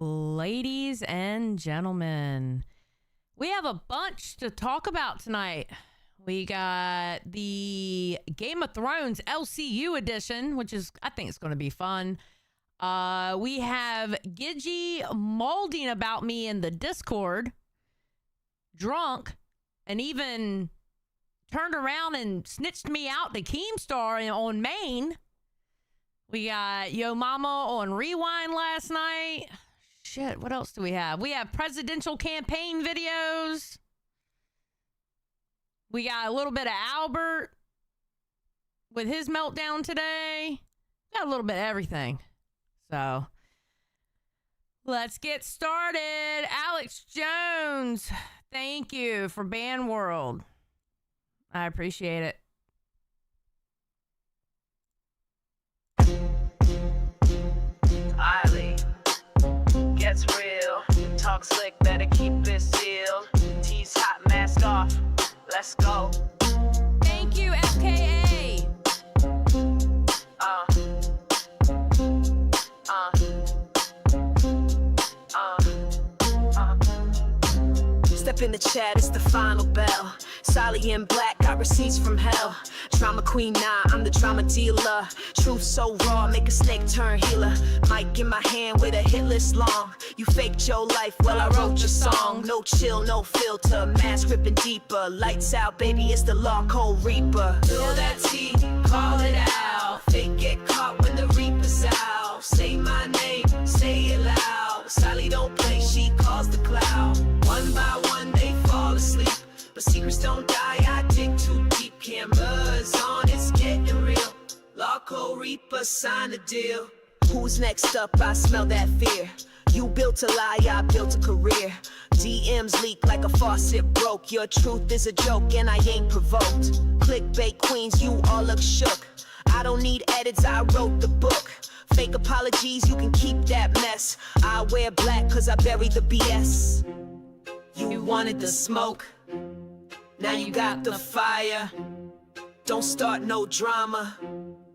Ladies and gentlemen, we have a bunch to talk about tonight. We got the Game of Thrones LCU edition, which is, I think it's going to be fun. We have Gidgy molding about me in the Discord, drunk, and even turned around and snitched me out to Keemstar on Maine. We got Yo Mama on Rewind last night. Shit, what else do we have? We have presidential campaign videos. We got a little bit of Albert with his meltdown today. Got a little bit of everything. So, let's get started. Alex Jones, thank you for Band World. I appreciate it. Eiley gets real. Talk slick, better keep it sealed. Tease hot, mask off. Let's go. Thank you, FKA. Step in the chat, it's the final bell. Sally in black, got receipts from hell. Drama queen, nah, I'm the drama dealer. Truth so raw, make a snake turn healer. Mic in my hand with a hit list long. You faked your life, well I wrote your song. No chill, no filter, mask ripping deeper. Lights out, baby, it's the law code reaper. Feel that tea, call it out. Fake get caught when the reaper's out. Say my name, say it loud. Sally don't play, she calls the cloud. One by one they fall asleep, but secrets don't die, I dig too deep. Cameras on, it's getting real. Larco Reaper, sign a deal. Who's next up? I smell that fear. You built a lie, I built a career. DMs leak like a faucet broke. Your truth is a joke and I ain't provoked. Clickbait queens, you all look shook. I don't need edits, I wrote the book. Fake apologies, you can keep that mess. I wear black cause I bury the BS. You wanted the smoke, now you got the fire. Don't start no drama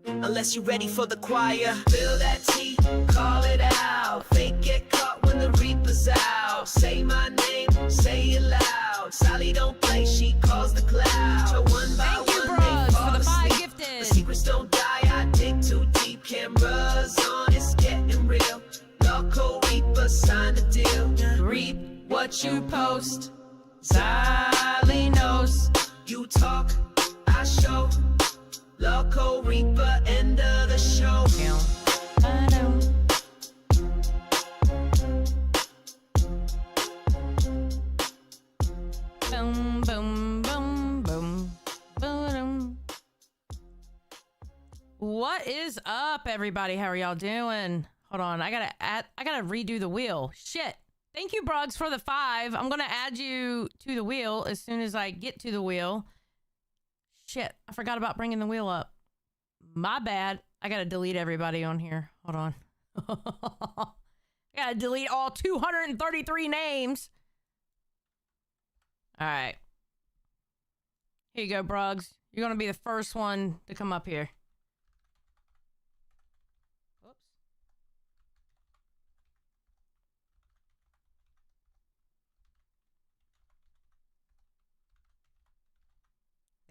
unless you're ready for the choir. Feel that tea, call it out. Fake get caught when the reaper's out. Say my name, say it loud. Sally don't play, she calls the cloud. So one by one they fall asleep. The secrets don't die, I dig too deep. Cameras on, it's getting real. Loco Reaper, sign the deal. Reap what you post. Sally knows. You talk, I show. Loco Reaper, end of the show. I know. Boom, boom, boom, boom, boom. What is up, everybody? How are y'all doing? Hold on, I gotta redo the wheel. Shit. Thank you, Bruggs, for the 5. I'm gonna add you to the wheel as soon as I get to the wheel. Shit, I forgot about bringing the wheel up. My bad. I gotta delete everybody on here. Hold on. I gotta delete all 233 names. All right. Here you go, Bruggs. You're gonna be the first one to come up here. Whoops.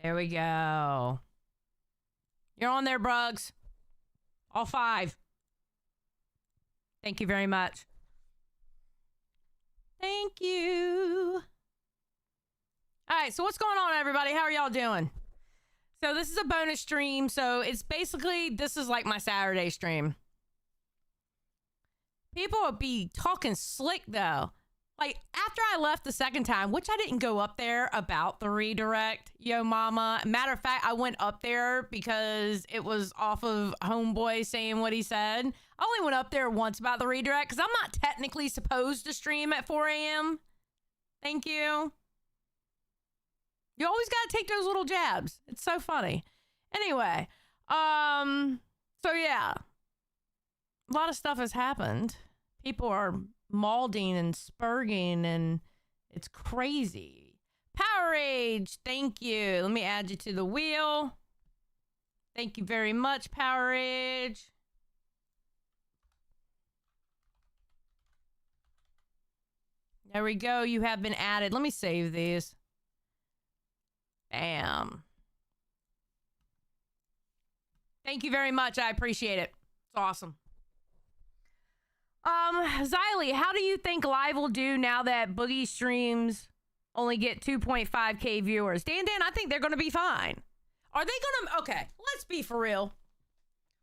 There we go. You're on there, Bruggs. All 5. Thank you very much. Thank you. All right, so what's going on, everybody? How are y'all doing? So this is a bonus stream. So it's basically, this is like my Saturday stream. People would be talking slick, though. Like, after I left the second time, which I didn't go up there about the redirect, Yo Mama. Matter of fact, I went up there because it was off of Homeboy saying what he said. I only went up there once about the redirect because I'm not technically supposed to stream at 4 a.m. Thank you. You always got to take those little jabs. It's so funny. Anyway, so yeah. A lot of stuff has happened. People are malding and spurging and it's crazy. Power Rage, thank you. Let me add you to the wheel. Thank you very much, Power Rage. There we go. You have been added. Let me save these. Bam. Thank you very much. I appreciate it. It's awesome. Xylee, how do you think Live will do now that Boogie streams only get 2.5K viewers? Dan, I think they're going to be fine. Are they going to... Okay, let's be for real.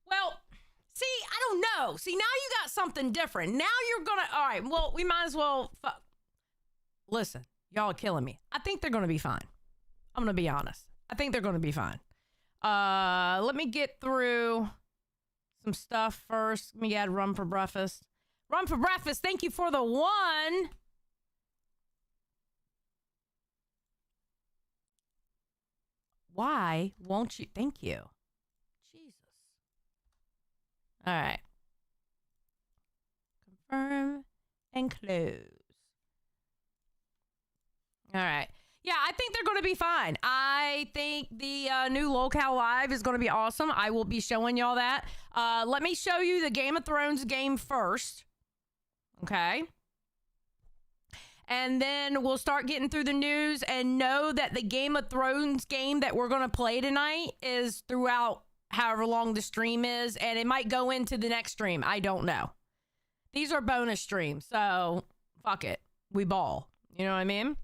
Well, see, I don't know. See, now you got something different. Now you're going to... All right, well, we might as well... Listen, y'all are killing me. I think they're going to be fine. I'm going to be honest. I think they're going to be fine. Let me get through some stuff first. Let me add Run for Breakfast. Run for Breakfast, thank you for the 1. Why won't you? Thank you. Jesus. All right. Confirm and close. All right. Yeah, I think they're going to be fine. I think the new Locale Live is going to be awesome. I will be showing y'all that. Let me show you the Game of Thrones game first. Okay. And then we'll start getting through the news and know that the Game of Thrones game that we're going to play tonight is throughout however long the stream is. And it might go into the next stream. I don't know. These are bonus streams. So, fuck it. We ball. You know what I mean?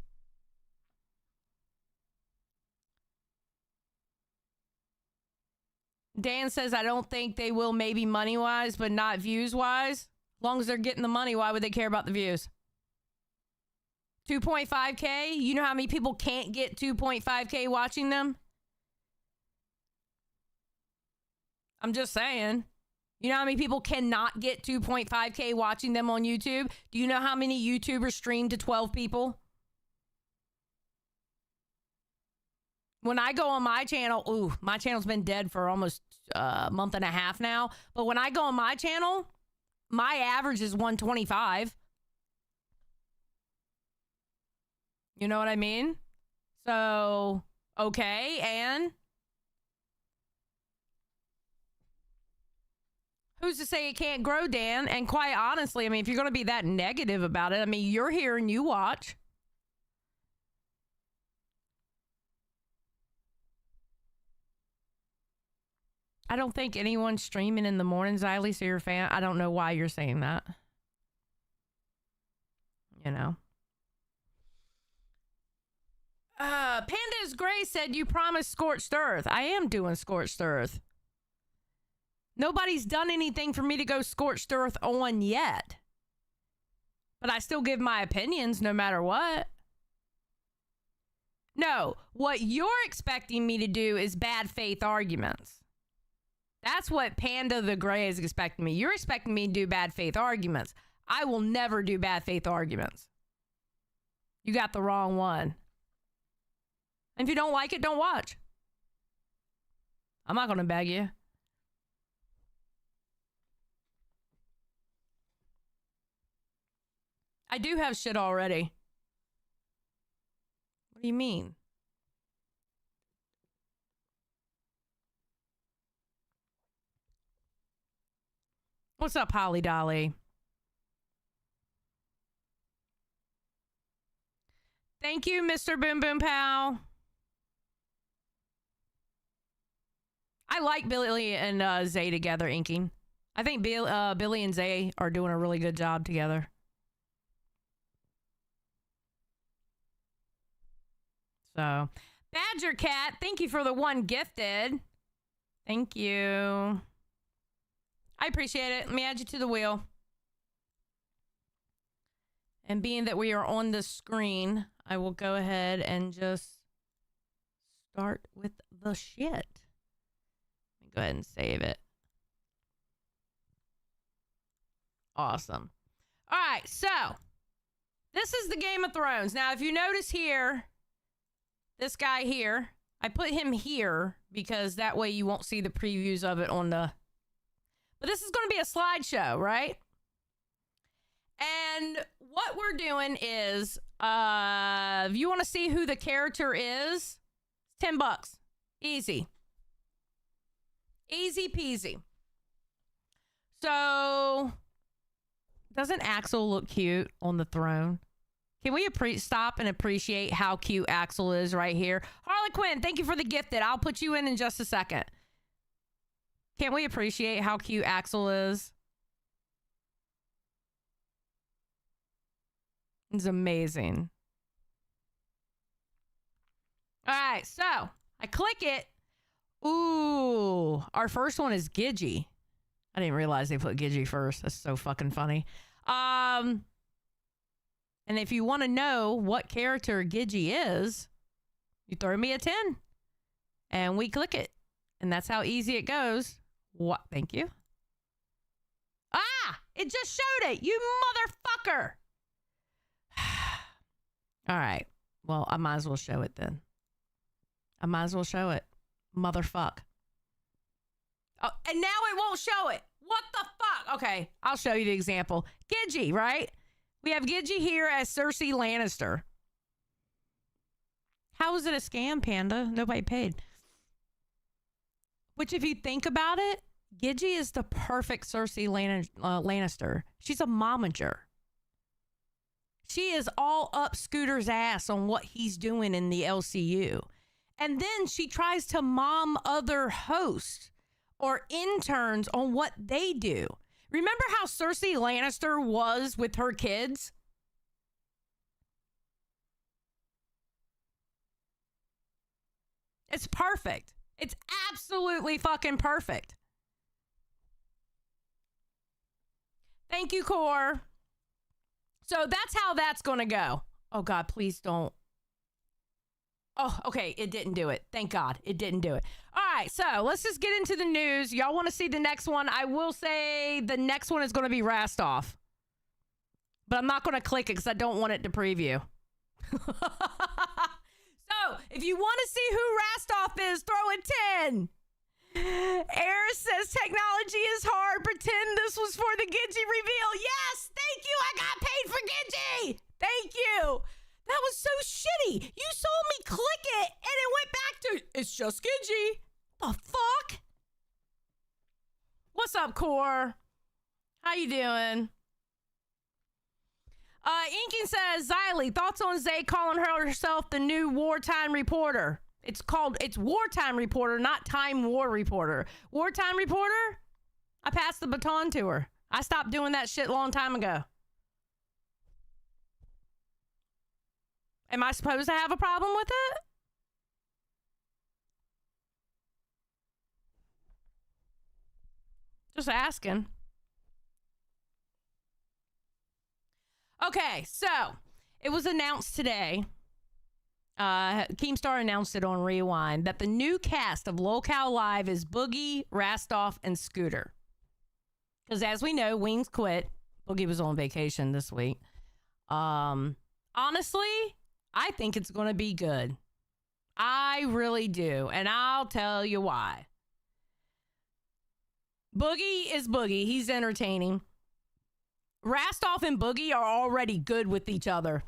Dan says, I don't think they will, maybe money-wise, but not views-wise. As long as they're getting the money, why would they care about the views? 2.5K? You know how many people can't get 2.5K watching them? I'm just saying. You know how many people cannot get 2.5K watching them on YouTube? Do you know how many YouTubers stream to 12 people? When I go on my channel, my channel's been dead for almost a month and a half now. But when I go on my channel, my average is 125. You know what I mean? So, okay, and who's to say it can't grow, Dan? And quite honestly, I mean, if you're going to be that negative about it, I mean, you're here and you watch. I don't think anyone's streaming in the mornings, Xylee, so you're a fan. I don't know why you're saying that. You know. Panda's Gray said you promised Scorched Earth. I am doing Scorched Earth. Nobody's done anything for me to go Scorched Earth on yet. But I still give my opinions no matter what. No, what you're expecting me to do is bad faith arguments. That's what Panda the Gray is expecting me. You're expecting me to do bad faith arguments. I will never do bad faith arguments. You got the wrong one. And if you don't like it, don't watch. I'm not going to beg you. I do have shit already. What do you mean? What's up, Holly Dolly? Thank you, Mr. Boom Boom Pow. I like Billy and Zay together inking. I think Billy and Zay are doing a really good job together. So, Badger Cat, thank you for the 1 gifted. Thank you. I appreciate it. Let me add you to the wheel. And being that we are on the screen, I will go ahead and just start with the shit. Let me go ahead and save it. Awesome. All right, so this is the Game of Thrones. Now, if you notice here, this guy here, I put him here because that way you won't see the previews of it on the... But this is going to be a slideshow, right? And what we're doing is, if you want to see who the character is, it's $10. Easy. Easy peasy. So, doesn't Axel look cute on the throne? Can we stop and appreciate how cute Axel is right here? Harley Quinn, thank you for the gifted. I'll put you in just a second. Can't we appreciate how cute Axel is? It's amazing. All right, so I click it. Ooh, our first one is Gidgey. I didn't realize they put Gidgey first. That's so fucking funny. And if you want to know what character Gidgey is, you throw me a 10 and we click it. And that's how easy it goes. What? Thank you. Ah, it just showed it. You motherfucker. All right. Well, I might as well show it then. I might as well show it. Motherfuck. Oh, and now it won't show it. What the fuck? Okay, I'll show you the example. Gidgey, right? We have Gidgey here as Cersei Lannister. How is it a scam, Panda? Nobody paid. Which, if you think about it, Gidgey is the perfect Cersei Lannister. She's a momager. She is all up Scooter's ass on what he's doing in the LCU. And then she tries to mom other hosts or interns on what they do. Remember how Cersei Lannister was with her kids? It's perfect. It's absolutely fucking perfect. Thank you, Core. So that's how that's going to go. Oh, God, please don't. Oh, okay. It didn't do it. Thank God. It didn't do it. All right. So let's just get into the news. Y'all want to see the next one? I will say the next one is going to be Rastoff. But I'm not going to click it because I don't want it to preview. So if you want to see who Rastoff is, throw a 10. Eris says technology is hard. Pretend this was for the Gidgey reveal. Yes. Thank you. I got paid for Gidgey. Thank you. That was so shitty. You saw me click it, and it went back to, it's just Gidgey. The fuck? What's up, Core? How you doing? Inking says, Xylee, thoughts on Zay calling herself the new wartime reporter? It's wartime reporter, not time war reporter. Wartime reporter? I passed the baton to her. I stopped doing that shit a long time ago. Am I supposed to have a problem with it? Just asking. Okay, so it was announced today. Keemstar announced it on Rewind that the new cast of LOLcow Live is Boogie, Rastoff, and Scooter. Because as we know, Wings quit. Boogie was on vacation this week. Honestly, I think it's going to be good. I really do. And I'll tell you why. Boogie is Boogie. He's entertaining. Rastoff and Boogie are already good with each other.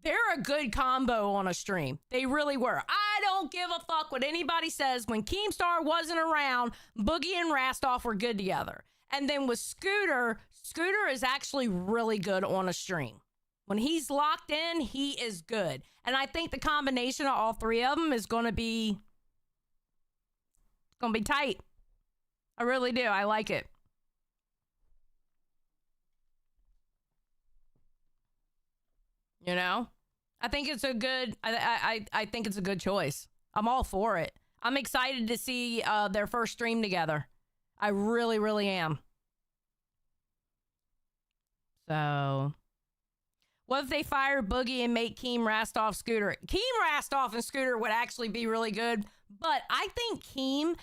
They're a good combo on a stream. They really were. I don't give a fuck what anybody says. When Keemstar wasn't around, Boogie and Rastoff were good together. And then with Scooter, Scooter is actually really good on a stream. When he's locked in, he is good. And I think the combination of all three of them is going to be tight. I really do. I like it. You know, I think it's a good. I think it's a good choice. I'm all for it. I'm excited to see their first stream together. I really, really am. So, what if they fire Boogie and make Keem, Rastoff, Scooter? Keem, Rastoff, and Scooter would actually be really good. But I think Keem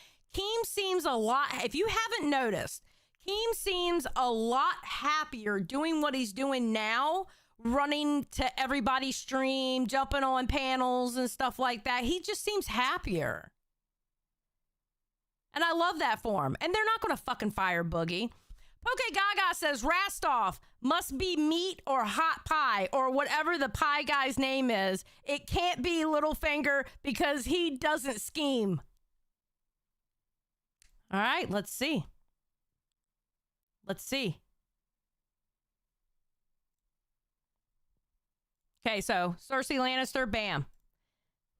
seems a lot. If you haven't noticed, Keem seems a lot happier doing what he's doing now. Running to everybody's stream, jumping on panels and stuff like that. He just seems happier. And I love that for him. And they're not going to fucking fire Boogie. Poke Gaga says Rastoff must be meat or hot pie or whatever the pie guy's name is. It can't be Littlefinger because he doesn't scheme. All right, let's see. Let's see. Okay, so Cersei Lannister, bam.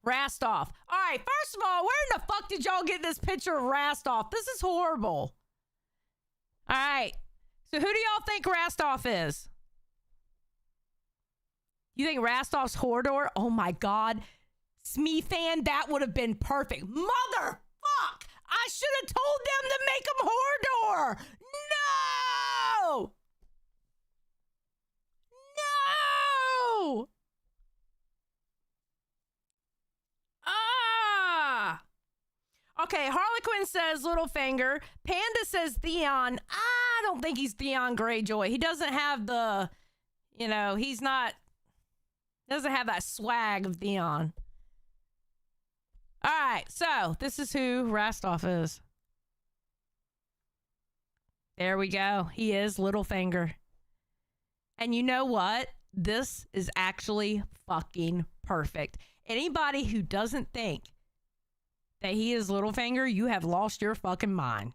Rastov. All right, first of all, where in the fuck did y'all get this picture of Rastov? This is horrible. All right, so who do y'all think Rastov is? You think Rastov's Hodor? Oh my God. Smeathan, that would have been perfect. Motherfuck! I should have told them to make him Hodor! No! No! Ah! Okay, Harlequin says Littlefinger. Panda says Theon. I don't think he's Theon Greyjoy. He doesn't have the, he's not, doesn't have that swag of Theon. All right, so this is who Rastov is. There we go. He is Littlefinger. And you know what? This is actually fucking perfect. Anybody who doesn't think that he is Littlefinger, you have lost your fucking mind.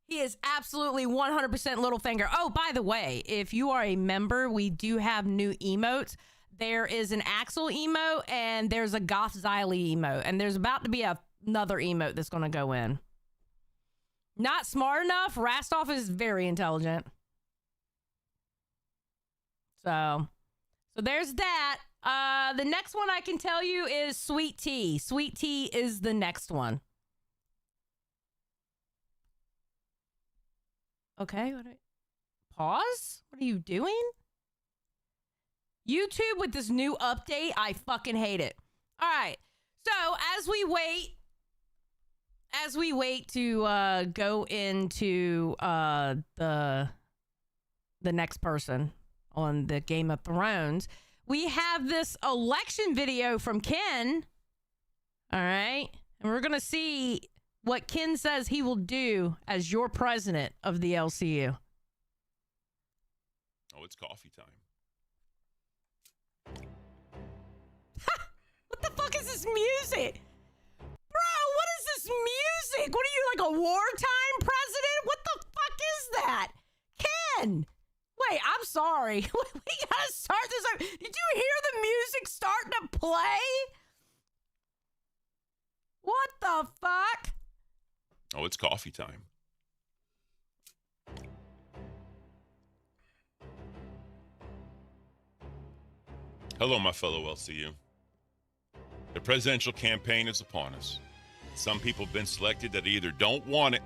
He is absolutely 100% Littlefinger. Oh, by the way, if you are a member, we do have new emotes. There is an Axel emote and there's a Goth Xylee emote. And there's about to be another emote that's going to go in. Not smart enough. Rastov is very intelligent. So there's that. The next one I can tell you is Sweet Tea. Sweet Tea is the next one. Okay. Pause? What are you doing? YouTube with this new update, I fucking hate it. All right. So as we wait to go into the next person on the Game of Thrones, we have this election video from Ken. All right. And we're going to see what Ken says he will do as your president of the LCU. Oh, it's coffee time. What the fuck is this music? Bro, what is this music? What are you, like a wartime president? What the fuck is that? Ken! Wait, I'm sorry. We gotta start this over. Did you hear the music starting to play? What the fuck? Oh, it's coffee time. Hello, my fellow LCU. The presidential campaign is upon us. Some people have been selected that either don't want it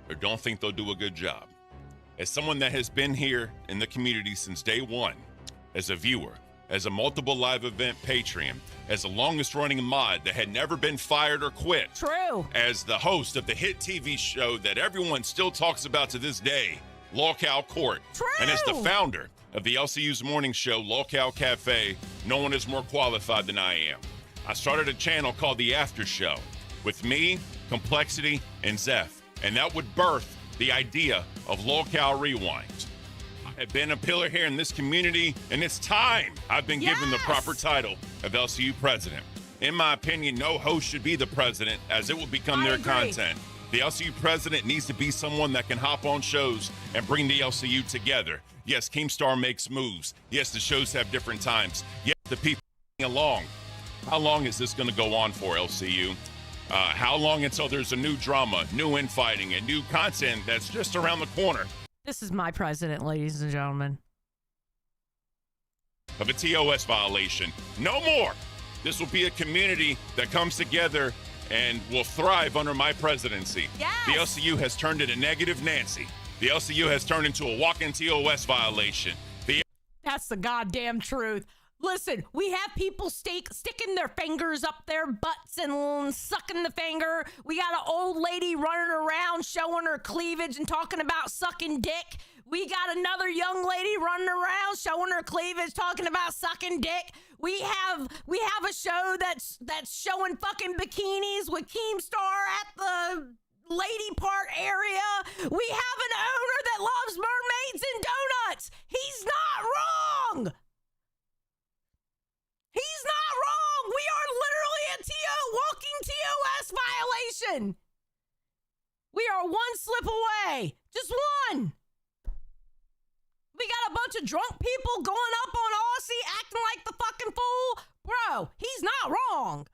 or don't think they'll do a good job. As someone that has been here in the community since day one, as a viewer, as a multiple live event Patreon, as the longest running mod that had never been fired or quit. True. As the host of the hit TV show that everyone still talks about to this day, Locale Court. True. And as the founder of the LCU's morning show, Locale Cafe, no one is more qualified than I am. I started a channel called The After Show with me, Complexity, and Zeph, and that would birth the idea of Locale Rewind. I have been a pillar here in this community, and it's time I've been given the proper title of LCU president. In my opinion, no host should be the president, as it will become their content. The LCU president needs to be someone that can hop on shows and bring the LCU together. Yes, Keemstar makes moves. Yes, the shows have different times. Yes, the people along. How long is this going to go on for, LCU? How long until there's a new drama, new infighting, and new content that's just around the corner? This is my president, ladies and gentlemen. Of a TOS violation. No more. This will be a community that comes together and will thrive under my presidency. Yes. The LCU has turned into negative Nancy. The LCU has turned into a walking TOS violation. That's the goddamn truth. Listen, we have people sticking their fingers up their butts and sucking the finger. We got an old lady running around showing her cleavage and talking about sucking dick. We got another young lady running around showing her cleavage, talking about sucking dick. We have a show that's showing fucking bikinis with Keemstar at the lady part area. We have an owner that loves mermaids and donuts. He's not wrong. He's not wrong. We are literally a walking TOS violation. We are one slip away. Just one. We got a bunch of drunk people going up on Aussie acting like the fucking fool. Bro, he's not wrong.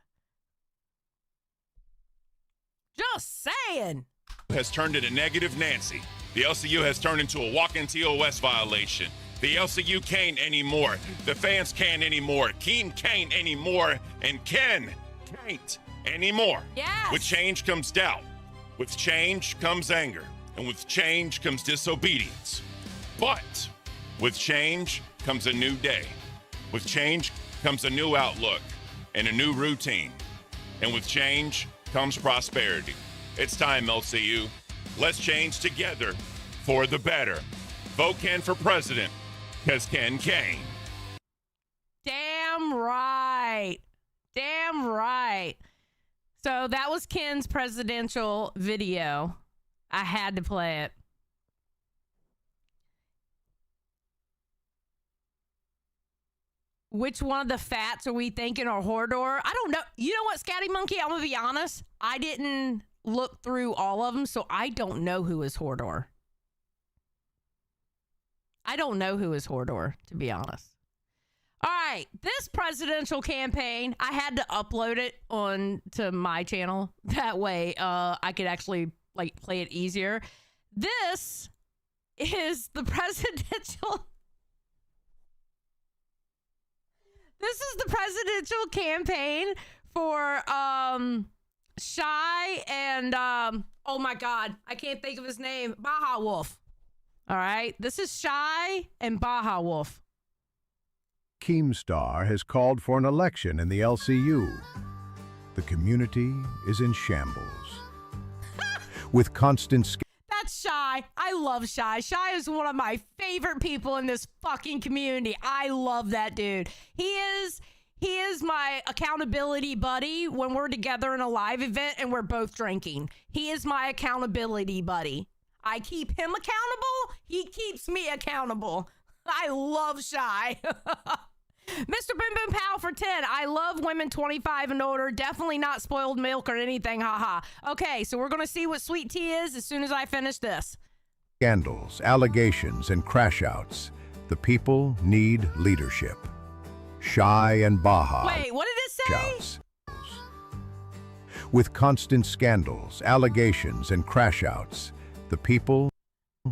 Just saying. Has turned into negative Nancy. The LCU has turned into a walk-in TOS violation. The LCU can't anymore. The fans can't anymore. Keem can't anymore. And Ken can't anymore. Yes. With change comes doubt. With change comes anger. And with change comes disobedience. But with change comes a new day. With change comes a new outlook and a new routine. And with change comes prosperity. It's time, LCU. Let's change together for the better. Vote Ken for president, because Ken Kane. Damn right. Damn right. So that was Ken's presidential video. I had to play it. Which one of the fats are we thinking are Hordor? I don't know. You know what, Scatty Monkey? I'm going to be honest. I didn't look through all of them, so I don't know who is Hordor. I don't know who is Hordor, to be honest. All right, this presidential campaign, I had to upload it on to my channel. That way I could actually like play it easier. This is the presidential... This is the presidential campaign for Shy and oh my God, I can't think of his name. Baja Wolf. All right, this is Shy and Baja Wolf. Keemstar has called for an election in the LCU. The community is in shambles. With constant That's Shy. I love Shy. Shy is one of my favorite people in this fucking community. I love that dude. He is my accountability buddy when we're together in a live event and we're both drinking. He is my accountability buddy. I keep him accountable. He keeps me accountable. I love Shy. Mr. Boom Boom Pow for 10. I love women 25 and older. Definitely not spoiled milk or anything. Haha. Okay, so we're going to see what sweet tea is as soon as I finish this. scandals, allegations, and crash-outs, the people need leadership. Shy and Baja. Wait, what did it say? Shouts. With constant scandals, allegations, and crash-outs, the people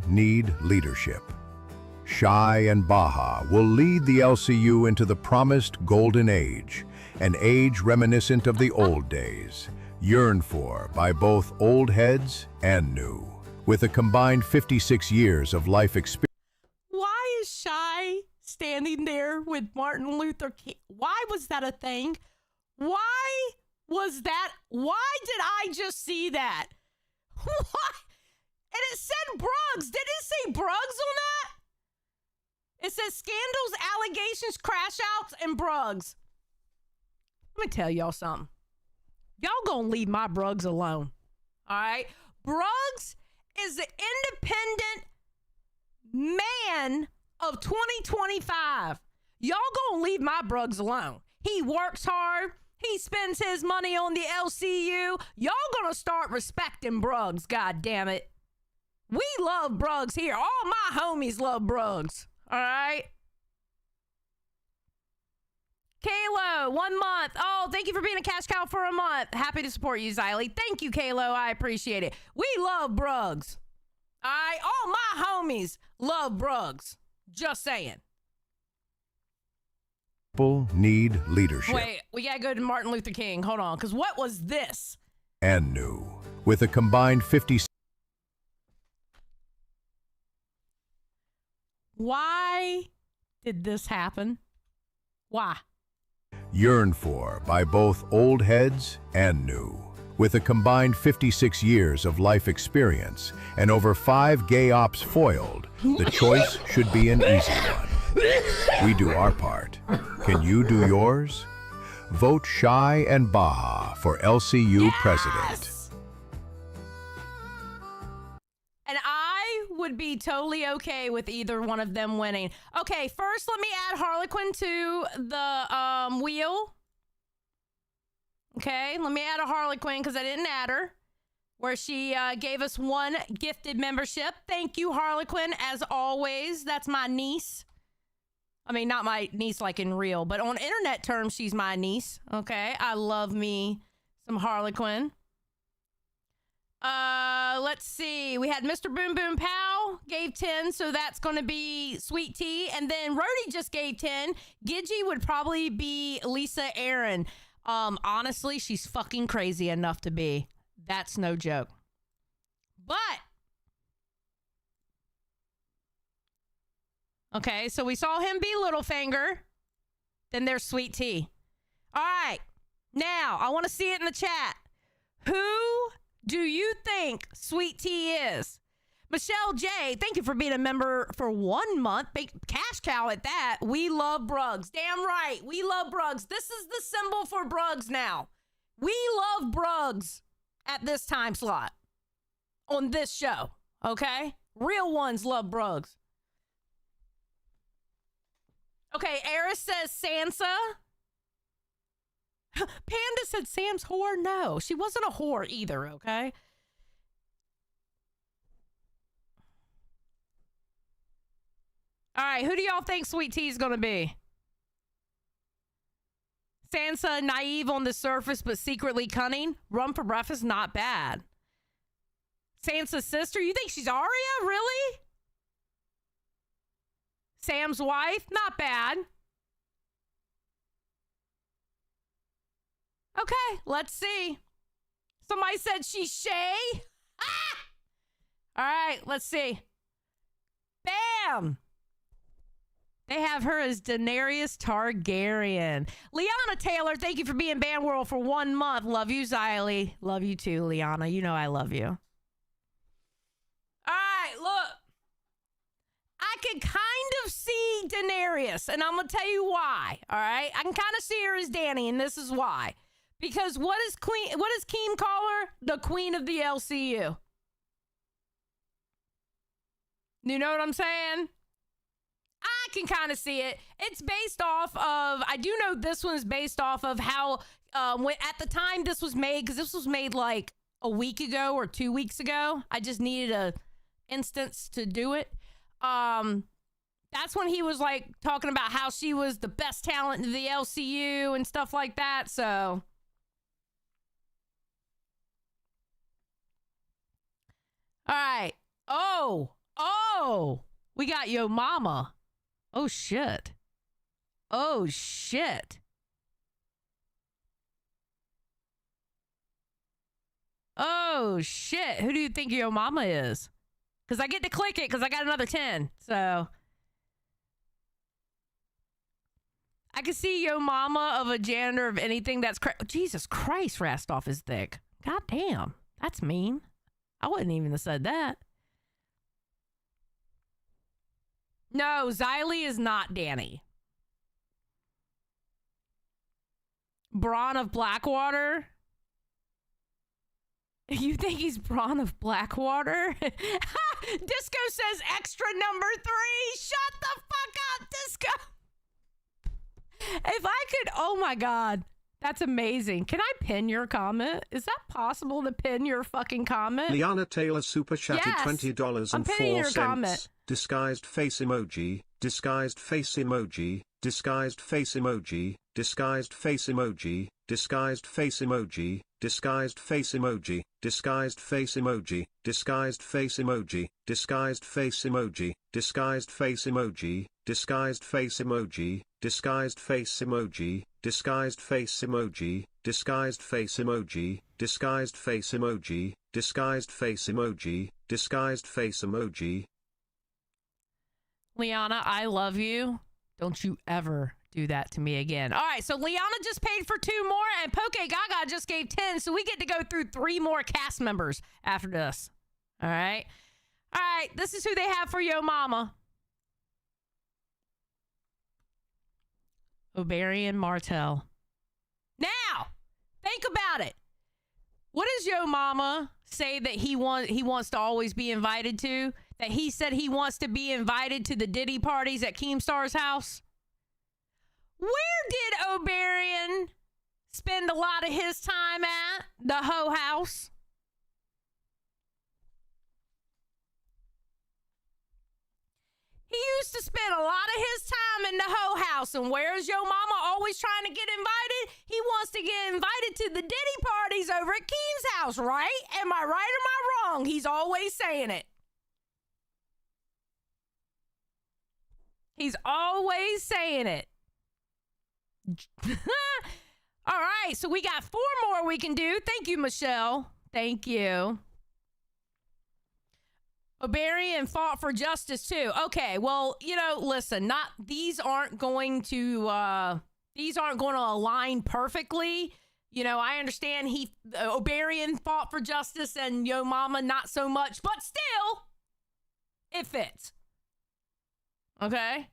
need leadership. Shy and Baja will lead the LCU into the promised golden age, an age reminiscent of the old days, yearned for by both old heads and new. With a combined 56 years of life experience. Why is Shy standing there with Martin Luther King? Why was that a thing? Why was that? Why did I just see that? What? And it said Bruggs. Did it say Bruggs on that? It says scandals, allegations, crash outs, and Bruggs. Let me tell y'all something. Y'all gonna leave my Bruggs alone. All right? Bruggs is the independent man of 2025. Y'all gonna leave my Bruggs alone. He works hard. He spends his money on the LCU. Y'all gonna start respecting Bruggs, god damn it. We love Bruggs here. All my homies love Bruggs. All right? Kalo, 1 month. Oh, thank you for being a cash cow for a month. Happy to support you, Xylee. Thank you, Kalo. I appreciate it. We love Bruggs. All right? All my homies love Bruggs. Just saying. People need leadership. Wait, we gotta go to Martin Luther King. Hold on, because what was this? And new. With a combined 50. Why did this happen? Why? Yearned for by both old heads and new. With a combined 56 years of life experience and over 5 gay ops foiled, the choice should be an easy one. We do our part. Can you do yours? Vote Shy and Baja for LCU president. And I would be totally okay with either one of them winning. Okay, first let me add Harlequin to the wheel. Okay, let me add a Harlequin because I didn't add her. where she gave us one gifted membership. Thank you, Harlequin, as always. That's my niece. I mean, not my niece like in real, but on internet terms, she's my niece. Okay, I love me some Harlequin. Let's see. We had Mr. Boom Boom Pow gave 10, so that's going to be Sweet Tea. And then Rody just gave 10. Gidgy would probably be Lisa Aaron. Honestly, she's fucking crazy enough to be. That's no joke. But okay, so we saw him be Littlefinger. Then there's Sweet Tea. All right. Now, I want to see it in the chat. Who do you think Sweet Tea is? Michelle J, thank you for being a member for 1 month. Cash cow at that. We love Bruggs. Damn right. We love Bruggs. This is the symbol for Bruggs now. We love Bruggs at this time slot on this show. Okay? Real ones love Bruggs. Okay, Eris says Sansa. Panda said Sam's whore. No, she wasn't a whore either, okay? All right, who do y'all think Sweet Tea is going to be? Sansa, naive on the surface, but secretly cunning. Rum for breakfast, not bad. Sansa's sister, you think she's Arya? Really? Sam's wife, not bad. Okay, let's see. Somebody said she's Shay. Ah! All right, let's see. Bam! They have her as Daenerys Targaryen. Liana Taylor, thank you for being Band World for 1 month. Love you, Xylee. Love you too, Liana. You know I love you. All right, look. I can kind of see Daenerys, and I'm going to tell you why. All right? I can kind of see her as Dany, and this is why. Because what does Keem call her? The queen of the LCU. You know what I'm saying? I can kind of see it. It's based off of, I do know this one's based off of how, when at the time this was made, because this was made like a week ago or 2 weeks ago. I just needed a instance to do it. That's when he was like talking about how she was the best talent in the LCU and stuff like that. So all right. Oh, we got Yo Mama. Oh, shit. Oh, shit. Oh, shit. Who do you think Yo Mama is? Because I get to click it because I got another 10. So I can see Yo Mama of a janitor of anything that's... Jesus Christ, Rastoff is thick. God damn. That's mean. I wouldn't even have said that. No, Xylee is not Dany. Bronn of Blackwater? You think he's Bronn of Blackwater? Disco says extra number 3. Shut the fuck up, Disco. If I could, oh my God. That's amazing. Can I pin your comment? Is that possible to pin your fucking comment? Liana Taylor super chatted $20 and 4 cents. Comment. Disguised face emoji, disguised face emoji, disguised face emoji, disguised face emoji, disguised face emoji, disguised face emoji, disguised face emoji, disguised face emoji, disguised face emoji, disguised face emoji, disguised face emoji, disguised face emoji, disguised face emoji, disguised face emoji, disguised face emoji, disguised face emoji, disguised face emoji. Liana, I love you. Don't you ever do that to me again. All right, so Liana just paid for 2 more, and Poke Gaga just gave 10, so we get to go through 3 more cast members after this. All right? All right, this is who they have for Yo Mama. Oberyn Martell. Now, think about it. What does Yo Mama say that he wants to always be invited to? That he said he wants to be invited to the Diddy parties at Keemstar's house? Where did Oberyn spend a lot of his time at? The hoe house? He used to spend a lot of his time in the hoe house, and where's Yo Mama always trying to get invited? He wants to get invited to the Diddy parties over at Keem's house, right? Am I right or am I wrong? He's always saying it. He's always saying it. All right, so we got 4 more we can do. Thank you, Michelle. Thank you. Obarian fought for justice too. Okay, well, listen, these aren't going to align perfectly. I understand Obarian fought for justice and Yo Mama not so much, but still, it fits. Okay.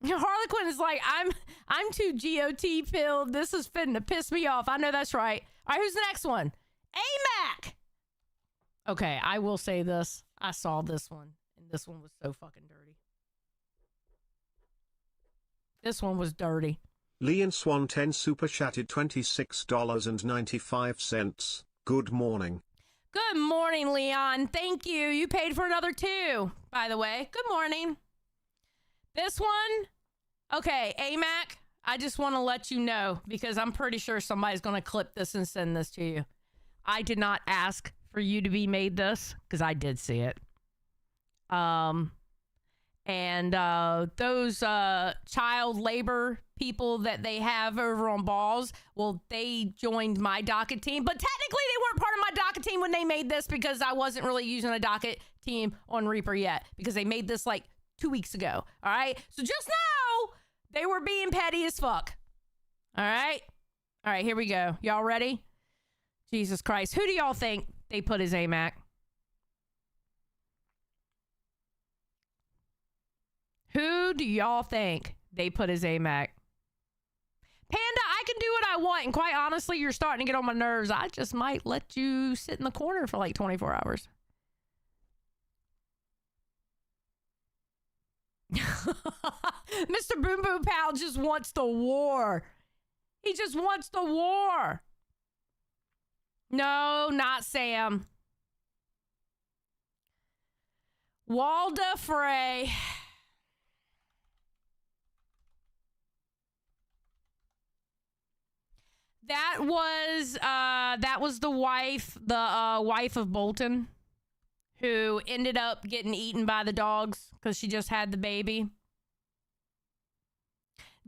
Harlequin is like, I'm too GOT pilled. This is fitting to piss me off. I know that's right. All right, who's the next one? AMAC. Okay, I will say this. I saw this one, and this one was so fucking dirty. This one was dirty. Leon Swan 10 super chatted $26.95. Good morning. Good morning, Leon. Thank you. You paid for another 2, by the way. Good morning. This one, okay, AMAC, I just want to let you know, because I'm pretty sure somebody's going to clip this and send this to you. I did not ask for you to be made this, because I did see it. Those child labor people that they have over on Balls, well, they joined my docket team, but technically they weren't part of my docket team when they made this, because I wasn't really using a docket team on Reaper yet, because they made this like 2 weeks ago. All right, so just know they were being petty as fuck. All right, here we go. Y'all ready? Jesus Christ, who do y'all think they put as AMAC? Who do y'all think they put as AMAC? Panda, I can do what I want, and quite honestly, you're starting to get on my nerves. I just might let you sit in the corner for like 24 hours. Mr. Boom Boom Pal just wants the war. He just wants the war. No, not Sam. Walda Frey. That was the wife of Bolton, who ended up getting eaten by the dogs because she just had the baby.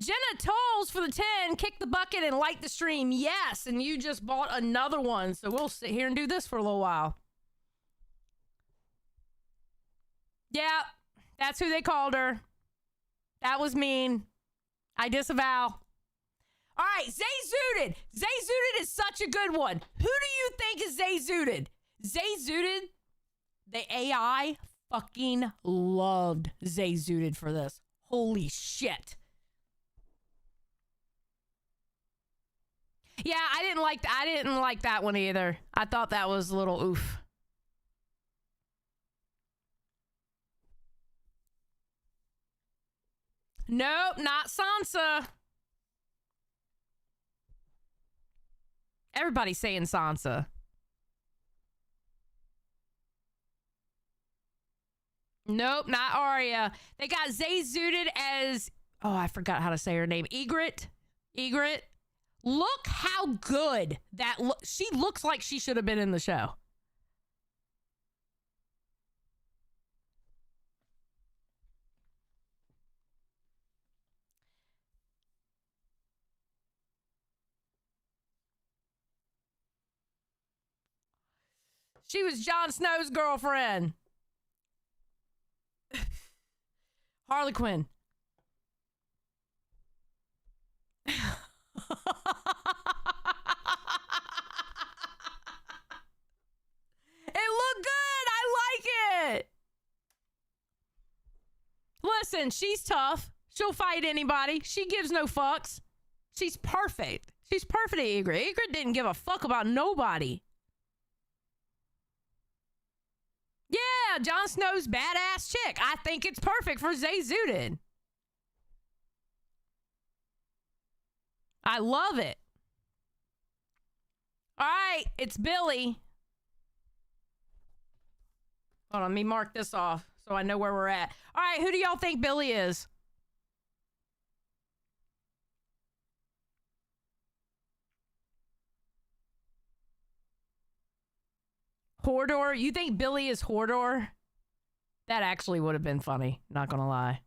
Jenna Tolls for the 10, kick the bucket and light the stream. Yes, and you just bought another one, so we'll sit here and do this for a little while. Yeah, that's who they called her. That was mean. I disavow. All right, Zay Zooted. Zay Zooted is such a good one. Who do you think is Zay Zooted? Zay Zooted, the AI fucking loved Zay Zooted for this. Holy shit. Yeah, I didn't like that one either. I thought that was a little oof. Nope, not Sansa. Everybody's saying Sansa. Nope, not Arya. They got Zay Zooted as, oh, I forgot how to say her name. Egret. Look how good that she looks like she should have been in the show. She was Jon Snow's girlfriend. Harlequin. It looked good. I like it. Listen, she's tough. She'll fight anybody. She gives no fucks. She's perfect. She's perfect at Egret. Egret didn't give a fuck about nobody. Yeah, Jon Snow's badass chick. I think it's perfect for Zay Zooted. I love it. All right, it's Billy. Hold on, let me mark this off so I know where we're at. All right, who do y'all think Billy is? Hodor? You think Billy is Hodor? That actually would have been funny, not gonna lie.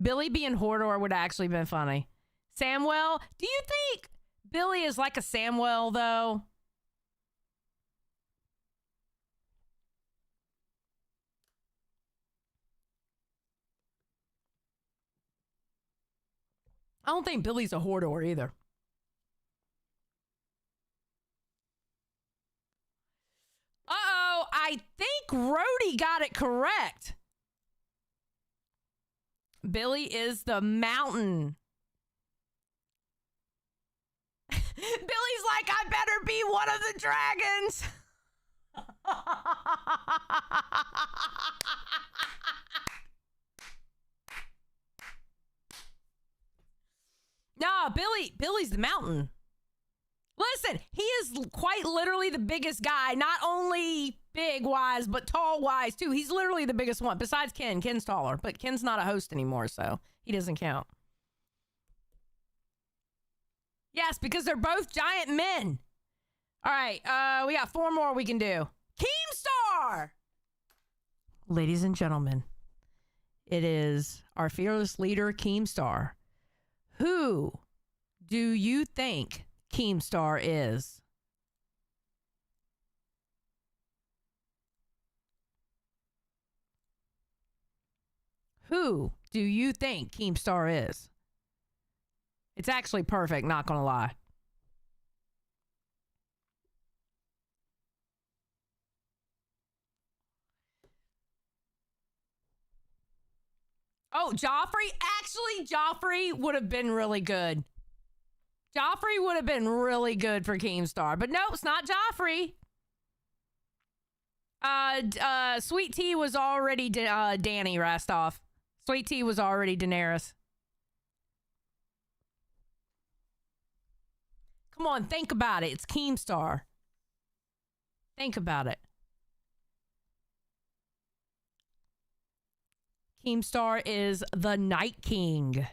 Billy being Hodor would have actually been funny. Samwell? Do you think Billy is like a Samwell, though? I don't think Billy's a Hodor either. Uh-oh, I think Rhodey got it correct. Billy is the mountain. Billy's like, I better be one of the dragons. No, Billy's the mountain. Listen, he is quite literally the biggest guy. Not only big-wise, but tall-wise, too. He's literally the biggest one. Besides Ken. Ken's taller, but Ken's not a host anymore, so he doesn't count. Yes, because they're both giant men. All right, we got 4 more we can do. Keemstar! Ladies and gentlemen, it is our fearless leader, Keemstar. Who do you think Keemstar is? Who do you think Keemstar is? It's actually perfect, not gonna lie. Oh, Joffrey? Actually, Joffrey would have been really good. Joffrey would have been really good for Keemstar. But no, it's not Joffrey. Sweet Tea was already Dany Rastoff. Sweet Tea was already Daenerys. Come on, think about it. It's Keemstar. Think about it. Keemstar is the Night King.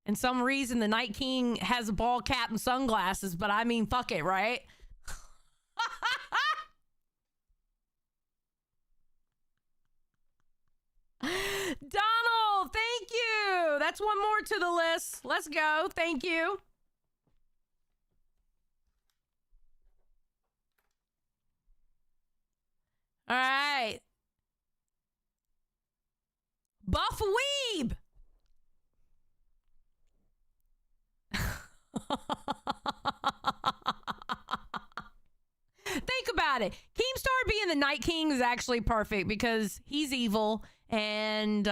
And some reason the Night King has a ball cap and sunglasses, but I mean, fuck it, right? Donald, thank you. That's one more to the list. Let's go. Thank you. All right. Buff Weeb. Think about it. Keemstar being the Night King is actually perfect because he's evil and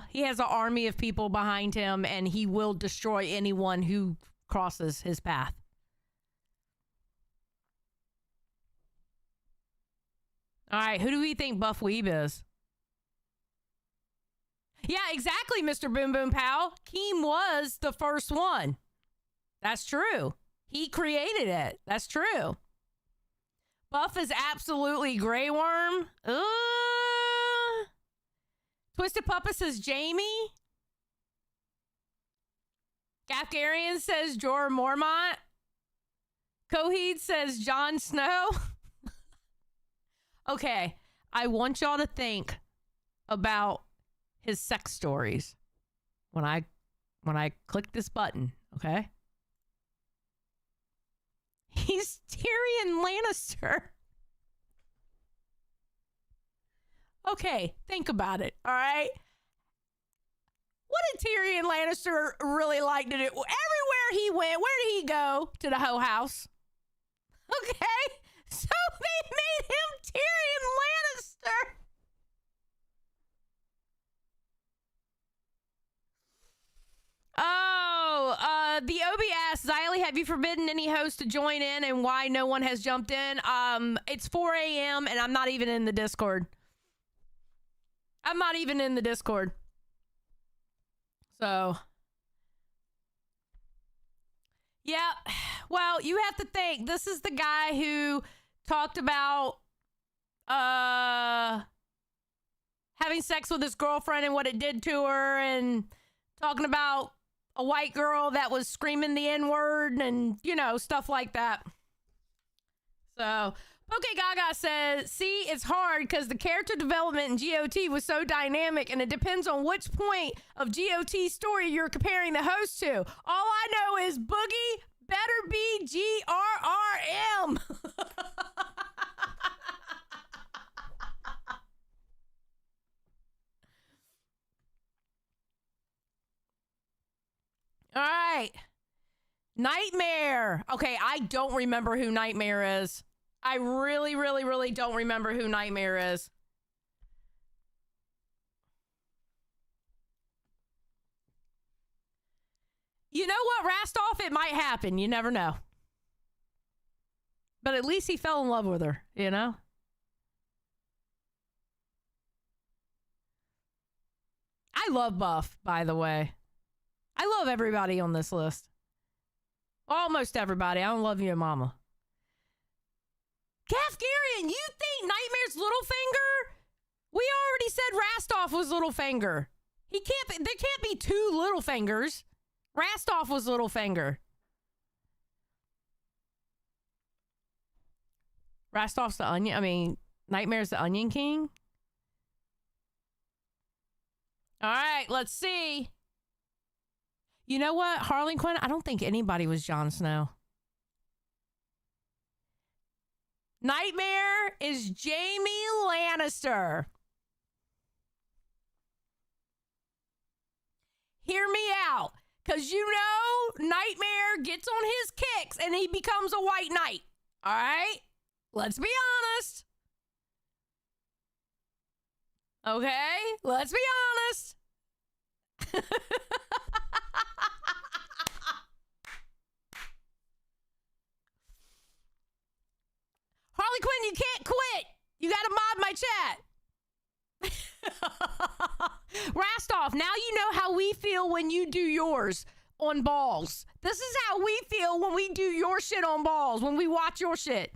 he has an army of people behind him and he will destroy anyone who crosses his path. All right, who do we think Buff Weeb is? Yeah, exactly, Mr. Boom Boom Pow. Keem was the first one. That's true. He created it. That's true. Buff is absolutely Grey Worm. Twisted Puppa says Jamie. Gafgarian says Jorah Mormont. Coheed says Jon Snow. Okay, I want y'all to think about his sex stories when I click this button, okay? He's Tyrion Lannister. Okay, think about it, all right? What did Tyrion Lannister really like to do? Everywhere he went, where did he go? To the Hoe House. Okay, so they made him Tyrion Lannister. Oh, the Obi asks, Xylee, have you forbidden any hosts to join in and why no one has jumped in? It's 4 a.m. and I'm not even in the Discord. I'm not even in the Discord. So, yeah, well, you have to think, this is the guy who talked about having sex with his girlfriend and what it did to her, and talking about a white girl that was screaming the N-word and, you know, stuff like that. So, Okay Gaga says, see, it's hard because the character development in GOT was so dynamic, and it depends on which point of GOT story you're comparing the host to. All I know is Boogie better be GRRM. All right. Nightmare. Okay, I don't remember who Nightmare is. I really, really, really don't remember who Nightmare is. You know what, Rastoff? It might happen. You never know. But at least he fell in love with her, you know? I love Buff, by the way. I love everybody on this list. Almost everybody. I don't love you, Mama. Kafgarian, you think Nightmare's Littlefinger? We already said Rastoff was Littlefinger. There can't be two Littlefingers. Rastoff was Littlefinger. Rastoff's the Onion. I mean, Nightmare's the Onion King. All right, let's see. You know what, Harley Quinn? I don't think anybody was Jon Snow. Nightmare is Jaime Lannister. Hear me out. Because you know Nightmare gets on his kicks and he becomes a white knight. All right? Let's be honest. Okay? Let's be honest. Harley Quinn, you can't quit. You got to mod my chat. Rastoff, now you know how we feel when you do yours on balls. This is how we feel when we do your shit on balls, when we watch your shit.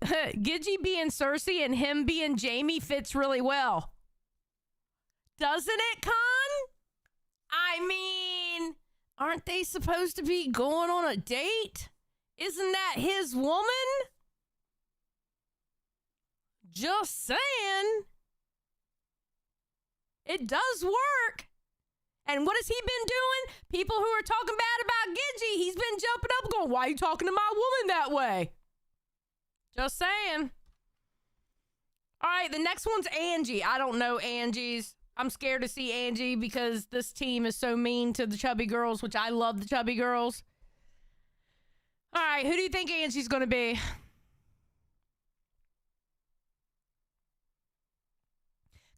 Gidgy being Cersei and him being Jaime fits really well. Doesn't it, Con? I mean, aren't they supposed to be going on a date? Isn't that his woman? Just saying. It does work. And what has he been doing? People who are talking bad about Gidgy, he's been jumping up going, why are you talking to my woman that way? Just saying. All right, the next one's Angie. I don't know Angie's. I'm scared to see Angie because this team is so mean to the chubby girls, which I love the chubby girls. All right, who do you think Angie's going to be?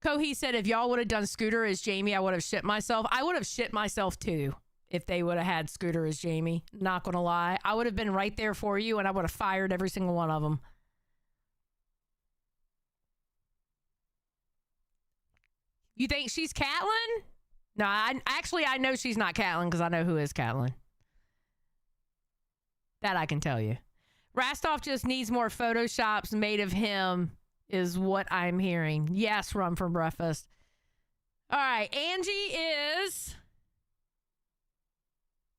Kohi said, if y'all would have done Scooter as Jaime, I would have shit myself. I would have shit myself too if they would have had Scooter as Jaime. Not going to lie. I would have been right there for you and I would have fired every single one of them. You think she's Catelyn? No, I know she's not Catelyn because I know who is Catelyn. That I can tell you. Rastoff just needs more photoshops made of him is what I'm hearing. Yes, Rum for breakfast. All right, Angie is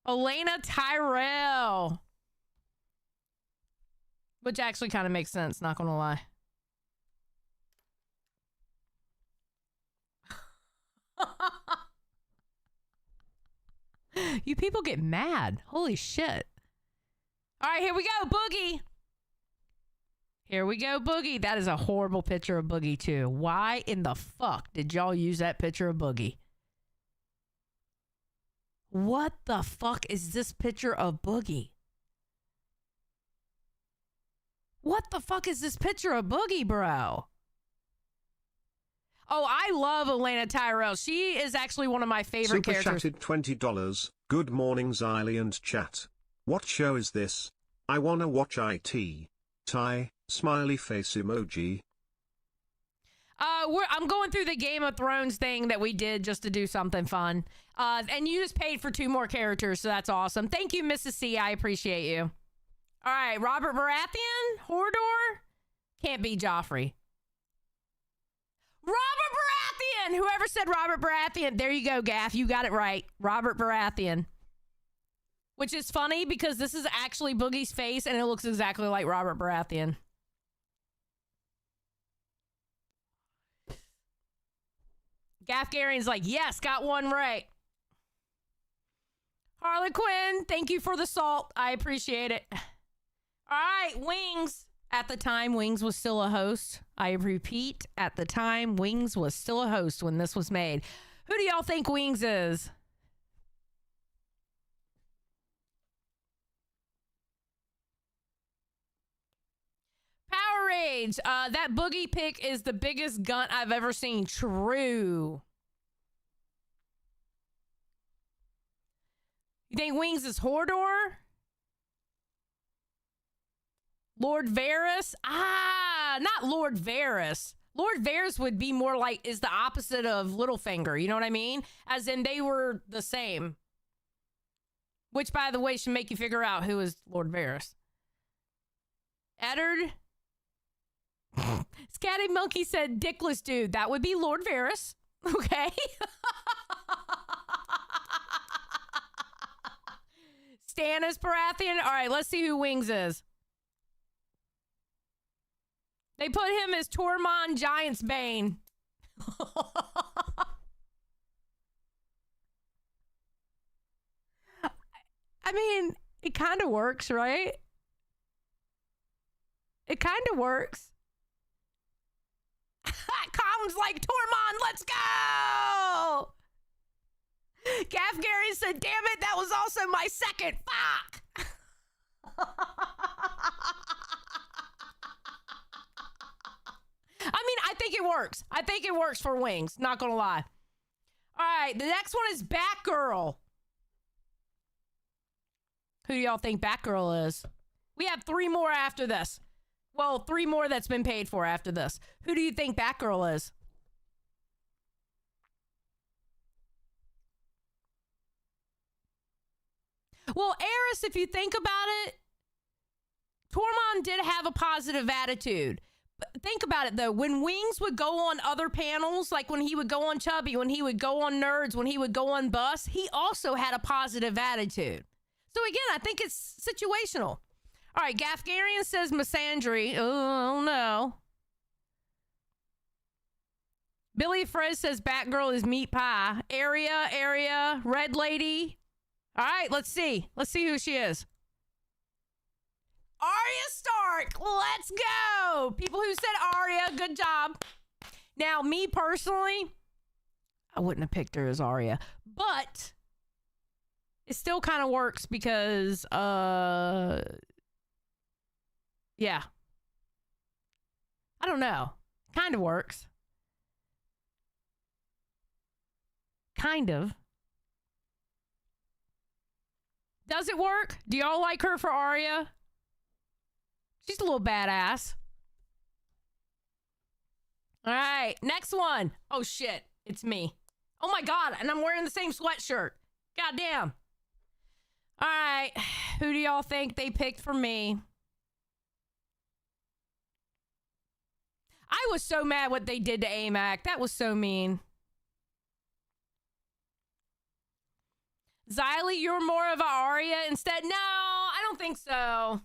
Elena Tyrell. Which actually kind of makes sense, not gonna lie. You people get mad. Holy shit. All right, here we go, Boogie. Here we go, Boogie. That is a horrible picture of Boogie, too. Why in the fuck did y'all use that picture of Boogie? What the fuck is this picture of Boogie? What the fuck is this picture of Boogie, bro? Oh, I love Elena Tyrell. She is actually one of my favorite characters. Super chatted $20. Good morning, Xylee and chat. What show is this? I wanna watch IT. Ty, smiley face emoji. I'm going through the Game of Thrones thing that we did just to do something fun. And you just paid for 2 more characters, so that's awesome. Thank you, Mrs. C. I appreciate you. All right, Robert Baratheon, Hodor, can't be Joffrey. Robert Baratheon! Whoever said Robert Baratheon, there you go, Gaff. You got it right. Robert Baratheon. Which is funny because this is actually Boogie's face and it looks exactly like Robert Baratheon. Gaff Garian's like, yes, got one right. Harlequin, thank you for the salt. I appreciate it. All right, Wings. At the time, Wings was still a host. I repeat, at the time, Wings was still a host when this was made. Who do y'all think Wings is? Power Rage. That Boogie pick is the biggest gun I've ever seen. True. You think Wings is Hodor? Lord Varys? Not Lord Varys. Lord Varys would be more like, is the opposite of Littlefinger. You know what I mean? As in they were the same. Which, by the way, should make you figure out who is Lord Varys. Eddard? Scatty Monkey said dickless dude. That would be Lord Varys. Okay. Stannis Baratheon. All right, let's see who Wings is. They put him as Tormund Giant's Bane. I mean, it kind of works, right? It kind of works. Com's like, Tormund, let's go! Gaff Gary said, damn it, that was also my second. Fuck! I mean, I think it works. I think it works for Wings. Not gonna lie. All right, the next one is Batgirl. Who do y'all think Batgirl is? We have 3 more after this. Well, 3 more that's been paid for after this. Who do you think Batgirl is? Well, Eris, if you think about it, Tormund did have a positive attitude. But think about it, though. When Wings would go on other panels, like when he would go on Chubby, when he would go on Nerds, when he would go on Bus, he also had a positive attitude. So again, I think it's situational. All right, Gafgarian says Misandry. Oh, no. Billy Frez says Batgirl is meat pie. Area, Red Lady. All right, let's see. Let's see who she is. Arya Stark. Let's go. People who said Arya, good job. Now, me personally, I wouldn't have picked her as Arya, but it still kind of works because, yeah. I don't know. Kind of works. Kind of. Does it work? Do y'all like her for Arya? She's a little badass. All right, next one. Oh, shit. It's me. Oh, my God. And I'm wearing the same sweatshirt. God damn. All right. Who do y'all think they picked for me? I was so mad what they did to AMAC. That was so mean. Xylee, you're more of a Arya instead? No, I don't think so.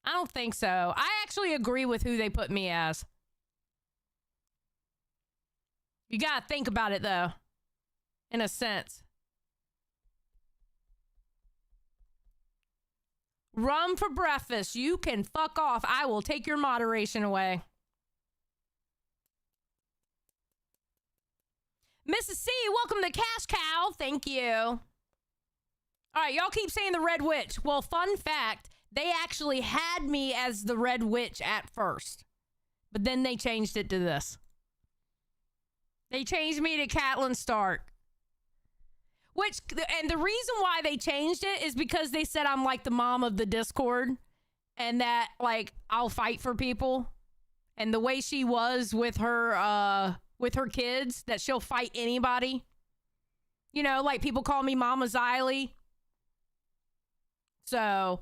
I don't think so. I actually agree with who they put me as. You gotta think about it, though. In a sense. Rum for breakfast. You can fuck off. I will take your moderation away. Mrs. C, welcome to Cash Cow. Thank you. All right, y'all keep saying the Red Witch. Well, fun fact, they actually had me as the Red Witch at first. But then they changed it to this. They changed me to Catelyn Stark. And the reason why they changed it is because they said I'm like the mom of the Discord. And that, like, I'll fight for people. And the way she was with her kids, that she'll fight anybody. You know, like people call me Mama Xylee. So,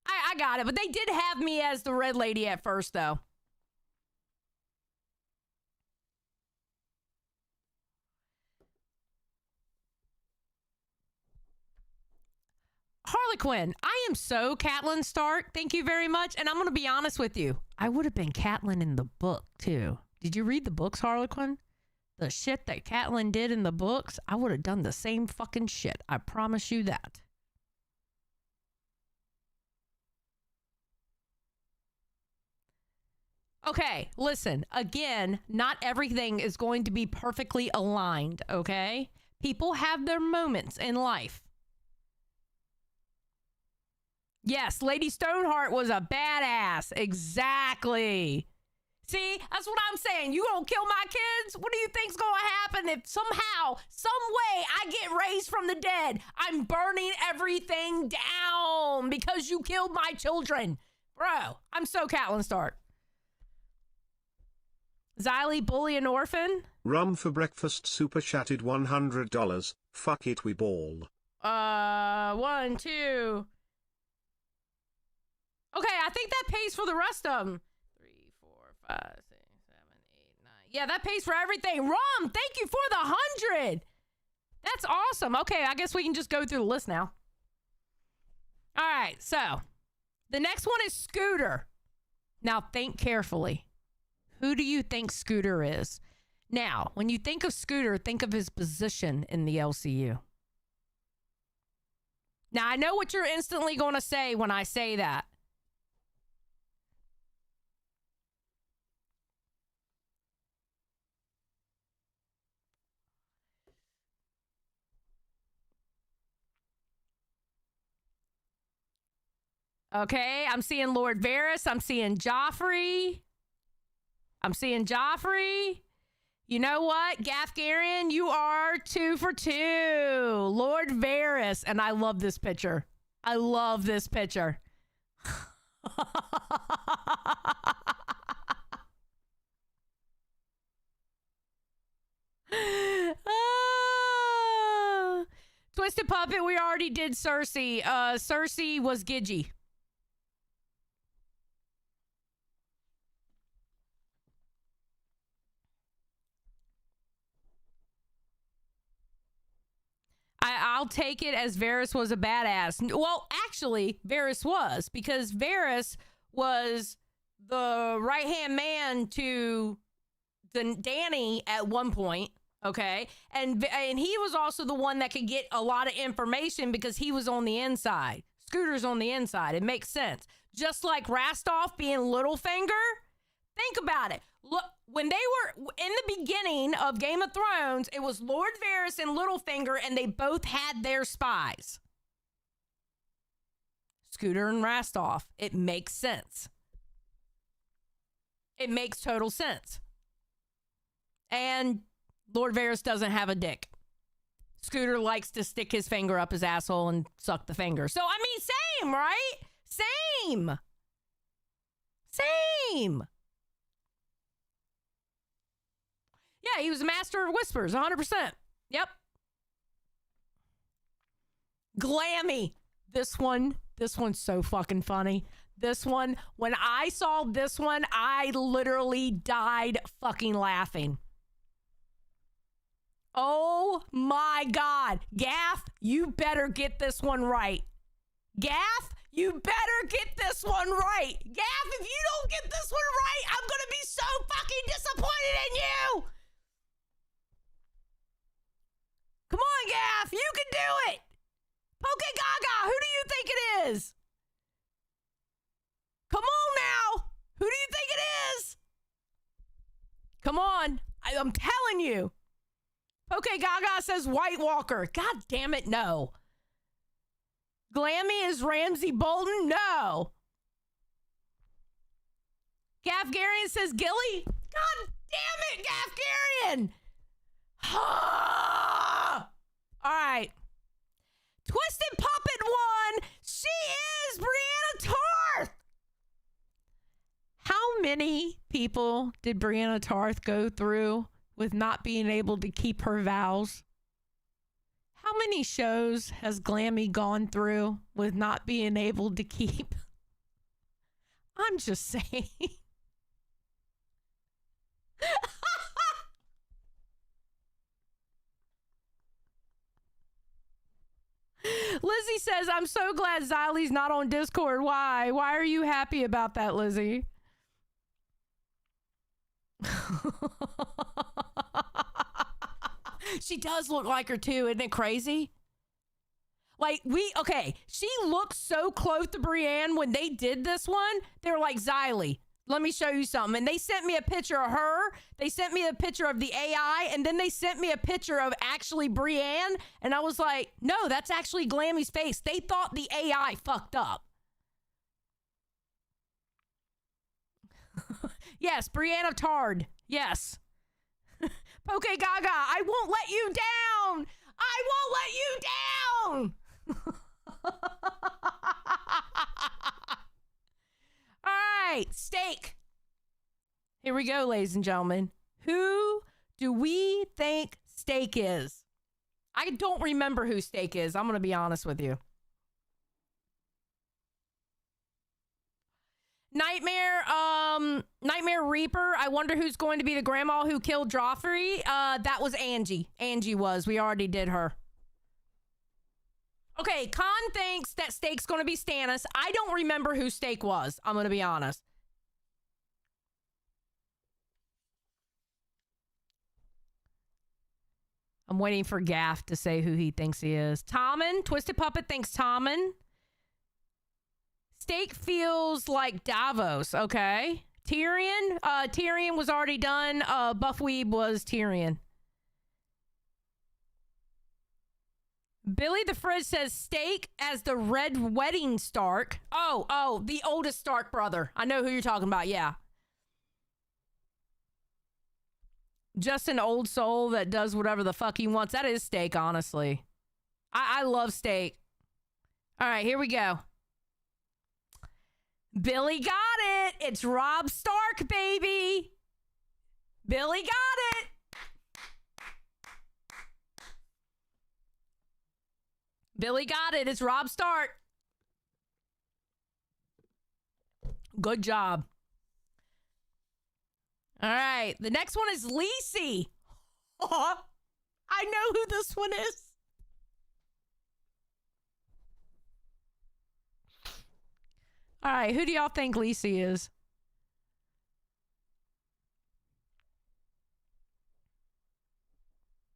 I got it. But they did have me as the red lady at first, though. Harley Quinn, I am so Catelyn Stark. Thank you very much. And I'm going to be honest with you. I would have been Catelyn in the book, too. Did you read the books, Harley Quinn? The shit that Catelyn did in the books, I would have done the same fucking shit. I promise you that. Okay, listen. Again, not everything is going to be perfectly aligned, okay? People have their moments in life. Yes, Lady Stoneheart was a badass. Exactly. See, that's what I'm saying. You gonna kill my kids? What do you think's gonna happen if somehow, some way I get raised from the dead? I'm burning everything down because you killed my children. Bro, I'm so Catelyn Stark. Xylee, bully an orphan? Rum for breakfast super chatted $100. Fuck it, we ball. 1, 2. Okay, I think that pays for the rest of them. 3, 4, 5, 6, 7, 8, 9. Yeah, that pays for everything. Rum, thank you for the 100. That's awesome. Okay, I guess we can just go through the list now. All right, so the next one is Scooter. Now think carefully. Who do you think Scooter is? Now, when you think of Scooter, think of his position in the LCU. Now, I know what you're instantly going to say when I say that. Okay, I'm seeing Lord Varys. I'm seeing Joffrey. You know what? Gafgarian, you are 2 for 2. Lord Varys. And I love this picture. I love this picture. Twisted Puppet, we already did Cersei. Cersei was Gidgy. I'll take it as Varys was a badass. Well, actually, Varys was, because Varys was the right-hand man to Dany at one point, okay? And he was also the one that could get a lot of information because he was on the inside. Scooter's on the inside. It makes sense. Just like Rastov being Littlefinger. Think about it. Look, when they were in the beginning of Game of Thrones, it was Lord Varys and Littlefinger, and they both had their spies. Scooter and Rastov. It makes sense. It makes total sense. And Lord Varys doesn't have a dick. Scooter likes to stick his finger up his asshole and suck the finger. So, I mean, same, right? Same. Yeah, he was a master of whispers, 100%. Yep. Glammy. This one's so fucking funny. This one, when I saw this one, I literally died fucking laughing. Oh my God. Gaff, you better get this one right. Gaff, you better get this one right. Gaff, if you don't get this one right, I'm going to be so fucking disappointed in you. Come on, Gaff. You can do it. Poke Gaga, who do you think it is? Come on now. Who do you think it is? Come on. I'm telling you. Poke Gaga says White Walker. God damn it, no. Glammy is Ramsay Bolton? No. Gafgarian says Gilly? God damn it, Gafgarian. All right. Twisted Puppet won. She is Brianna Tarth. How many people did Brianna Tarth go through with not being able to keep her vows? How many shows has Glammy gone through with not being able to keep I'm just saying. Lizzie says, I'm so glad Xylie's not on Discord. Why? Why are you happy about that, Lizzie? She does look like her too. Isn't it crazy? Like, she looks so close to Brienne when they did this one. They were like, Xylie, let me show you something. And they sent me a picture of her. They sent me a picture of the AI. And then they sent me a picture of actually Brienne. And I was like, no, that's actually Glammy's face. They thought the AI fucked up. Yes, Brienne of Tard. Yes. Poke Gaga, I won't let you down. I won't let you down. All right, steak. Here we go, ladies and gentlemen. Who do we think steak is? I don't remember who steak is. I'm going to be honest with you. Nightmare Reaper. I wonder who's going to be the grandma who killed Joffrey. That was Angie. Angie was. We already did her. Okay, Khan thinks that Steak's going to be Stannis. I don't remember who Steak was. I'm going to be honest. I'm waiting for Gaff to say who he thinks he is. Tommen. Twisted Puppet thinks Tommen. Steak feels like Davos. Okay. Tyrion. Tyrion was already done. Buffweeb was Tyrion. Billy the Fridge says Steak as the Red Wedding Stark. Oh, the oldest Stark brother. I know who you're talking about. Yeah. Just an old soul that does whatever the fuck he wants. That is Steak, honestly. I love Steak. All right, here we go. Billy got it. It's Robb Stark, baby. Billy got it. Billy got it. It's Robb Stark. Good job. All right. The next one is Lacey. Oh, I know who this one is. All right. Who do y'all think Lacey is?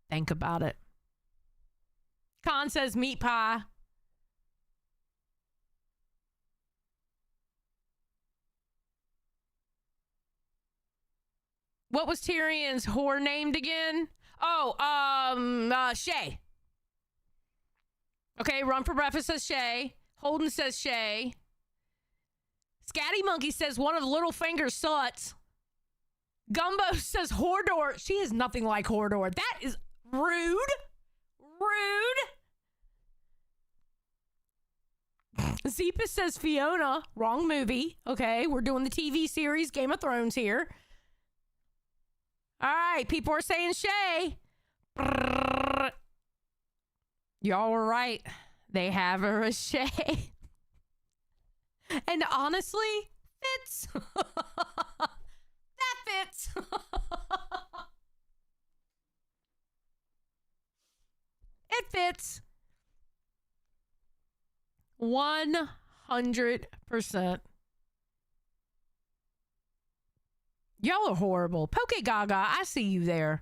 Think about it. Khan says meat pie. What was Tyrion's whore named again? Shay. Okay, Run for Breakfast says Shay. Holden says Shay. Scatty Monkey says one of Littlefinger's sluts. Gumbo says Hodor. She is nothing like Hodor. That is rude. Zeepus says Fiona. Wrong movie. Okay, we're doing the TV series Game of Thrones here. All right, people are saying Shay. Y'all were right. They have her as Shay. And honestly, fits. That fits. It fits. 100%. Y'all are horrible. Poke Gaga, I see you there.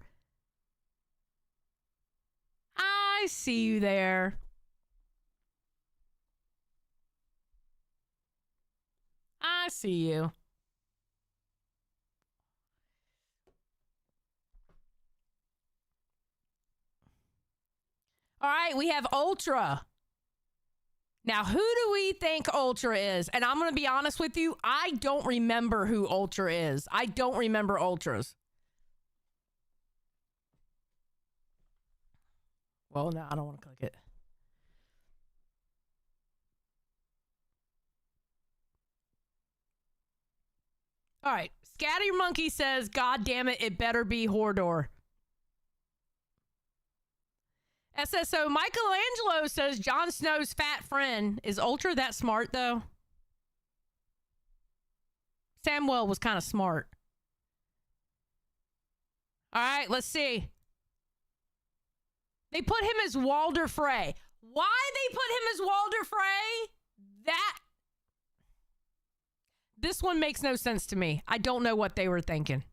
I see you there. I see you. All right, we have Ultra. Now, who do we think Ultra is? And I'm going to be honest with you, I don't remember who Ultra is. I don't remember Ultras. Well, no, I don't want to click it. All right. Scatty Monkey says, God damn it, it better be Hodor. SSO Michelangelo says Jon Snow's fat friend. Is Ultra that smart, though? Samuel was kind of smart. All right, let's see. They put him as Walder Frey. Why they put him as Walder Frey? This one makes no sense to me. I don't know what they were thinking.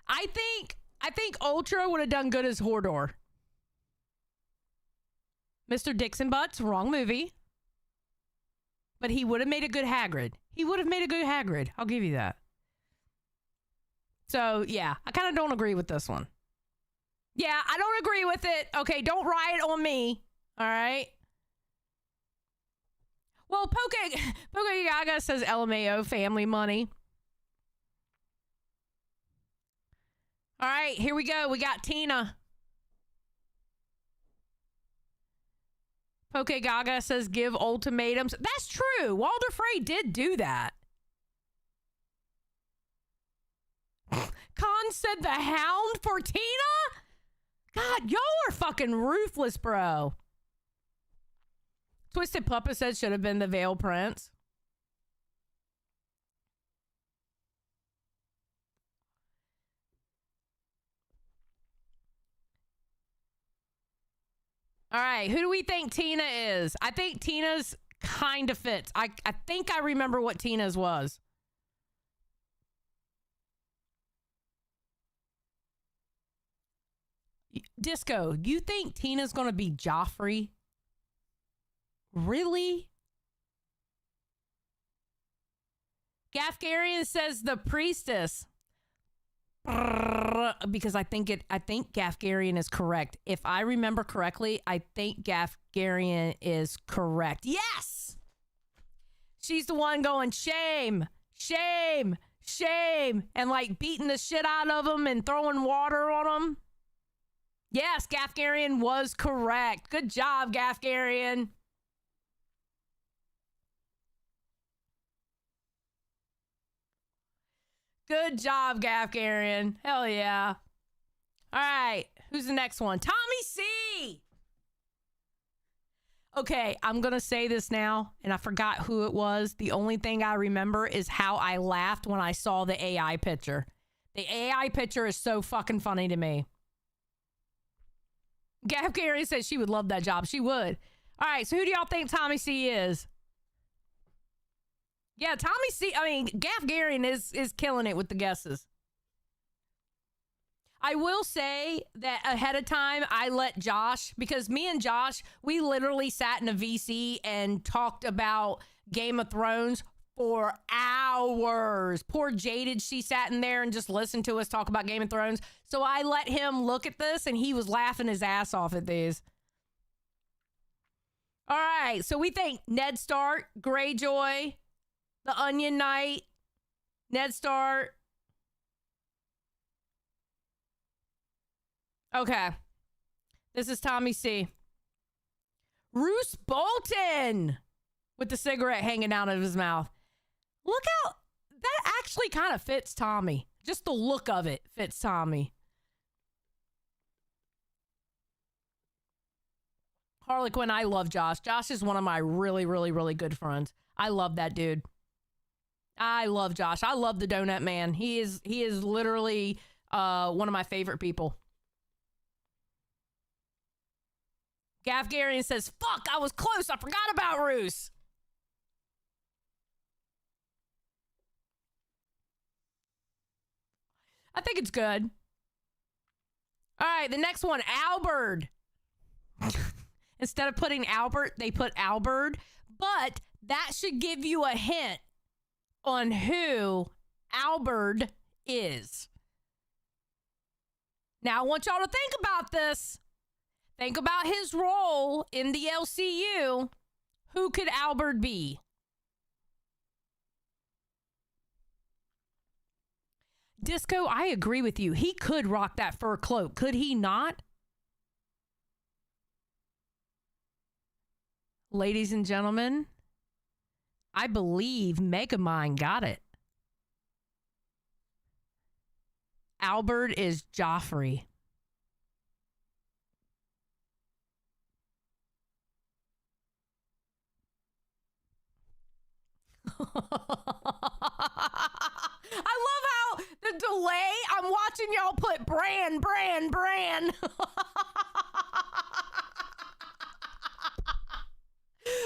I think Ultra would have done good as Hordor. Mr. Dixon Butts, wrong movie. But he would have made a good Hagrid. I'll give you that. So, yeah, I kind of don't agree with this one. Yeah, I don't agree with it. Okay, don't riot on me. All right? Well, Poke Gaga says LMAO, family money. All right, here we go. We got Tina. Poke Gaga says give ultimatums. That's true. Walder Frey did do that. Khan said the Hound for Tina? God, y'all are fucking ruthless, bro. Twisted Puppa said should have been the Veil Prince. All right, who do we think Tina is? I think Tina's kind of fits. I think I remember what Tina's was. Disco, you think Tina's going to be Joffrey? Really? Gafgarian says the priestess. Because I think Gafgarian is correct. If I remember correctly, I think Gafgarian is correct. Yes! She's the one going, shame, shame, shame, and like beating the shit out of them and throwing water on them. Yes, Gafgarian was correct. Good job, Gafgarian. Good job, Gafgarian. Hell yeah. All right, who's the next one? Tommy C. Okay, I'm going to say this now, and I forgot who it was. The only thing I remember is how I laughed when I saw the AI picture. The AI picture is so fucking funny to me. Gafgarian said she would love that job. She would. All right, so who do y'all think Tommy C is? Yeah, Tommy C. I mean, Gafgarian is killing it with the guesses. I will say that ahead of time, I let Josh, because me and Josh, we literally sat in a VC and talked about Game of Thrones for hours. Poor Jaded, she sat in there and just listened to us talk about Game of Thrones. So I let him look at this, and he was laughing his ass off at these. All right, so we think Ned Stark, Greyjoy, the Onion Knight, Ned Stark. Okay. This is Tommy C. Roose Bolton with the cigarette hanging out of his mouth. Look how that actually kind of fits Tommy. Just the look of it fits Tommy. Harlequin, I love Josh. Josh is one of my really, really, really good friends. I love that dude. I love Josh. I love the Donut Man. He is literally one of my favorite people. Gafgarian says, fuck, I was close. I forgot about Roose. I think it's good. All right, the next one, Albert. Instead of putting Albert, they put Albert. But that should give you a hint on who Albert is. Now, I want y'all to think about this. Think about his role in the LCU. Who could Albert be? Disco, I agree with you. He could rock that fur cloak. Could he not? Ladies and gentlemen, I believe Megamind got it. Albert is Joffrey. I love how the delay, I'm watching y'all put Bran.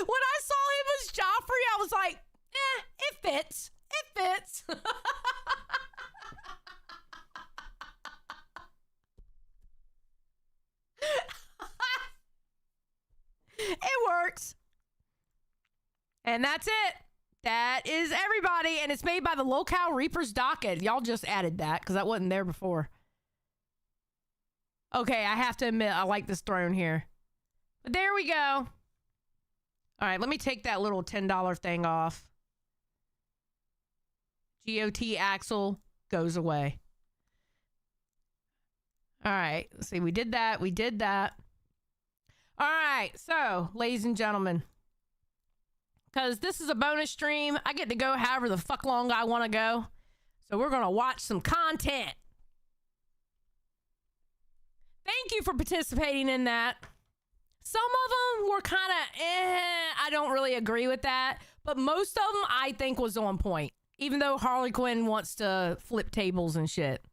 When I saw him as Joffrey, I was like, it fits. It fits. It works. And that's it. That is everybody. And it's made by the Locale Reapers Docket. Y'all just added that because that wasn't there before. Okay, I have to admit, I like this throne here. But there we go. All right, let me take that little $10 thing off. GOT Axel goes away. All right, let's see. We did that. All right, so, ladies and gentlemen, because this is a bonus stream, I get to go however the fuck long I want to go. So we're going to watch some content. Thank you for participating in that. Some of them were kind of, I don't really agree with that. But most of them I think was on point. Even though Harley Quinn wants to flip tables and shit.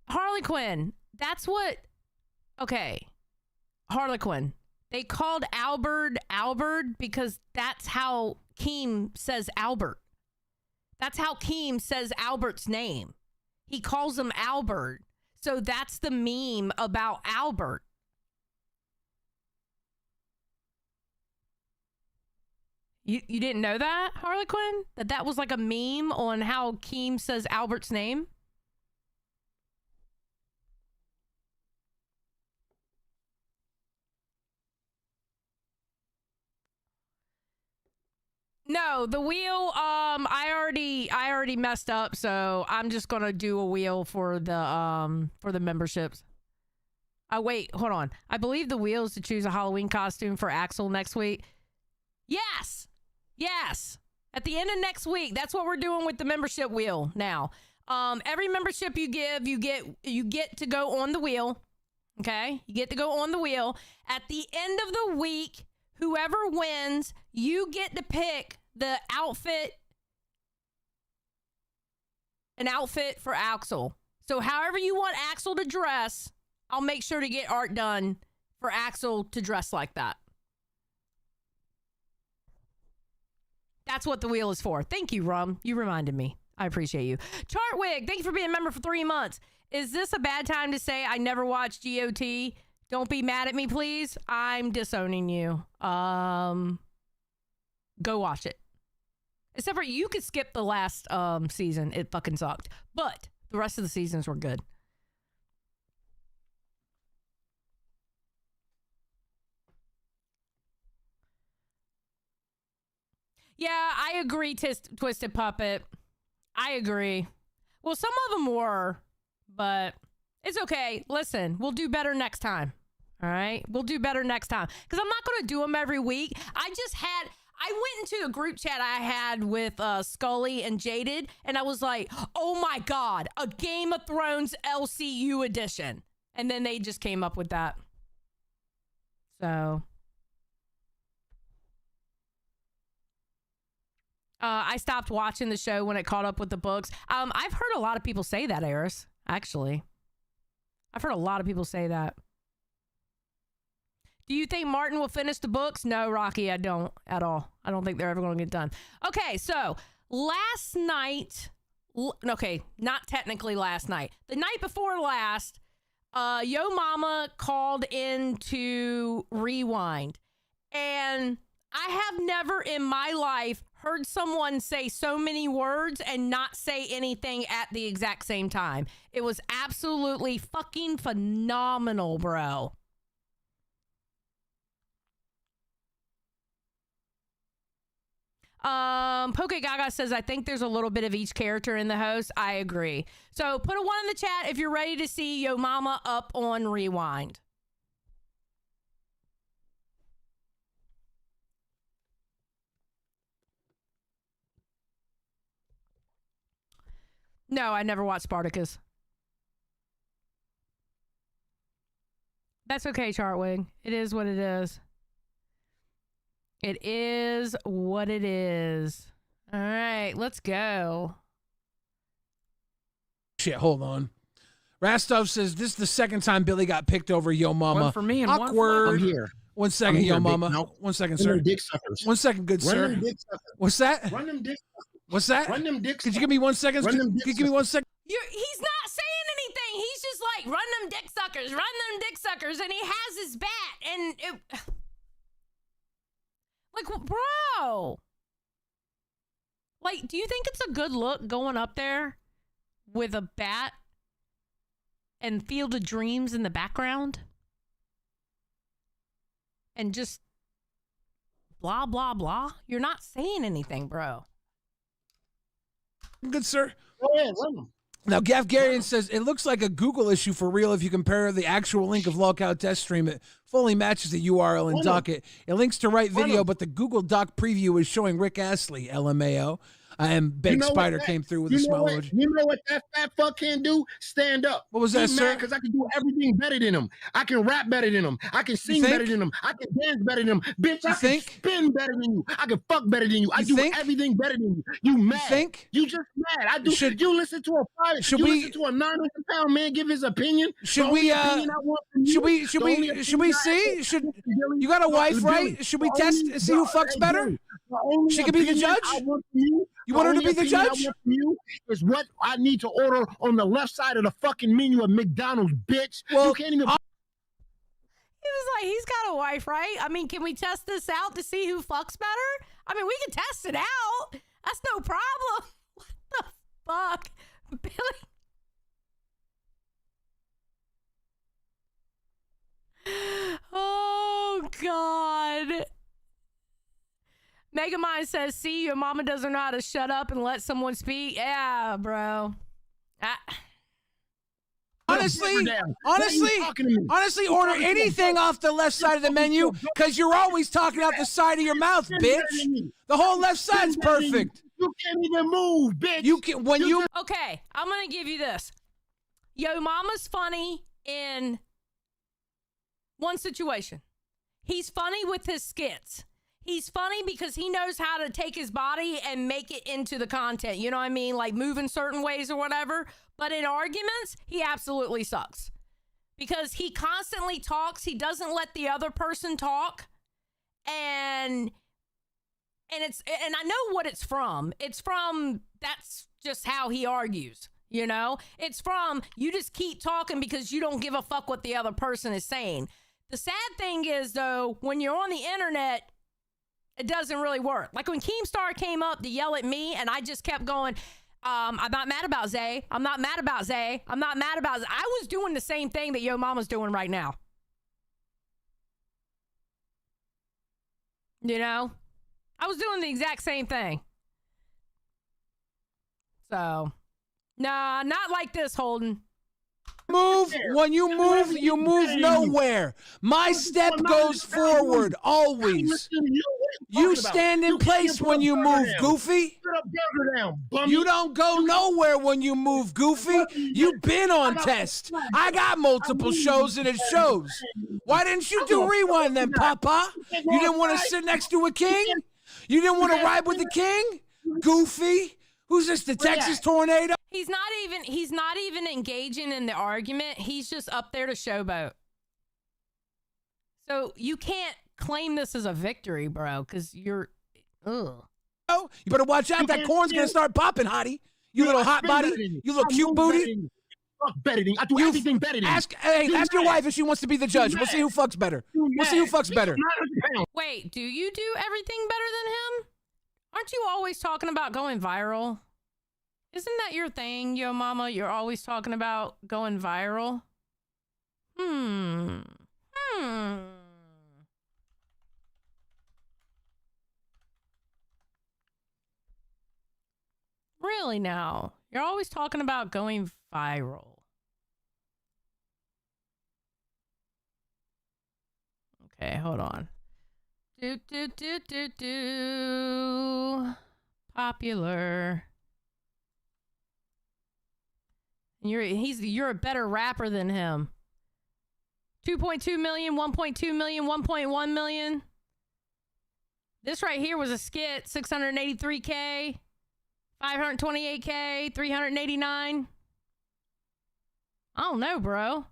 Harley Quinn, that's what, okay. Harley Quinn. They called Albert because that's how Keem says Albert. That's how Keem says Albert's name. He calls him Albert. So that's the meme about Albert. You didn't know that, Harley Quinn? That was like a meme on how Keem says Albert's name? No, the wheel, I already messed up, so I'm just gonna do a wheel for the memberships. Oh, wait, hold on. I believe the wheel is to choose a Halloween costume for Axel next week. Yes! At the end of next week, that's what we're doing with the membership wheel now. Every membership you give, you get to go on the wheel. Okay? You get to go on the wheel. At the end of the week, whoever wins, you get to pick the outfit, an outfit for Axel. So however you want Axel to dress, I'll make sure to get art done for Axel to dress like that. That's what the wheel is for. Thank you, Rum. You reminded me. I appreciate you. Chartwig, thank you for being a member for 3 months. Is this a bad time to say I never watched GOT? Don't be mad at me, please. I'm disowning you. Go watch it. Except for you could skip the last season. It fucking sucked. But the rest of the seasons were good. Yeah, I agree, Twisted Puppet. I agree. Well, some of them were, but it's okay. Listen, we'll do better next time. All right? We'll do better next time. Because I'm not going to do them every week. I went into a group chat I had with Scully and Jaded, and I was like, oh my God, a Game of Thrones LCU edition. And then they just came up with that. So I stopped watching the show when it caught up with the books. I've heard a lot of people say that, Eris, actually. I've heard a lot of people say that. Do you think Martin will finish the books? No, Rocky, I don't at all. I don't think they're ever going to get done. Okay, so last night, okay, not technically last night. The night before last, Yo Mama called in to Rewind. And I have never in my life heard someone say so many words and not say anything at the exact same time. It was absolutely fucking phenomenal, bro. Poke Gaga says, I think there's a little bit of each character in the host. I agree. So put a 1 in the chat if you're ready to see Yo Mama up on Rewind. No, I never watched Spartacus. That's okay, Chartwig. It is what it is. It is what it is. All right, let's go. Shit, hold on. Rastov says this is the second time Billy got picked over Yo Mama. One for me and Awkward. one for I'm here. 1 second, I'm here, Yo big Mama. mouth. 1 second, Run sir. them dick suckers. 1 second, good Run sir. them dick suckers. What's that? Run them dick suckers. What's that? Run them dick Could you suckers. give me 1 second? Run Could them you dick give me 1 suckers. second? He's not saying anything. He's just like, run them dick suckers, run them dick suckers. And he has his bat. And it, like, bro. Like, do you think it's a good look going up there with a bat and Field of Dreams in the background? And just blah, blah, blah? You're not saying anything, bro. Good sir. Go ahead, run them. Now, Gav Garian says, it looks like a Google issue for real if you compare the actual link of Lockout Test Stream. It fully matches the URL and docket. It links to right video, but the Google Doc preview is showing Rick Astley, LMAO. And Big Spider came through with a smile emoji. You know what that fat fuck can do? Stand up. What was that, sir? Because I can do everything better than him. I can rap better than him. I can sing better than him. I can dance better than him. Bitch, I can spin better than you. I can fuck better than you. I do everything better than you. You mad? You think? You just mad. I do. You listen to a fight. You listen to a 900-pound man give his opinion. Should we see? You got a wife, right? Should we test and see who fucks better? She could be the judge. You want her to be the judge? Is what I need to order on the left side of the fucking menu at McDonald's, bitch. Well, you can't even. He was like, he's got a wife, right? I mean, can we test this out to see who fucks better? I mean, we can test it out. That's no problem. What the fuck? Billy. Oh, God. Megamind says, see, your mama doesn't know how to shut up and let someone speak. Yeah, bro. Honestly, order anything off the left side of the menu because you're always talking out the side of your mouth, bitch. The whole left side's perfect. You can't even move, bitch. You can when you. Okay, I'm gonna give you this. Yo Mama's funny in one situation. He's funny with his skits. He's funny because he knows how to take his body and make it into the content. You know what I mean? Like move in certain ways or whatever. But in arguments, he absolutely sucks. Because he constantly talks. He doesn't let the other person talk. And I know what it's from. It's from that's just how he argues. You know? It's from you just keep talking because you don't give a fuck what the other person is saying. The sad thing is, though, when you're on the internet, it doesn't really work. Like when Keemstar came up to yell at me and I just kept going, I'm not mad about Zay. I'm not mad about Zay. I'm not mad about Zay. I was doing the same thing that Yo Mama's doing right now. You know? I was doing the exact same thing. So, nah, not like this, Holden. When you move nowhere. My step goes forward always. You stand in place when you move, Goofy. You don't go nowhere when you move, Goofy. You've been on test. I got multiple shows and it shows. Why didn't you do rewind then, Papa? You didn't want to sit next to a king? You didn't want to ride with the king? Goofy. Who's this, the Texas Tornado? He's not even engaging in the argument. He's just up there to showboat. So you can't claim this as a victory, bro, because you're ugh. Oh, you better watch out. That corn's gonna start popping, hottie. You little hot body. You little cute booty. Fuck better than I do everything better than ask your wife if she wants to be the judge. We'll see who fucks better. We'll see who fucks better. Wait, do you do everything better than him? Aren't you always talking about going viral? Isn't that your thing, Yo Mama? You're always talking about going viral? Really now? You're always talking about going viral. Okay, hold on. Popular. You're a better rapper than him. 2.2 million, 1.2 million, 1.1 million. This right here was a skit, 683K, 528K, 389. I don't know, bro.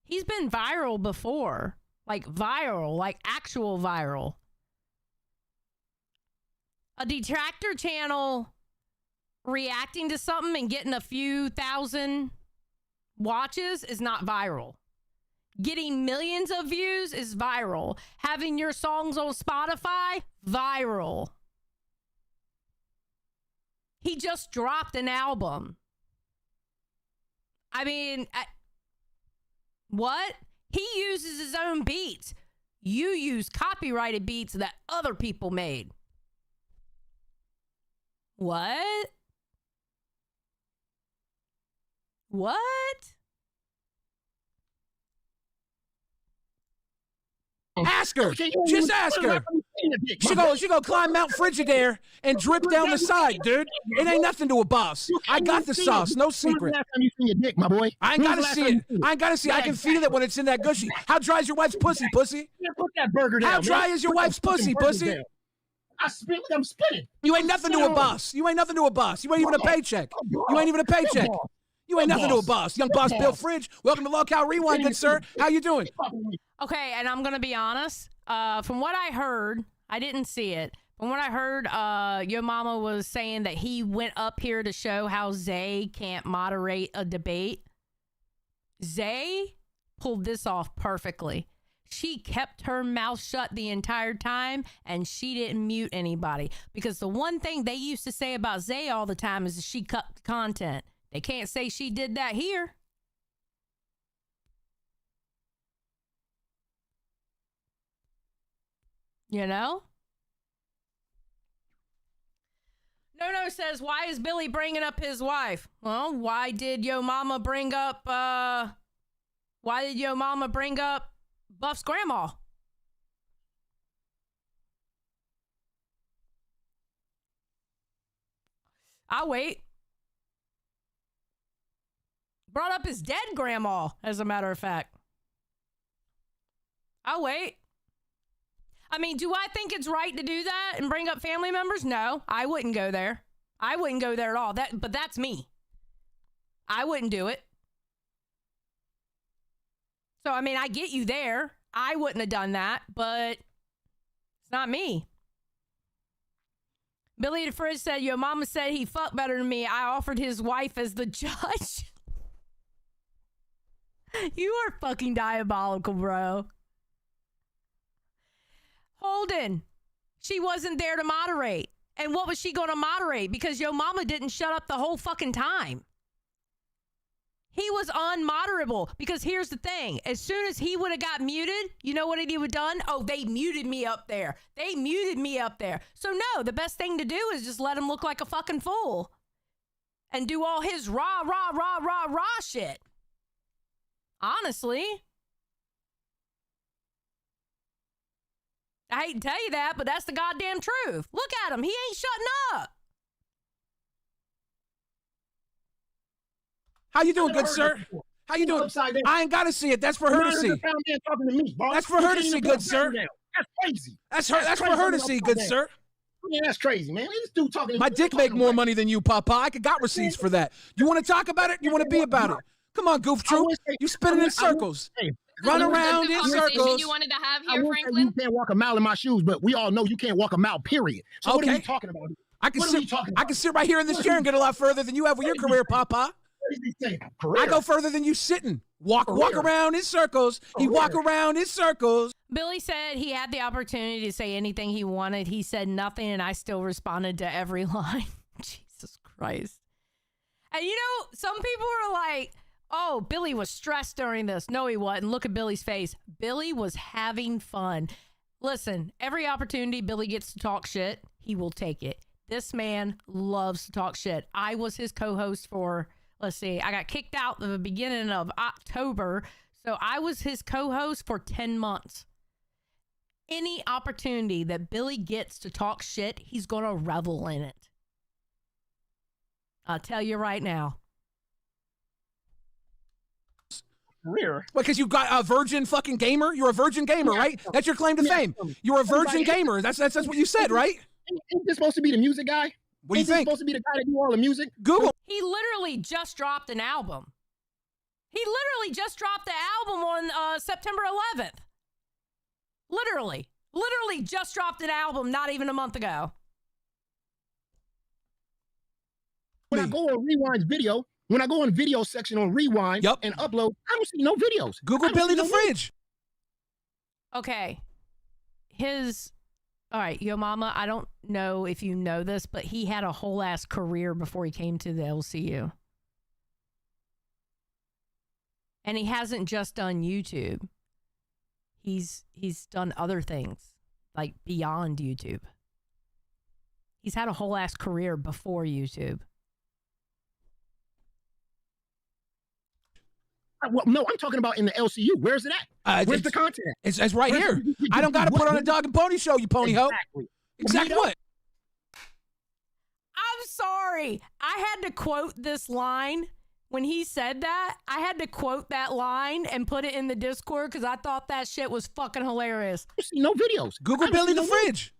He's been viral before. Like viral, like actual viral. A detractor channel reacting to something and getting a few thousand watches is not viral. Getting millions of views is viral. Having your songs on Spotify, viral. He just dropped an album. I mean, what? He uses his own beats. You use copyrighted beats that other people made. What? What? Ask her. Just ask her. She go climb Mount Frigidaire and drip down the side, dude. It ain't nothing to a boss. I got the sauce, no secret. Last time you seen your dick, my boy? I ain't gotta see it. I ain't gotta see it. I can feel it when it's in that gushy. How dry is your wife's pussy, pussy? Put that burger down. How dry is your wife's pussy, pussy? I'm spitting. You ain't nothing to a boss. You ain't nothing to a boss. You ain't even a paycheck. You ain't even a paycheck. You ain't nothing to a boss. Young boss Bill Fridge. Welcome to Locale Rewind, good sir. How you doing? Okay, and I'm gonna be honest. From what I heard, I didn't see it. From what I heard, Yo Mama was saying that he went up here to show how Zay can't moderate a debate. Zay pulled this off perfectly. She kept her mouth shut the entire time, and she didn't mute anybody. Because the one thing they used to say about Zay all the time is that she cut the content. They can't say she did that here. You know? No says, why is Billy bringing up his wife? Well, why did Yo Mama bring up Buff's grandma? I'll wait. Brought up his dead grandma, as a matter of fact. I'll wait. I mean, do I think it's right to do that and bring up family members? No, I wouldn't go there. I wouldn't go there at all. But that's me. I wouldn't do it. So, I mean, I get you there. I wouldn't have done that, but it's not me. Billy the Fridge said, Yo Mama said he fucked better than me. I offered his wife as the judge. You are fucking diabolical, bro. Holden, she wasn't there to moderate. And what was she going to moderate? Because Yo Mama didn't shut up the whole fucking time. He was unmoderable. Because here's the thing. As soon as he would have got muted, you know what he would have done? Oh, they muted me up there. They muted me up there. So no, the best thing to do is just let him look like a fucking fool. And do all his rah, rah, rah, rah, rah shit. Honestly. I hate to tell you that, but that's the goddamn truth. Look at him. He ain't shutting up. How you doing, good sir? How you doing? I ain't got to see it. That's for her to see. That's for her to see, good sir. That's crazy. That's for her to see, good sir. Yeah, that's crazy, man. This dude talking. My dick make more money than you, Papa. I got receipts for that. You want to talk about it? You want to be about it? Come on, Goof Troop. You spinning in circles. Run around in circles. You wanted to have here, Franklin? You can't walk a mile in my shoes, but we all know you can't walk a mile, period. So what are you talking about? I can sit right here in this chair and get a lot further than you have with your career, Papa. I go further than you sitting. Walk around in circles. He walk around in circles. Billy said he had the opportunity to say anything he wanted. He said nothing, and I still responded to every line. Jesus Christ. And you know, some people were like, oh, Billy was stressed during this. No, he wasn't. Look at Billy's face. Billy was having fun. Listen, every opportunity Billy gets to talk shit, he will take it. This man loves to talk shit. I was his co-host for, let's see, I got kicked out the beginning of October. So I was his co-host for 10 months. Any opportunity that Billy gets to talk shit, he's going to revel in it. I'll tell you right now. career. Because you got a virgin fucking gamer. You're a virgin gamer, right? That's your claim to fame. You're a virgin gamer. That's what you said, right? Ain't this supposed to be the music guy? What do you think? Supposed to be the guy that do all the music? Google. He literally just dropped an album. He literally just dropped the album on September 11th. Literally just dropped an album not even a month ago. When I go on Rewind's video, when I go in video section on Rewind and upload, I don't see no videos. Google Billy the Fridge. Okay. All right, Yo Mama, I don't know if you know this, but he had a whole ass career before he came to the LCU. And he hasn't just done YouTube. He's done other things, like beyond YouTube. He's had a whole ass career before YouTube. Well, no, I'm talking about in the LCU. Where's it at? Where's the content? It's right here. I don't got to put on a dog and pony show, you pony hoe. Exactly what? I'm sorry. I had to quote this line. When he said that, I had to quote that line and put it in the Discord because I thought that shit was fucking hilarious. I see no videos. Google Billy the Fridge.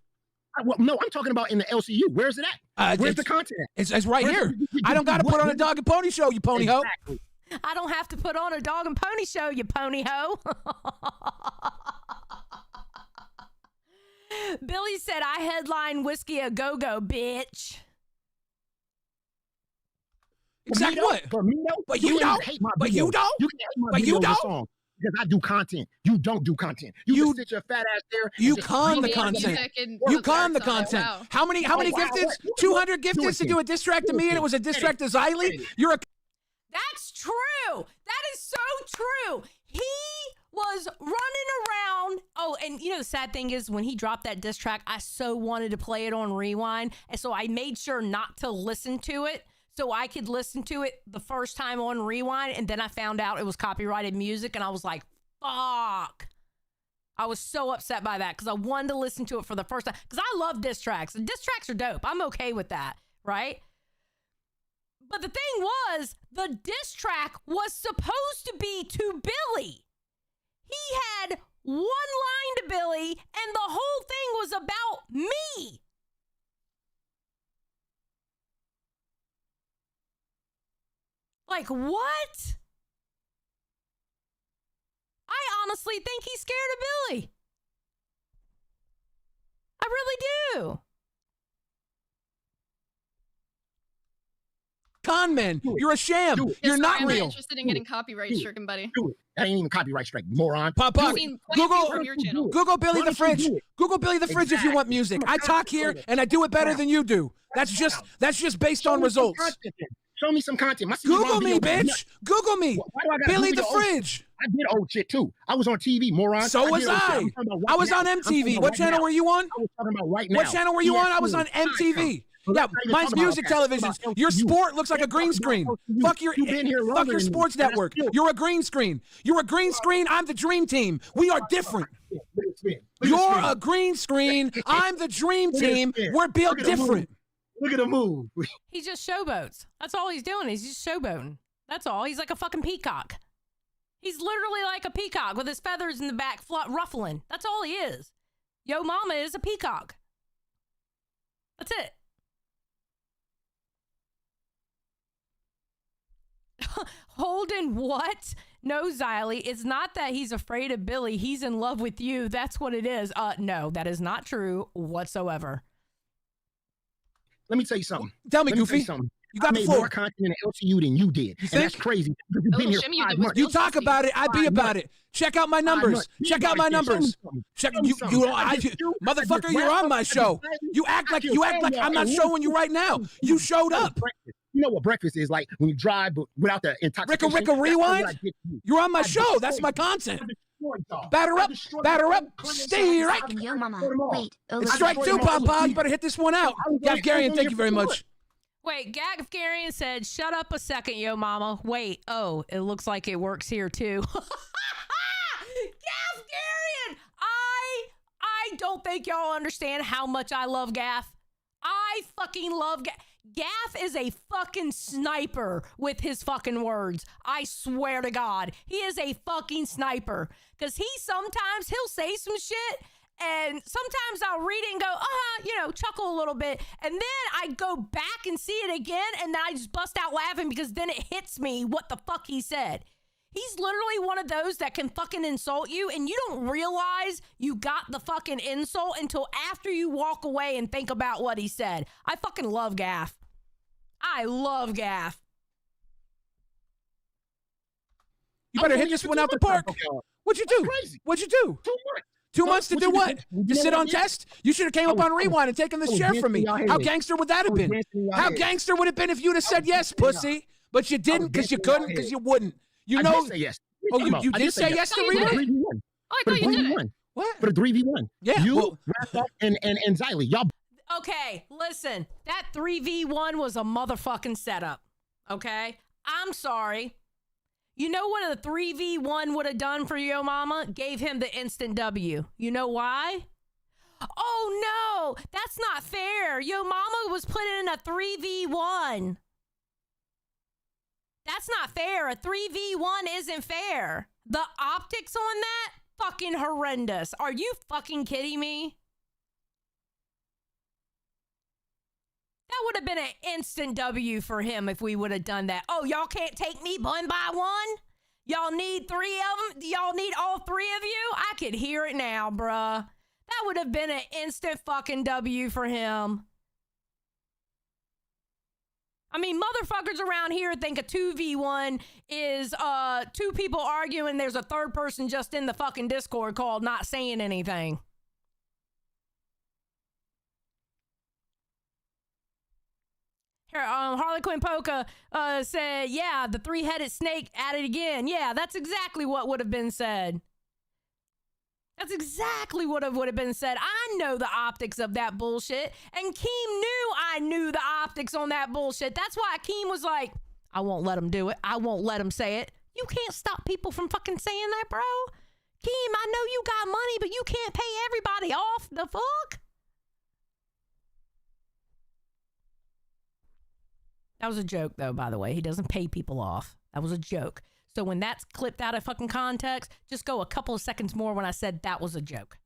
Well, no, I'm talking about in the LCU. Where's it at? Where's the content? It's right here. I don't got to put on a dog and pony show, you pony hoe. I don't have to put on a dog and pony show, you pony hoe. Billy said, I headline Whiskey a Go-Go, bitch. Exactly what? But you don't. But you don't. You can hate my but you videos don't. Because I do content. You don't do content. You sit your fat ass there. You con the content. You con the content. Wow. How many gifteds? 200 gifteds to do a diss track to me, and it was a diss track to Xylee? You're a. That's true. That is so true. He was running around. Oh, and you know the sad thing is when he dropped that diss track, I so wanted to play it on Rewind, and so I made sure not to listen to it so I could listen to it the first time on Rewind, and then I found out it was copyrighted music, and I was like, fuck. I was so upset by that because I wanted to listen to it for the first time because I love diss tracks. And diss tracks are dope. I'm okay with that, right? But the thing was, the diss track was supposed to be to Billy. He had one line to Billy, and the whole thing was about me. Like, what? I honestly think he's scared of Billy. I really do. Con man, you're a sham. You're not I'm real. interested in getting copyright stricken, buddy. Do it. That ain't even copyright strike, moron. Papa, Google Google Billy the Fridge. Google Billy the Fridge if you want music. I talk here and I do it better than you do. That's just based on results. Show me some content. Google me, bitch. Google me. Billy the Fridge. I did old shit too. I was on TV, moron. So was I. I was on MTV. What channel were you on? I was talking about right now. What channel were you on? I was on MTV. Yeah, mine's music television. Your sport looks like a green screen. Fuck your sports network. You're a green screen. You're a green screen. I'm the dream team. We are different. You're a green screen. I'm the dream team. We're built different. Look at the move. He just showboats. That's all he's doing. He's just showboating. That's all. He's like a fucking peacock. He's literally like a peacock with his feathers in the back ruffling. That's all he is. Yo Mama is a peacock. That's it. Holden, what? No, Xylee. It's not that he's afraid of Billy. He's in love with you. That's what it is. No, that is not true whatsoever. Let me tell you something. Tell me, Goofy. You got made more content in the LCU than you did. And that's crazy. You've been here 5 months. You talk about it, I be about it. Check out my numbers. Check out my numbers. Check you, motherfucker. You're on my show. You act like I'm not showing you right now. You showed up. You know what breakfast is like when you drive but without the intoxication. Ricka Rewind. You're on my show. That's my content. Batter up, stay right. Yo, Mama, wait. It's strike 2, Papa. You better hit this one out. Gafgarian, thank you very much. Wait, Gafgarian said, shut up a second, Yo Mama. Wait, oh, it looks like it works here too. Gafgarian! I don't think y'all understand how much I love Gaff. I fucking love Gaff. Gaff is a fucking sniper with his fucking words. I swear to God. He is a fucking sniper. Because he'll say some shit, and sometimes I'll read it and go, chuckle a little bit. And then I go back and see it again, and then I just bust out laughing because then it hits me what the fuck he said. He's literally one of those that can fucking insult you, and you don't realize you got the fucking insult until after you walk away and think about what he said. I fucking love Gaff. I love Gaff. You better hit this one out the park. What'd you do? What'd you do? 2 months. 2 months to do what? To sit on test? You should have came up on Rewind and taken this chair from me. How gangster would that have been? How gangster would it have been if you'd have said yes, pussy? But you didn't because you couldn't because you wouldn't. You know. I did say yes. Oh, you did say yes to Rewind? Oh, I thought you did it. What? For the 3v1. Yeah. You, Raph, and Xylee. Y'all. Okay, listen. That 3v1 was a motherfucking setup. Okay? I'm sorry. You know what a 3v1 would have done for Yo Mama? Gave him the instant W. You know why? Oh, no. That's not fair. Yo Mama was put in a 3v1. That's not fair. A 3v1 isn't fair. The optics on that? Fucking horrendous. Are you fucking kidding me? That would have been an instant W for him if we would have done that. Oh, y'all can't take me one by one? Y'all need 3 of them? Y'all need all 3 of you? I could hear it now, bruh. That would have been an instant fucking W for him. I mean, motherfuckers around here think a 2v1 is 2 people arguing. There's a third person just in the fucking Discord called not saying anything. Here, Harley Quinn Polka said, yeah, the 3-headed snake at it again. Yeah, that's exactly what would have been said. That's exactly what would have been said. I know the optics of that bullshit. And Keem knew I knew the optics on that bullshit. That's why Keem was like, I won't let him do it. I won't let him say it. You can't stop people from fucking saying that, bro. Keem, I know you got money, but you can't pay everybody off. The fuck? That was a joke, though, by the way. He doesn't pay people off. That was a joke. So when that's clipped out of fucking context, just go a couple of seconds more when I said that was a joke.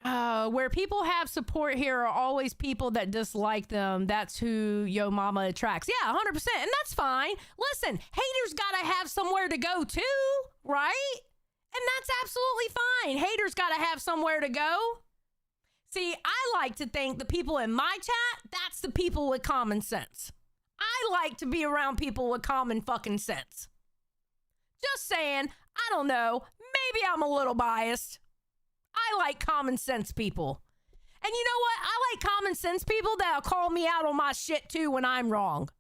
Where people have support here are always people that dislike them. That's who Yo Mama attracts. Yeah, 100%. And that's fine. Listen, haters gotta have somewhere to go too, right? And that's absolutely fine. Haters gotta have somewhere to go. See, I like to think the people in my chat, that's the people with common sense. I like to be around people with common fucking sense. Just saying, I don't know, maybe I'm a little biased. I like common sense people. And you know what? I like common sense people that'll call me out on my shit too when I'm wrong.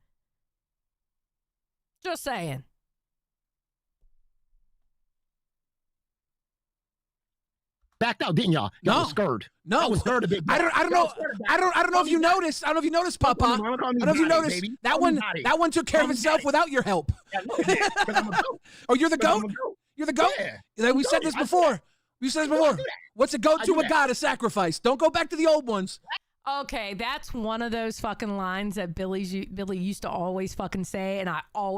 Just saying. Backed out, didn't y'all? Y'all was scared. No, I was scared a bit. I don't know. I don't know if you noticed. I don't know if you noticed, Papa. I don't know if you noticed. That one took care of itself without your help. Oh, you're the goat? You're the goat? Yeah. We said this before. We said this before. What's a goat to a god? A sacrifice. Don't go back to the old ones. Okay, that's one of those fucking lines that Billy used to always fucking say, and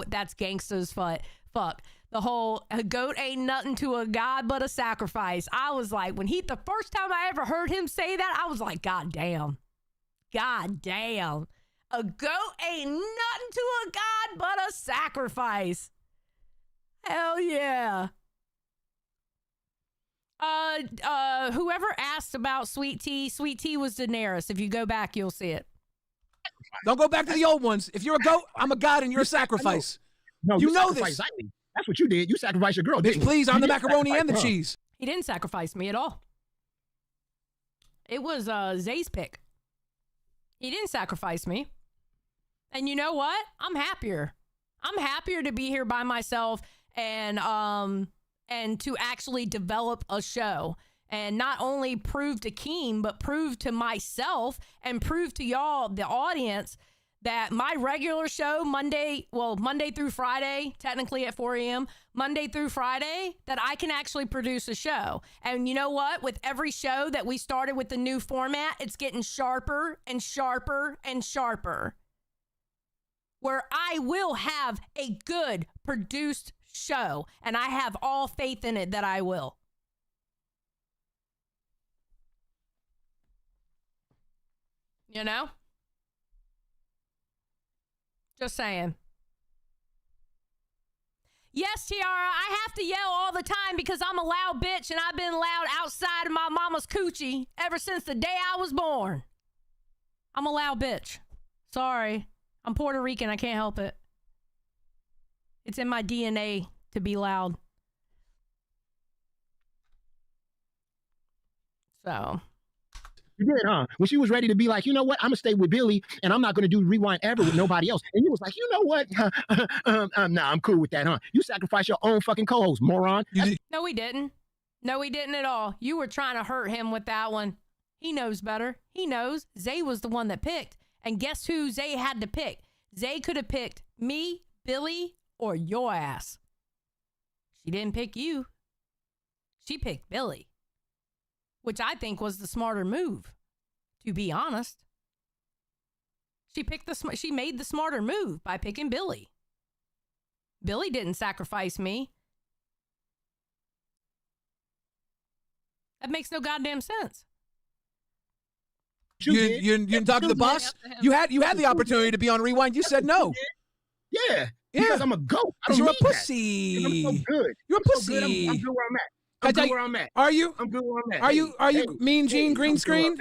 that's gangsta's fuck. The whole, a goat ain't nothing to a god but a sacrifice. I was like, the first time I ever heard him say that, I was like, God damn. God damn. A goat ain't nothing to a god but a sacrifice. Hell yeah. Whoever asked about Sweet Tea was Daenerys. If you go back, you'll see it. Don't go back to the old ones. If you're a goat, I'm a god and you're a sacrifice. No, you know this. That's what you did. You sacrificed your girl, didn't you? Please, I'm the macaroni and the cheese. He didn't sacrifice me at all. It was Zay's pick. He didn't sacrifice me. And you know what? I'm happier. I'm happier to be here by myself and to actually develop a show. And not only prove to Keem, but prove to myself and prove to y'all, the audience, that my regular show Monday through Friday, technically at 4 a.m., Monday through Friday, that I can actually produce a show. And you know what? With every show that we started with the new format, it's getting sharper and sharper and sharper. Where I will have a good produced show, and I have all faith in it that I will. You know? Just saying. Yes, Tiara, I have to yell all the time because I'm a loud bitch and I've been loud outside of my mama's coochie ever since the day I was born. I'm a loud bitch. Sorry. I'm Puerto Rican. I can't help it. It's in my DNA to be loud. So... You did, huh? When she was ready to be like, you know what? I'm going to stay with Billy, and I'm not going to do Rewind ever with nobody else. And you was like, you know what? Nah, I'm cool with that, huh? You sacrificed your own fucking co-host, moron. No, we didn't. No, we didn't at all. You were trying to hurt him with that one. He knows better. He knows. Zay was the one that picked. And guess who Zay had to pick? Zay could have picked me, Billy, or your ass. She didn't pick you. She picked Billy. Which I think was the smarter move, to be honest. She made the smarter move by picking Billy. Billy didn't sacrifice me. That makes no goddamn sense. You didn't talk to the boss? You had the opportunity to be on Rewind. You said no. Yeah. Because I'm a goat. You're a pussy. I'm so good. You're a pussy. I'm good where I'm at. I'm good where I'm at. Are you? I'm good where I'm at. Are you Mean Gene green screen?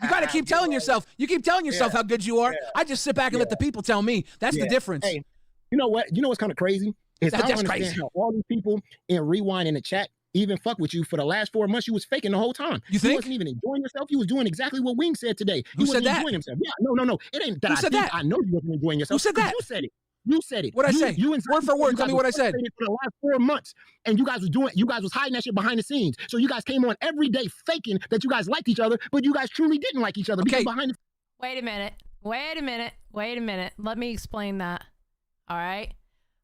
You got to keep telling yourself. You keep telling yourself how good you are. I just sit back and let the people tell me. That's the difference. Hey, you know what? You know what's kind of crazy? Is I don't understand how all these people in Rewind in the chat even fuck with you for the last 4 months. You was faking the whole time. You think? You wasn't even enjoying yourself. You was doing exactly what Wing said today. Who said that? Enjoying himself. Yeah, no. It ain't that. Who said that? I know you wasn't enjoying yourself. Who said that? You said it. You said it. What'd I say? You word for word. Tell me what I said. For the last 4 months, and you guys was hiding that shit behind the scenes. So you guys came on every day faking that you guys liked each other, but you guys truly didn't like each other. Okay. Behind the... Wait a minute. Let me explain that. All right.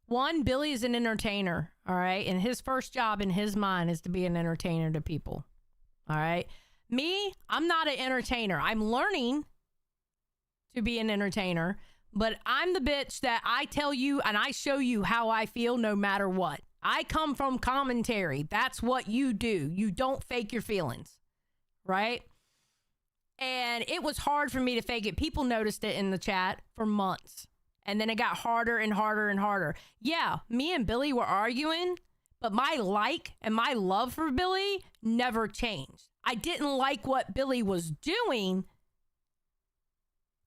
One, Billy is an entertainer. All right. And his first job in his mind is to be an entertainer to people. All right. Me, I'm not an entertainer. I'm learning to be an entertainer. But I'm the bitch that I tell you and I show you how I feel no matter what. I come from commentary. That's what you do. You don't fake your feelings, right? And it was hard for me to fake it. People noticed it in the chat for months. And then it got harder and harder and harder. Yeah, me and Billy were arguing, but my like and my love for Billy never changed. I didn't like what Billy was doing.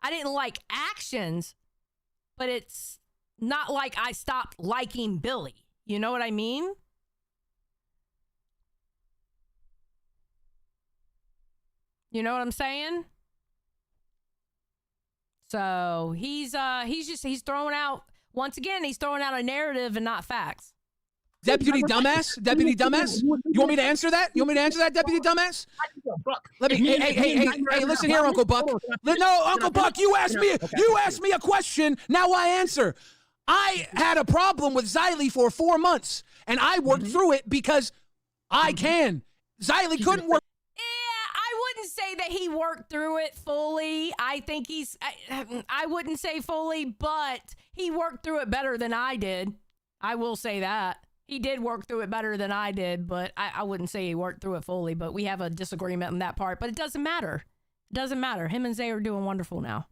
I didn't like actions, but it's not like I stopped liking Billy. You know what I mean? You know what I'm saying? So he's throwing out, once again, he's throwing out a narrative and not facts. Deputy dumbass? Deputy dumbass? You want me to answer that? You want me to answer that, Deputy dumbass? Let me. Hey, listen here, Uncle Buck. No, Uncle Buck, you asked me a question. Now I answer. I had a problem with Xylee for 4 months, and I worked through it because I can. Xylee couldn't work. Yeah, I wouldn't say that he worked through it fully. I think I wouldn't say fully, but he worked through it better than I did. I will say that. He did work through it better than I did, but I wouldn't say he worked through it fully, but we have a disagreement on that part, but it doesn't matter. It doesn't matter. Him and Zay are doing wonderful now.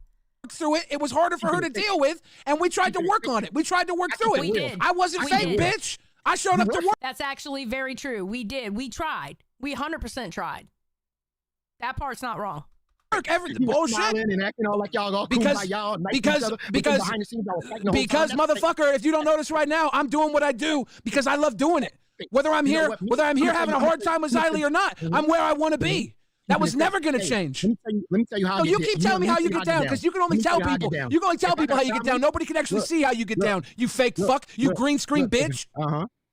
Through it. It was harder for her to deal with, and we tried to work on it. We tried to work through it. We did. I wasn't fake, bitch. I showed up to work. That's actually very true. We did. We tried. We 100% tried. That part's not wrong. Everything bullshit. And acting all like y'all all because cool by y'all, nice because each other, because behind the scenes, y'all was fighting the whole time. Motherfucker, if you don't notice right now, I'm doing what I do because I love doing it. Whether I'm here having a hard time with Xylee or not, I'm where I want to be. That was never going to change. Let me tell you how. No, you keep telling me how you get down because you can only tell people. You can only tell people how you get down. Nobody can actually see how you get down. You fake fuck. You green screen bitch.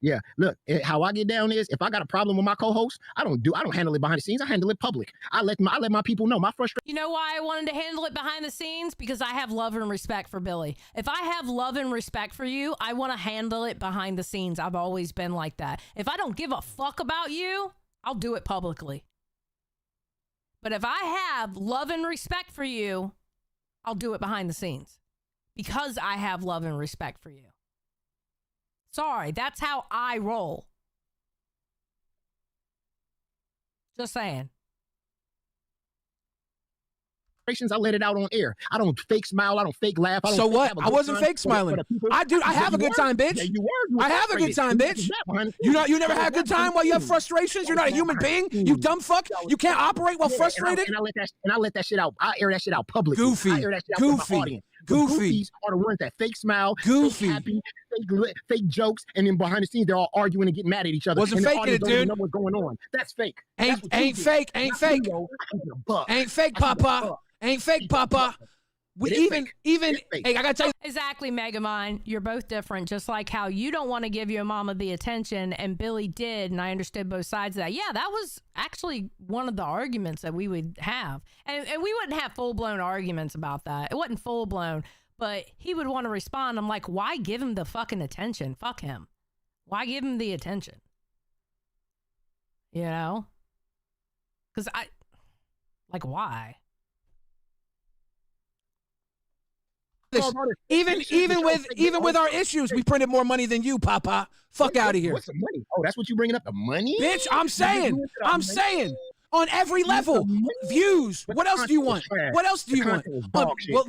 Yeah, look, how I get down is if I got a problem with my co-host, I don't handle it behind the scenes. I handle it public. I let my people know my frustration. You know why I wanted to handle it behind the scenes? Because I have love and respect for Billy. If I have love and respect for you, I want to handle it behind the scenes. I've always been like that. If I don't give a fuck about you, I'll do it publicly. But if I have love and respect for you, I'll do it behind the scenes. Because I have love and respect for you. Sorry, that's how I roll. Just saying. I let it out on air. I don't fake smile. I don't fake laugh. So what? I wasn't fake smiling. I have a good time, bitch. Yeah, you were. I have a good time, bitch. You never had a good time while you have frustrations? You're not a human being? You dumb fuck? You can't operate while frustrated? And I let that shit out. I air that shit out publicly. Goofy. I air that shit out to my audience. Goofy. Goofies are the ones that fake smile, Goofy. fake happy, fake jokes, and then behind the scenes they're all arguing and getting mad at each other. Wasn't and faking it, don't even dude. know what's going on. That's fake. Ain't fake. Ain't fake. Ain't fake, Papa. Ain't fake, Papa. Hey, I gotta tell you. Exactly, Megamon. You're both different, just like how you don't want to give your mama the attention, and Billy did, and I understood both sides of that. Yeah, that was actually one of the arguments that we would have. And we wouldn't have full-blown arguments about that. It wasn't full-blown, but he would want to respond. I'm like, why give him the fucking attention? Fuck him. Why give him the attention? You know? Because why? Even with our issues, we printed more money than you, Papa. Fuck out of here. What's the money? Oh, that's what you bringing up, the money? Bitch, I'm saying. On every level. Views. What else do you want? What else do you want?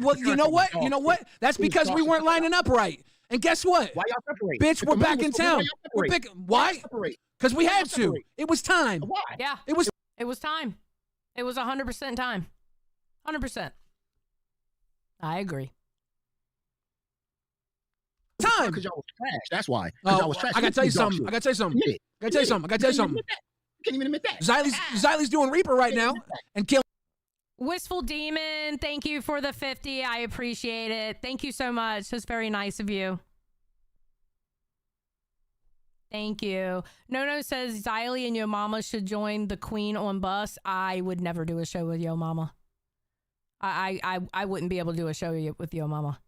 Well, you know what? You know what? That's because we weren't lining up right. And guess what? Why y'all separate? Bitch, we're back in town. Why? Because we had to. It was time. Why? Yeah. It was time. It was 100% time. 100%. I agree. Time. Because y'all was trash. That's why. I was trash. gotta tell you something. I gotta tell you something. You can't even admit that. Xylie's doing Reaper right now and killing. Wistful Demon, thank you for the 50. I appreciate it. Thank you so much. That's very nice of you. Thank you. No says Xylie and Yo Mama should join the Queen on Bus. I would never do a show with Yo Mama. I wouldn't be able to do a show with Yo Mama.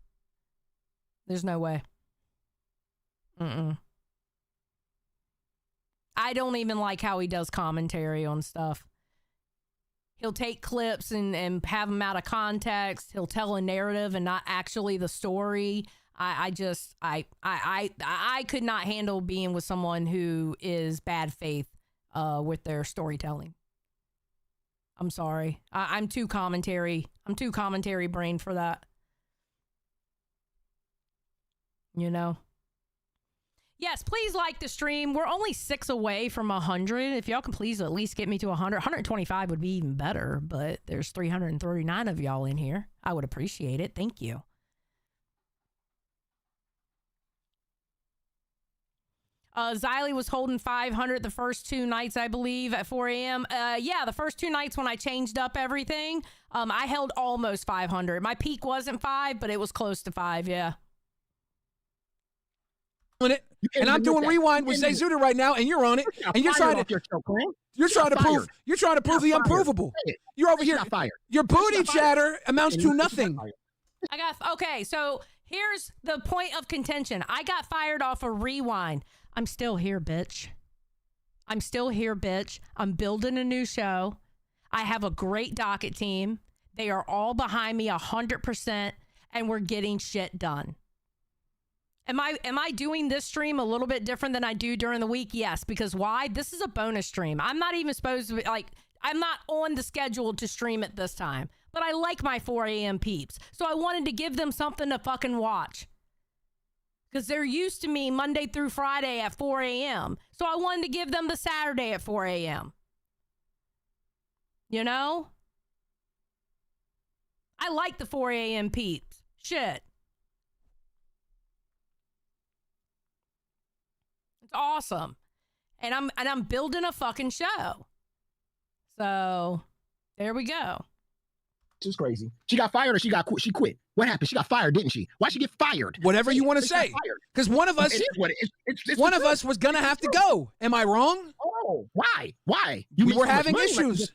There's no way. I don't even like how he does commentary on stuff. He'll take clips and have them out of context. He'll tell a narrative and not actually the story. I could not handle being with someone who is bad faith with their storytelling. I'm sorry. I'm too commentary brain for that. You know? Yes, please like the stream. We're only 6 away from 100. If y'all can please at least get me to 100. 125 would be even better, but there's 339 of y'all in here. I would appreciate it. Thank you. Xylie was holding 500 the first 2 nights, I believe, at 4 a.m. Yeah, the first 2 nights when I changed up everything, I held almost 500. My peak wasn't 5, but it was close to 5, yeah. And I'm doing rewind with Zayzuda right now, and you're on it, and you're trying to prove the unprovable. You're over here. Your booty chatter amounts to nothing. Okay, so here's the point of contention. I got fired off a rewind. I'm still here, bitch. I'm building a new show. I have a great docket team. They are all behind me 100%, and we're getting shit done. Am I doing this stream a little bit different than I do during the week? Yes, because why? This is a bonus stream. I'm not even supposed to be, I'm not on the schedule to stream it this time. But I like my 4 a.m. peeps. So I wanted to give them something to fucking watch. Because they're used to me Monday through Friday at 4 a.m. So I wanted to give them the Saturday at 4 a.m. You know? I like the 4 a.m. peeps. Shit. Awesome. And I'm building a fucking show. So there we go. is crazy. She got fired or she quit? What happened? She got fired, didn't she? Why'd she get fired? Whatever you want to say. Because one of us, it is what it is. It's one of us was gonna have to go. Am I wrong? Oh, why? Why? We were having issues.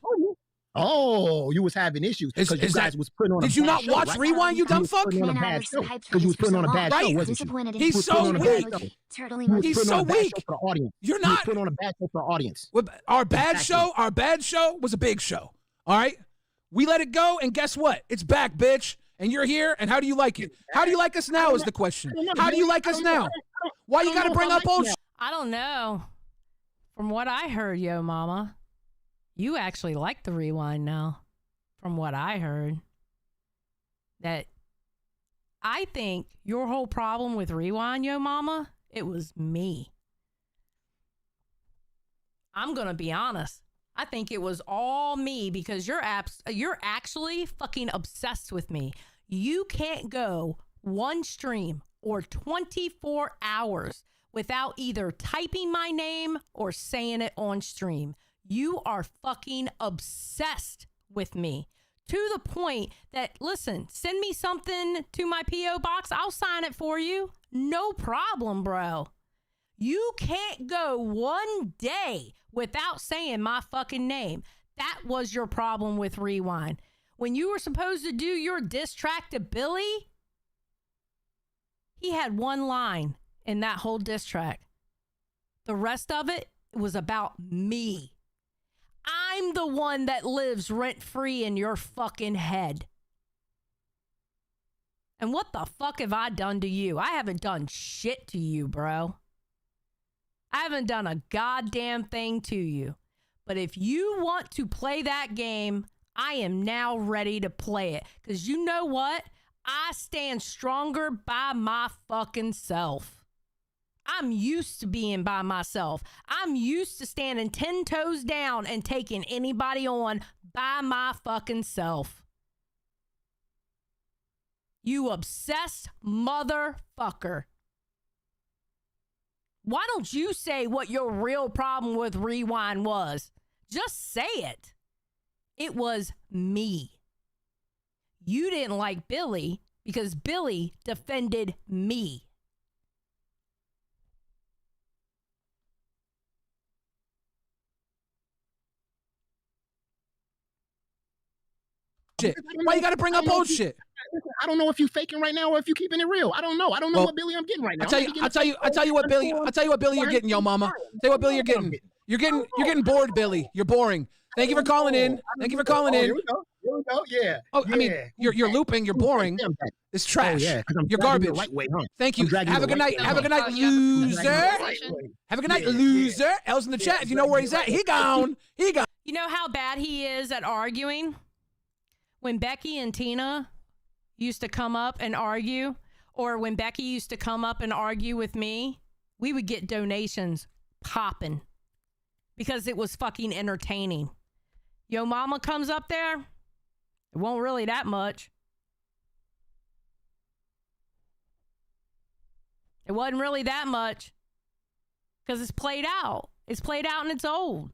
Oh, you was having issues because you guys was putting on. Did you not watch Rewind, you dumb fuck? Because you was putting on a bad show, wasn't you? He's so weak. He's so weak. You're not putting on a bad show for the audience. Our bad show was a big show. All right, we let it go, and guess what? It's back, bitch. And you're here. And how do you like it? How do you like us now? Is the question. How do you like us now? Why you gotta bring up old shit? I don't know. From what I heard, Yo Mama, you actually like the Rewind now. From what I heard. That I think your whole problem with Rewind, Yo Mama, it was me. I'm going to be honest. I think it was all me because you're actually fucking obsessed with me. You can't go one stream or 24 hours without either typing my name or saying it on stream. You are fucking obsessed with me to the point that, listen, send me something to my P.O. box. I'll sign it for you. No problem, bro. You can't go one day without saying my fucking name. That was your problem with Rewind. When you were supposed to do your diss track to Billy, he had one line in that whole diss track. The rest of it was about me. I'm the one that lives rent-free in your fucking head. And what the fuck have I done to you? I haven't done shit to you, bro. I haven't done a goddamn thing to you. But if you want to play that game, I am now ready to play it. Because you know what? I stand stronger by my fucking self. I'm used to being by myself. I'm used to standing 10 toes down and taking anybody on by my fucking self. You obsessed motherfucker. Why don't you say what your real problem with Rewind was? Just say it. It was me. You didn't like Billy because Billy defended me. Shit. Why you gotta bring up old shit? I don't know if you faking right now or if you keeping it real. I don't know. I don't know what Billy I'm getting right now. I'll tell you what Billy you're getting, yo mama. Tell you what Billy you're getting. You're getting bored, Billy. You're boring. Thank you for calling in. Thank you for calling in. Here we go. Yeah. Oh, I mean, you're looping. You're boring. It's trash. You're garbage. Thank you. Have a good night. Have a good night, loser. Have a good night, loser. L's in the chat. If you know where he's at, he gone. He gone. You know how bad he is at arguing? When Becky and Tina used to come up and argue, or when Becky used to come up and argue with me, we would get donations popping because it was fucking entertaining. Yo mama comes up there, it won't really that much. It wasn't really that much because it's played out. It's played out and it's old.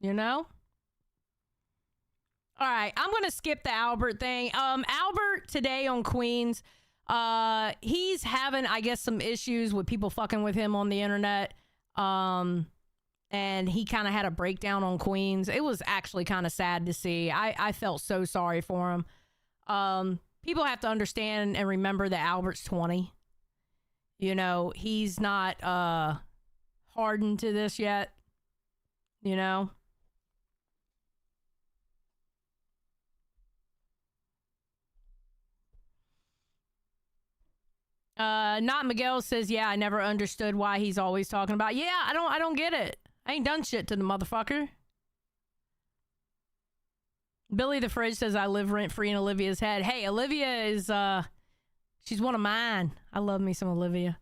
You know? All right, I'm going to skip the Albert thing. Albert today on Queens, he's having, I guess, some issues with people fucking with him on the internet. And he kind of had a breakdown on Queens. It was actually kind of sad to see. I felt so sorry for him. People have to understand and remember that Albert's 20. You know, he's not hardened to this yet, you know. Not Miguel says, yeah, I never understood why he's always talking about, yeah, I don't get it. I ain't done shit to the motherfucker. Billy the Fridge says, I live rent-free in Olivia's head. Hey, Olivia is, she's one of mine. I love me some Olivia.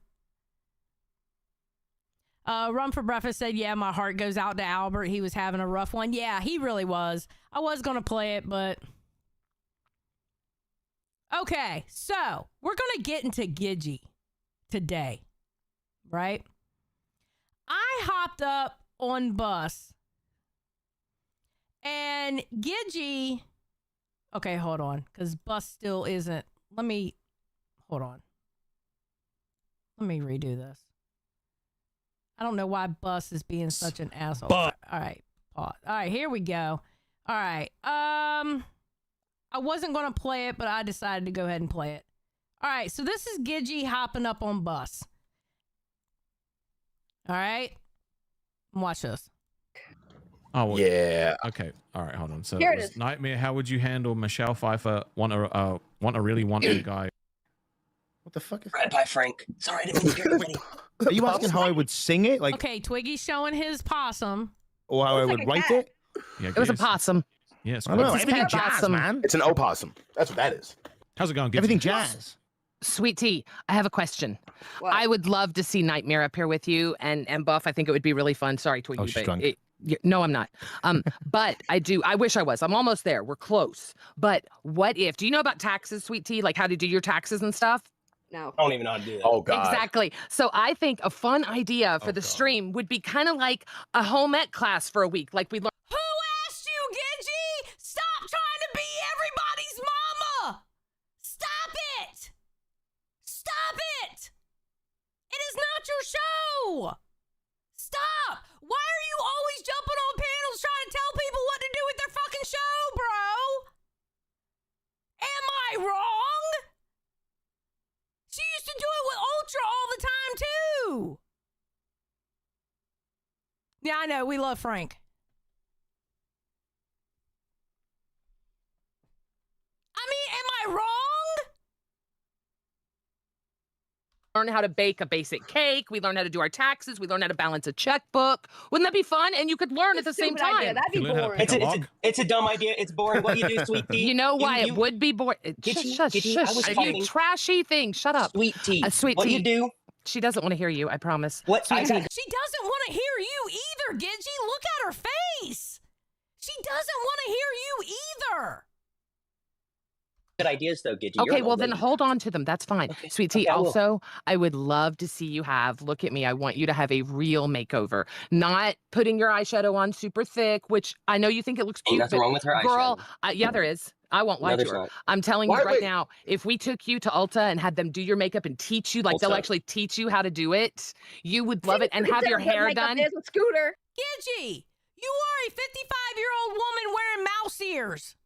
Run for Breakfast said, yeah, my heart goes out to Albert. He was having a rough one. Yeah, he really was. I was going to play it, but... Okay, so we're going to get into Gidgey today, right? I hopped up on bus And Gidgy, okay, hold on, because Bus still isn't. Hold on. Let me redo this. I don't know why Bus is being such an asshole. All right, pause. All right, here we go. All right. I wasn't going to play it, but I decided to go ahead and play it. All right, so this is Gidgy hopping up on Bus. All right. Watch this. Oh, well, Yeah. okay. All right. Hold on. So Here it it was is. Nightmare. How would you handle Michelle Pfeiffer want a really wanted guy? What the fuck is Right by Frank. Sorry, I didn't mean to hear anybody. Are you asking how I would sing it? Like, Okay, Twiggy's showing his possum. or how I would write it? Yeah, It was a yes. possum. Yes. I don't know. It's Everything pet jazz, possum. man. It's an opossum. That's what that is. How's it going? Gibson? Everything jazz. Sweet Tea, I have a question. What? I would love to see Nightmare up here with you and Buff. I think it would be really fun. Sorry, Twiggy. Oh, she's but drunk. no, I'm not. But I wish I was. I'm almost there. We're close. But what if? Do you know about taxes, Sweet Tea? Like how to do your taxes and stuff? No. I don't even know how to do that. Oh God. Exactly. So I think a fun idea for the stream would be kind of like a home ec class for a week. Like we learn. Who asked you, Gidgy? Stop trying to be everybody's mama. Stop it. Stop it. It is not your show. Stop. Why are you always jumping on panels trying to tell people what to do with their fucking show, bro? Am I wrong? She used to do it with Ultra all the time, too. Yeah, I know. We love Frank. I mean, am I wrong? Learn how to bake a basic cake. We learn how to do our taxes. We learn how to balance a checkbook. Wouldn't that be fun? And you could learn at the same Stupid idea. time. That'd be You learn how to boring. pick a lock? It's a dumb idea. It's boring. What you do, Sweet Tea. You know why it would be boring? Gidgy, Shush, Gidgy, I shush, was you talking- trashy thing. Shut up. Sweet Tea. Sweet what Tea. you do? She doesn't want to hear you. I promise. What? Sweet I Tea. She doesn't want to hear you either, Gidgy. Look at her face. She doesn't want to hear you either. Good ideas, though, Gidgy. You're Okay, an well old then lady. hold on to them. That's fine. Okay, Sweet Tea, okay, I will. also, I would love to see you have, look at me, I want you to have a real makeover. Not putting your eyeshadow on super thick, which I know you think it looks Ain't cute, nothing but wrong with her girl, eyeshadow. yeah, there is. I won't lie No, to there's her. not. I'm telling you Why- right wait. now, if we took you to Ulta and had them do your makeup and teach you, like they'll Ulta? actually teach you how to do it, you would love it and have your hair done. There's a scooter. Gidgy, you are a 55-year-old woman wearing mouse ears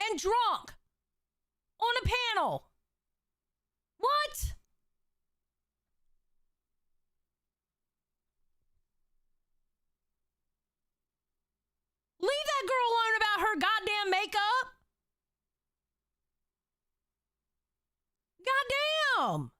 and drunk on a panel. What? Leave that girl alone about her goddamn makeup. Goddamn.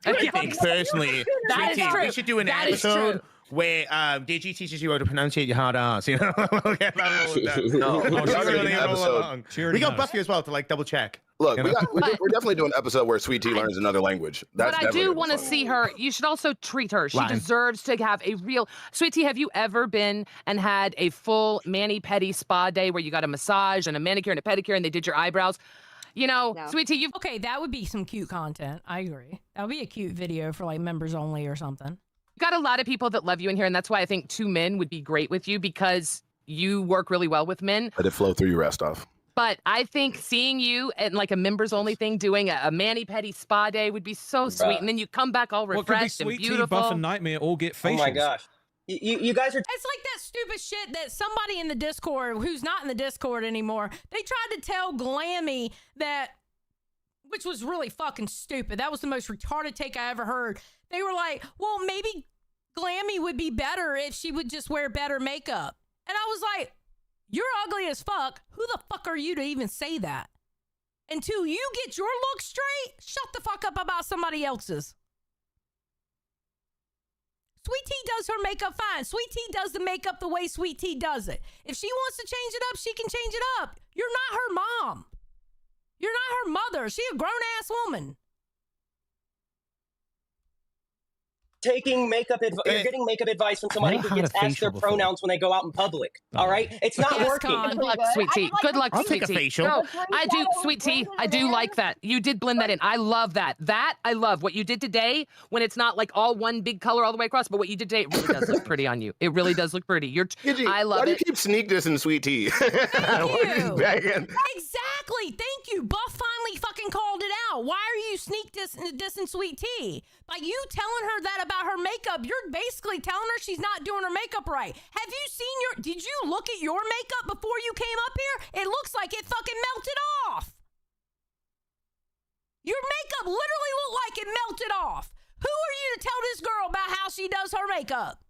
Okay. I think personally, That Sweet is Tea, true. we should do an That is episode true. where Digi teaches you how to pronunciate your hard R's. You know, we'll get that all done. No, Oh, we she gotta do already an knows. episode. She already We got knows. Buffy as well to like double check. Look, You we know? got, we're definitely doing an episode where Sweet Tea learns another language. That's But I definitely do gonna be want to fun. see her. You should also treat her. She Why? deserves to have a real. Sweet Tea, have you ever been and had a full mani-pedi spa day where you got a massage and a manicure and a pedicure and they did your eyebrows? You know, No. Sweet Tea, you've Okay, that would be some cute content. I agree. That would be a cute video for like members only or something. got a lot of people that love you in here, and that's why I think two men would be great with you because you work really well with men. Let it flow through your rest off. But I think seeing you at like a members only thing doing a mani-pedi spa day would be so sweet. Bruh. And then you come back all What could be refreshed and Sweet Tea, beautiful. Buff, and Nightmare all get Oh facials? my gosh. You guys are. It's like that stupid shit that somebody in the Discord, who's not in the Discord anymore, they tried to tell Glammy that, which was really fucking stupid. That was the most retarded take I ever heard. They were like, well, maybe Glammy would be better if she would just wear better makeup. And I was like, you're ugly as fuck. Who the fuck are you to even say that? Until you get your look straight, shut the fuck up about somebody else's. Sweet Tea does her makeup fine. Sweet Tea does the makeup the way Sweet Tea does it. If she wants to change it up, she can change it up. You're not her mom. You're not her mother. She a grown-ass woman. taking makeup advice. You're getting makeup advice from somebody Never who had gets a asked their facial before. pronouns when they go out in public. All right, it's not Yes, working. Con. Good luck, Good. sweet I tea. would like Good luck, I'll sweet take a tea. facial. No, Let's I do, shadow sweet tea. blend I it do in. like that. You did blend that in. I love that. That I love. What you did today, when it's not like all one big color all the way across, but what you did today, it really does look pretty on you. It really does look pretty. Gidgy, I love why do you it. keep sneak dissing Sweet Tea? you. Bagging. Exactly. Thank you. Buff finally fucking called it out. Why are you dissing Sweet Tea? By you telling her that about her makeup, you're basically telling her she's not doing her makeup right. Have you seen did you look at your makeup before you came up here? It looks like it fucking melted off. Your makeup literally looked like it melted off. Who are you to tell this girl about how she does her makeup?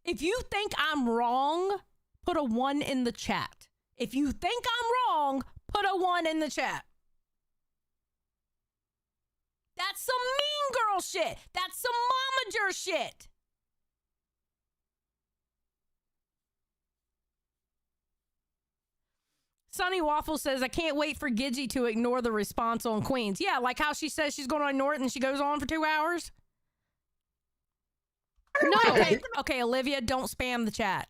If you think I'm wrong, put a 1 in the chat. If you think I'm wrong, put a 1 in the chat. That's some mean girl shit. That's some momager shit. Sunny Waffle says, I can't wait for Gidgy to ignore the response on Queens. Yeah, like how she says she's going to ignore it and she goes on for 2 hours. No. Okay, Olivia, don't spam the chat.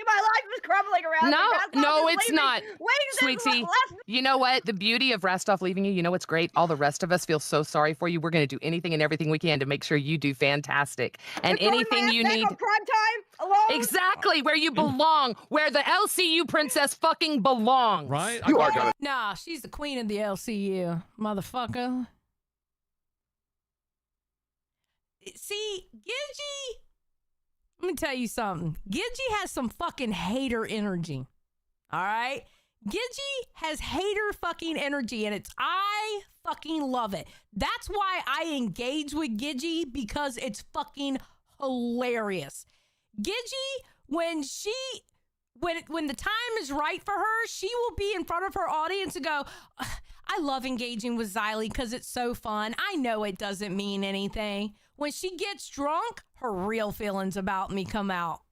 My life is crumbling around No, me. Rostov no, is it's leaving. not. Wait, Sweetie, you know what? The beauty of Rostov leaving you, you know what's great? All the rest of us feel so sorry for you. We're going to do anything and everything we can to make sure you do fantastic. And anything you need. Prime time alone. Exactly where you belong, where the LCU princess fucking belongs. Right? You are gonna. Nah, she's the queen of the LCU, motherfucker. See, Gidgy, let me tell you something. Gidgy has some fucking hater energy. All right? Gidgy has hater fucking energy, and I fucking love it. That's why I engage with Gidgy, because it's fucking hilarious. Gidgy, when the time is right for her, she will be in front of her audience and go, I love engaging with Xylee because it's so fun. I know it doesn't mean anything. When she gets drunk, her real feelings about me come out.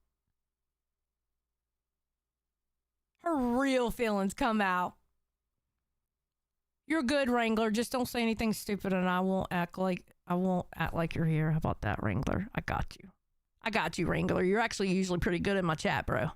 Her real feelings come out. You're good, Wrangler. Just don't say anything stupid and I won't act like you're here. How about that, Wrangler? I got you. I got you, Wrangler. You're actually usually pretty good in my chat, bro.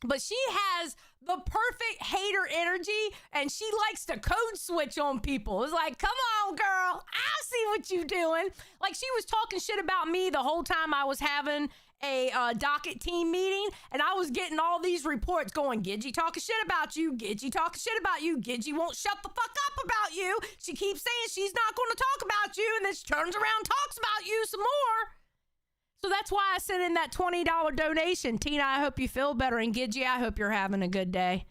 But she has the perfect hater energy, and she likes to code switch on people. It's like, come on, girl. I see what you doing. Like, she was talking shit about me the whole time I was having a docket team meeting, and I was getting all these reports going, Gidgy talking shit about you. Gidgy talking shit about you. Gidgy won't shut the fuck up about you. She keeps saying she's not going to talk about you, and then she turns around and talks about you some more. So that's why I sent in that $20 donation. Tina, I hope you feel better. And Gidgy, I hope you're having a good day.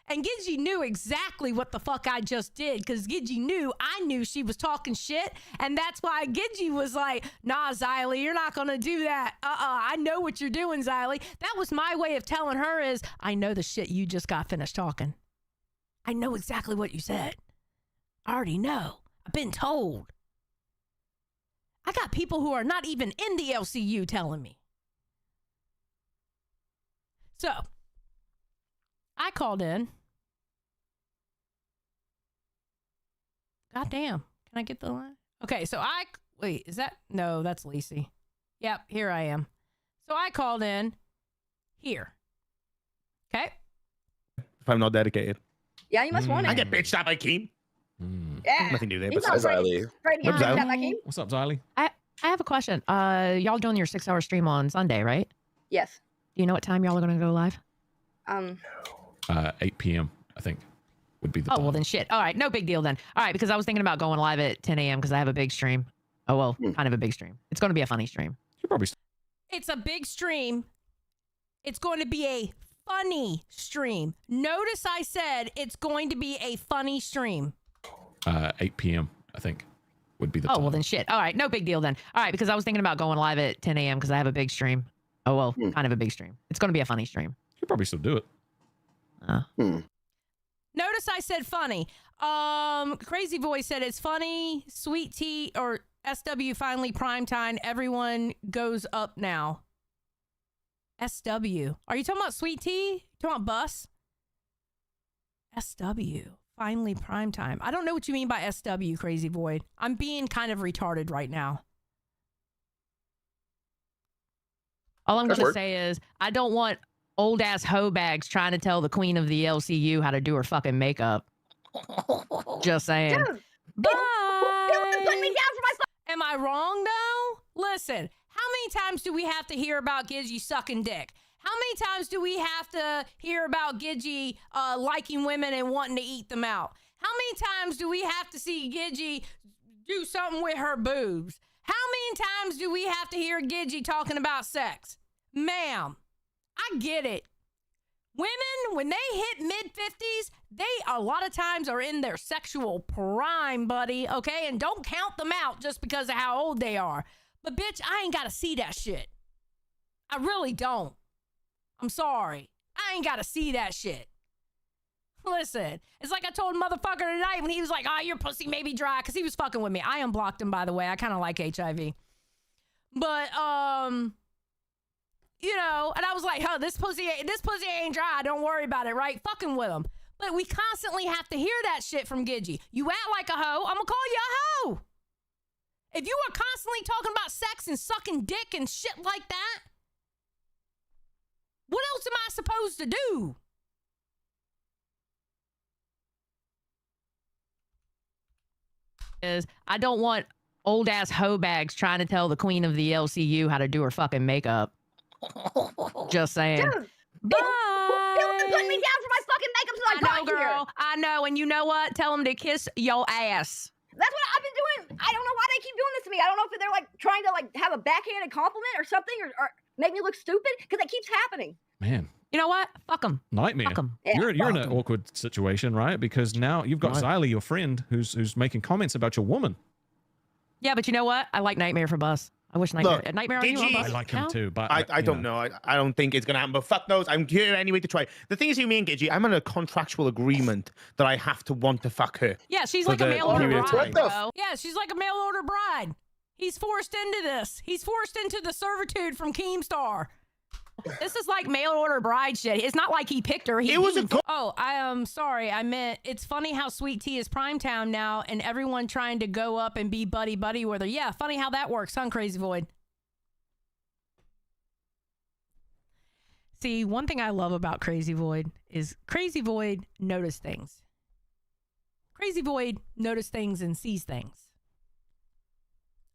And Gidgy knew exactly what the fuck I just did, because Gidgy knew I knew she was talking shit. And that's why Gidgy was like, nah, Xylee, you're not going to do that. I know what you're doing, Xylee. That was my way of telling her is, I know the shit you just got finished talking. I know exactly what you said. I already know. I've been told. I got people who are not even in the LCU telling me. So, I called in. Goddamn. Can I get the line? Okay, so wait, is that? No, that's Lacey. Yep, here I am. So I called in here. Okay. If I'm not dedicated. Yeah, you must want it. I get bitched out by Keem. Yeah. Nothing new there. He's But not Xylee. What's up? What's up, Xylee? I have a question. Y'all doing your 6-hour stream on Sunday, right? Yes. Do you know what time y'all are going to go live? 8 p.m. I think would be the time. Well then shit. All right, no big deal then. All right, because I was thinking about going live at 10 a.m. because I have a big stream. Oh, well, kind of a big stream. It's going to be a funny stream. You probably. It's a big stream. It's going to be a funny stream. Notice I said it's going to be a funny stream. 8 p.m. I think would be the time. Well then shit. All right, no big deal then. All right, because I was thinking about going live at 10 a.m. because I have a big stream. Oh, well, kind of a big stream. It's going to be a funny stream. You probably still do it. Notice I said funny. Crazy Boy said it's funny. Sweet Tea or SW finally primetime. Everyone goes up now. SW. Are you talking about Sweet Tea? Talking about Bus? SW. Finally prime time. I don't know what you mean by SW, Crazy Void. I'm being kind of retarded right now. All I'm going to say is I don't want old ass hoe bags trying to tell the queen of the LCU how to do her fucking makeup. Just saying. Dude, Bye. put me down for my Am I wrong though? Listen, how many times do we have to hear about Gidgy sucking dick? How many times do we have to hear about Gidgy liking women and wanting to eat them out? How many times do we have to see Gidgy do something with her boobs? How many times do we have to hear Gidgy talking about sex? Ma'am, I get it. Women, when they hit mid-50s, they a lot of times are in their sexual prime, buddy, okay? And don't count them out just because of how old they are. But bitch, I ain't got to see that shit. I really don't. I'm sorry. I ain't got to see that shit. Listen, it's like I told motherfucker tonight when he was like, oh, your pussy may be dry, because he was fucking with me. I unblocked him, by the way. I kind of like HIV. But, you know, and I was like, this pussy ain't dry. Don't worry about it, right? Fucking with him. But we constantly have to hear that shit from Gidgy. You act like a hoe, I'm gonna call you a hoe. If you are constantly talking about sex and sucking dick and shit like that, what else am I supposed to do? Is I don't want old ass hoe bags trying to tell the queen of the LCU how to do her fucking makeup. Just saying. Dude, bye. Put me down for my fucking makeup so I got girl. here. I know, and you know what? Tell them to kiss your ass. That's what I've been doing. I don't know why they keep doing this to me. I don't know if they're like trying to like have a backhanded compliment or something, or make me look stupid, because it keeps happening. Man. You know what? Fuck them. Nightmare. Fuck 'em. Yeah, You're in an awkward situation, right? Because now you've got Xylee, your friend, who's making comments about your woman. Yeah, but you know what? I like Nightmare for Bus. I wish Nightmare. Look, Nightmare on you on Gidgy- Bus. I like him Count? too, but I don't know. I don't think it's gonna happen. But fuck knows. I'm here anyway to try. The thing is, you, me and Gidgy, I'm on a contractual agreement that I have to want to fuck her. Yeah, she's for like a the mail order period of bride, time. bro. Yeah, she's like a mail order bride. He's forced into this. He's forced into the servitude from Keemstar. This is like mail order bride shit. It's not like he picked her. It was a Oh, I am sorry. I meant it's funny how Sweet Tea is Primetown now and everyone trying to go up and be buddy buddy with her. Yeah, funny how that works, huh, Crazy Void? See, one thing I love about Crazy Void is Crazy Void notice things. Crazy Void notice things and sees things.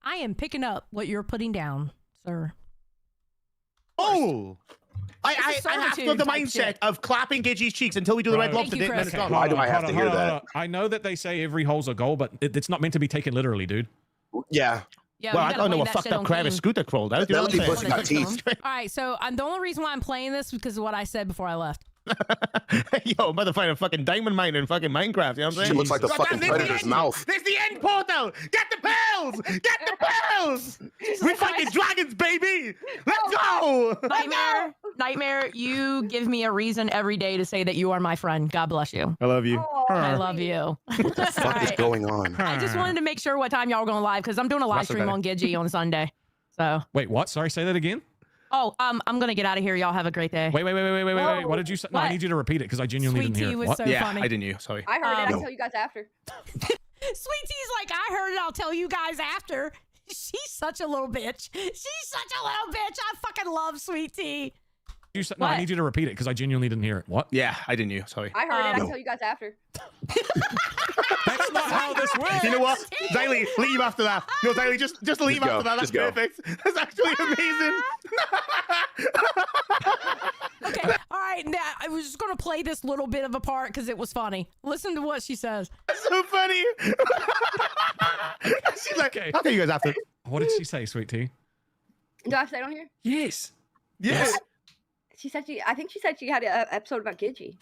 I am picking up what you're putting down, sir. Oh, I have to have the mindset of clapping Gidgy's cheeks until we do the red lobster dip, and then it's gone. Why do I have to hear that? I know that they say every hole's a goal, but it's not meant to be taken literally, dude. Yeah. Yeah, Well, we I gotta don't know blame what that fucked shit up on crab a Keem. scooter crawled out. That lady pussy got teeth. All right, so the only reason why I'm playing this is because of what I said before I left. Yo, motherfucker, a fucking diamond miner in fucking Minecraft. You know what I'm saying? She looks like the fucking there's the Predator's end. mouth. There's the end portal. Get the bells. Get the bells. We're fighting dragons, baby. Let's go. Nightmare, you give me a reason every day to say that you are my friend. God bless you. I love you. I love you. What the fuck is going on? I just wanted to make sure what time y'all were going live because I'm doing a live That's stream okay. on Gidgy on Sunday. So. Wait, what? Sorry, say that again. Oh, I'm gonna get out of here. Y'all have a great day. Wait. What did you say? No, I What? need you to repeat it because I genuinely Sweet didn't hear Tea it. was What? so Yeah, funny. I didn't hear. Sorry. I heard it. Um, I'll tell you guys after. Sweet Tea's like, I heard it. I'll tell you guys after. She's such a little bitch. She's such a little bitch. I fucking love Sweet Tea. You said, no, I What? need you to repeat it because I genuinely didn't hear it. What? Yeah, I didn't hear. Sorry. I heard it. No. I'll tell you guys after. That's not how this works. You know what? Xylee, leave after that. No, Xylee, just leave Just go. after that. That's Just go. perfect. That's actually amazing. Okay, all right. Now I was just gonna play this little bit of a part because it was funny. Listen to what she says. That's so funny. She's like, Okay. I'll tell you guys after. What did she say, Sweet Tea? Do I say it on here? Yes. Yes. She said I think she said she had an episode about Gidgy.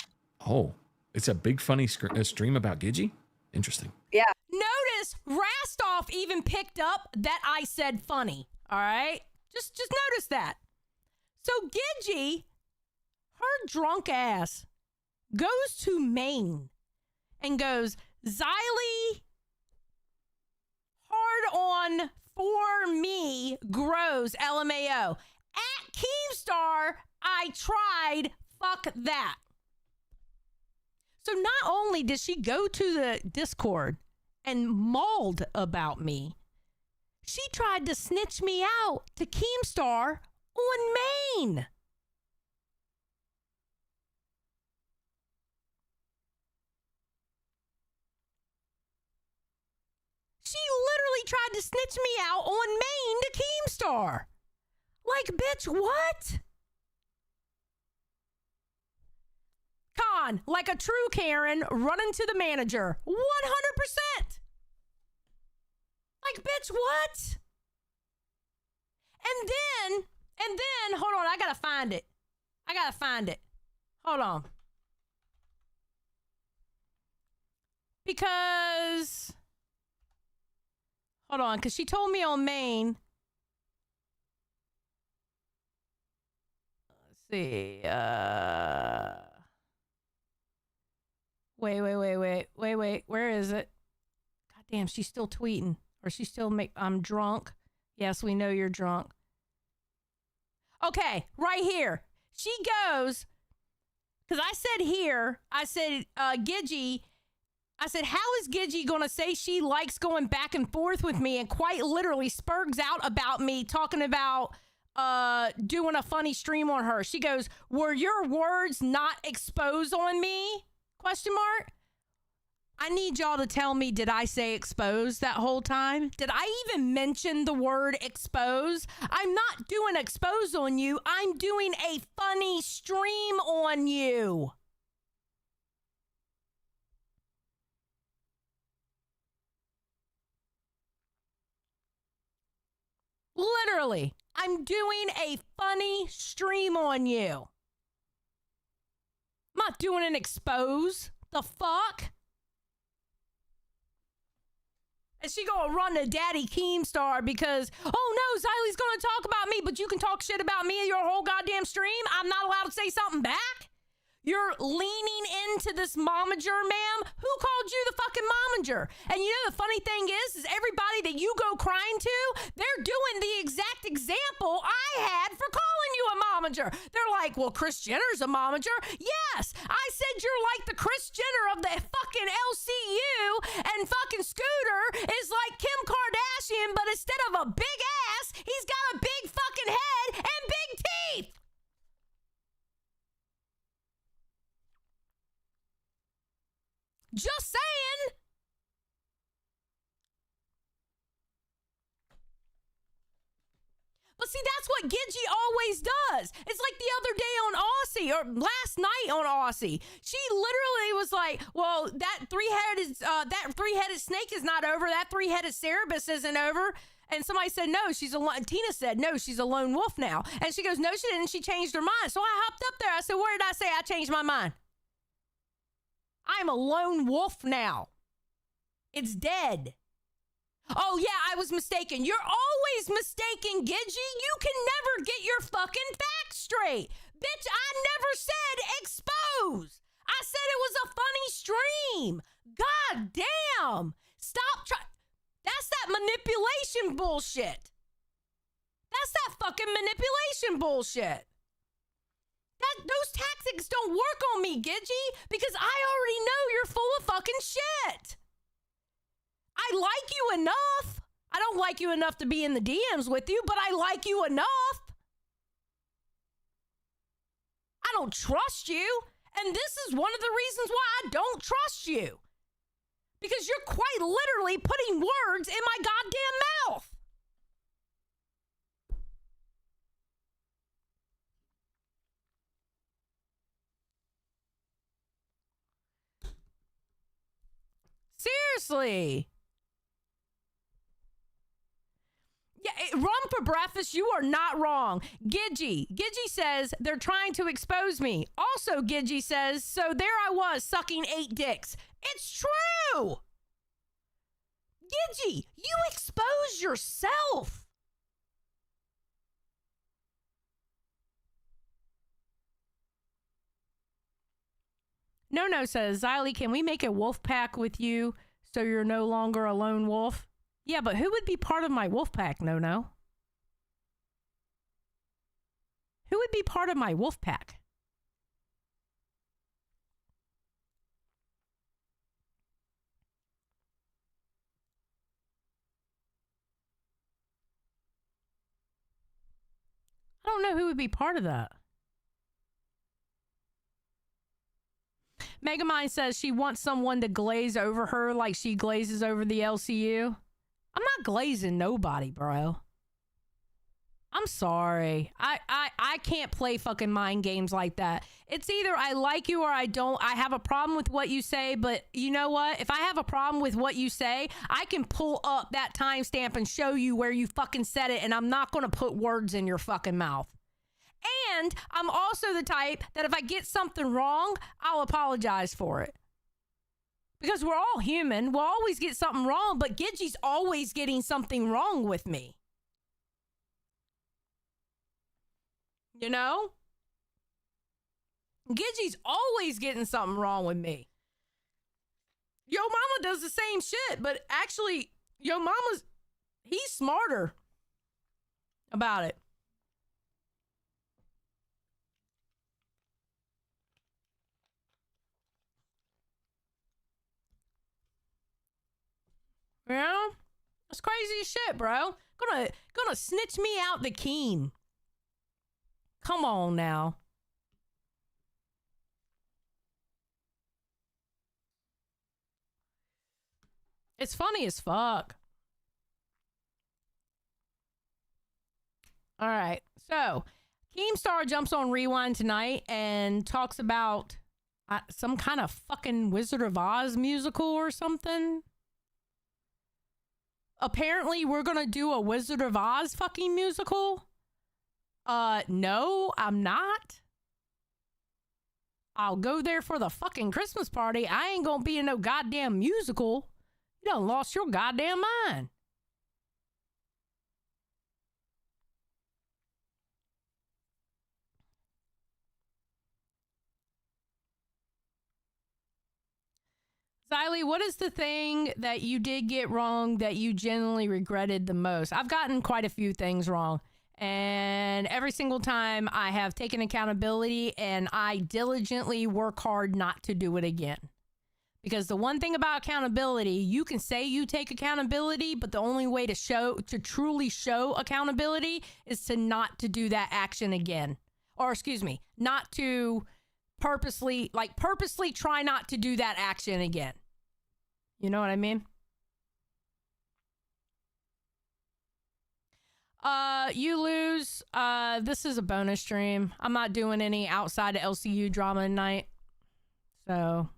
Oh, it's a big funny stream about Gidgy? Interesting. Yeah. Notice Rastoff even picked up that I said funny. All right, just notice that. So Gidgy, her drunk ass, goes to Maine and goes, Xylee, hard on for me, grows, LMAO. At Keemstar I tried. Fuck that. So not only did she go to the Discord and mauled about me, she tried to snitch me out to Keemstar on Maine. She literally tried to snitch me out on Maine to Keemstar. Like, bitch, what? Con, like a true Karen, running to the manager. 100%. Like, bitch, what? And then, hold on, I gotta find it. Hold on. Because she told me on Maine. Let's see. Wait. Where is it? God damn, she's still tweeting. Or she's still I'm drunk. Yes, we know you're drunk. Okay, right here. She goes, because I said Gidgy, I said, how is Gidgy going to say she likes going back and forth with me and quite literally spurgs out about me talking about doing a funny stream on her? She goes, were your words not exposed on me? Question mark. I need y'all to tell me, did I say exposed that whole time? Did I even mention the word expose? I'm not doing expose on you. I'm doing a funny stream on you. Literally, I'm doing a funny stream on you. I'm not doing an expose. The fuck? And she gonna run to Daddy Keemstar because, oh no, Xylie's gonna talk about me, but you can talk shit about me your whole goddamn stream? I'm not allowed to say something back? You're leaning into this momager, ma'am? Who called you the fucking momager? And you know the funny thing is everybody that you go crying to, they're doing the exact example I had for calling you a momager. They're like, well, Kris Jenner's a momager. Yes, I said you're like the Kris Jenner of the fucking LCU, and fucking Scooter is like Kim Kardashian, but instead of a big ass, he's got a big fucking head and big teeth. Just saying. But see, that's what Gidgy always does. It's like the other day on Aussie, or last night on Aussie. She literally was like, well, that three-headed snake is not over. That three-headed Cerberus isn't over. And somebody said, no, Tina said, no, she's a lone wolf now. And she goes, no, she didn't. She changed her mind. So I hopped up there. I said, where did I say I changed my mind? I'm a lone wolf now. It's dead. Oh, yeah, I was mistaken. You're always mistaken, Gidgy. You can never get your fucking facts straight. Bitch, I never said expose. I said it was a funny stream. God damn. Stop trying. That's that manipulation bullshit. That's that fucking manipulation bullshit. Those tactics don't work on me, Gidgy, because I already know you're full of fucking shit. I like you enough. I don't like you enough to be in the DMs with you, but I like you enough. I don't trust you, and this is one of the reasons why I don't trust you. Because you're quite literally putting words in my goddamn mouth. Seriously. Yeah, run for breakfast. You are not wrong. Gidgy says they're trying to expose me. Also, Gidgy says, so there I was sucking 8 dicks. It's true. Gidgy, you expose yourself. No says, Xylie, can we make a wolf pack with you so you're no longer a lone wolf? Yeah, but who would be part of my wolf pack, No? Who would be part of my wolf pack? I don't know who would be part of that. Megamind says she wants someone to glaze over her like she glazes over the LCU. I'm not glazing nobody, bro. I'm sorry. I can't play fucking mind games like that. It's either I like you or I don't. I have a problem with what you say, but you know what? If I have a problem with what you say, I can pull up that timestamp and show you where you fucking said it, and I'm not going to put words in your fucking mouth. And I'm also the type that if I get something wrong, I'll apologize for it. Because we're all human. We'll always get something wrong, but Gidgey's always getting something wrong with me. You know? Gidgey's always getting something wrong with me. Yo Mama does the same shit, but actually, Yo Mama's, he's smarter about it. Yeah, that's crazy as shit, bro. Gonna snitch me out the keen. Come on now. It's funny as fuck. All right, so Keemstar jumps on Rewind tonight and talks about some kind of fucking Wizard of Oz musical or something. Apparently, we're gonna do a Wizard of Oz fucking musical. No, I'm not. I'll go there for the fucking Christmas party. I ain't gonna be in no goddamn musical. You done lost your goddamn mind. Xylee, what is the thing that you did get wrong that you genuinely regretted the most? I've gotten quite a few things wrong. And every single time I have taken accountability and I diligently work hard not to do it again. Because the one thing about accountability, you can say you take accountability, but the only way to truly show accountability is to not to do that action again. Or excuse me, not to purposely try not to do that action again. You know what I mean? You lose. This is a bonus stream. I'm not doing any outside of LCU drama tonight. So.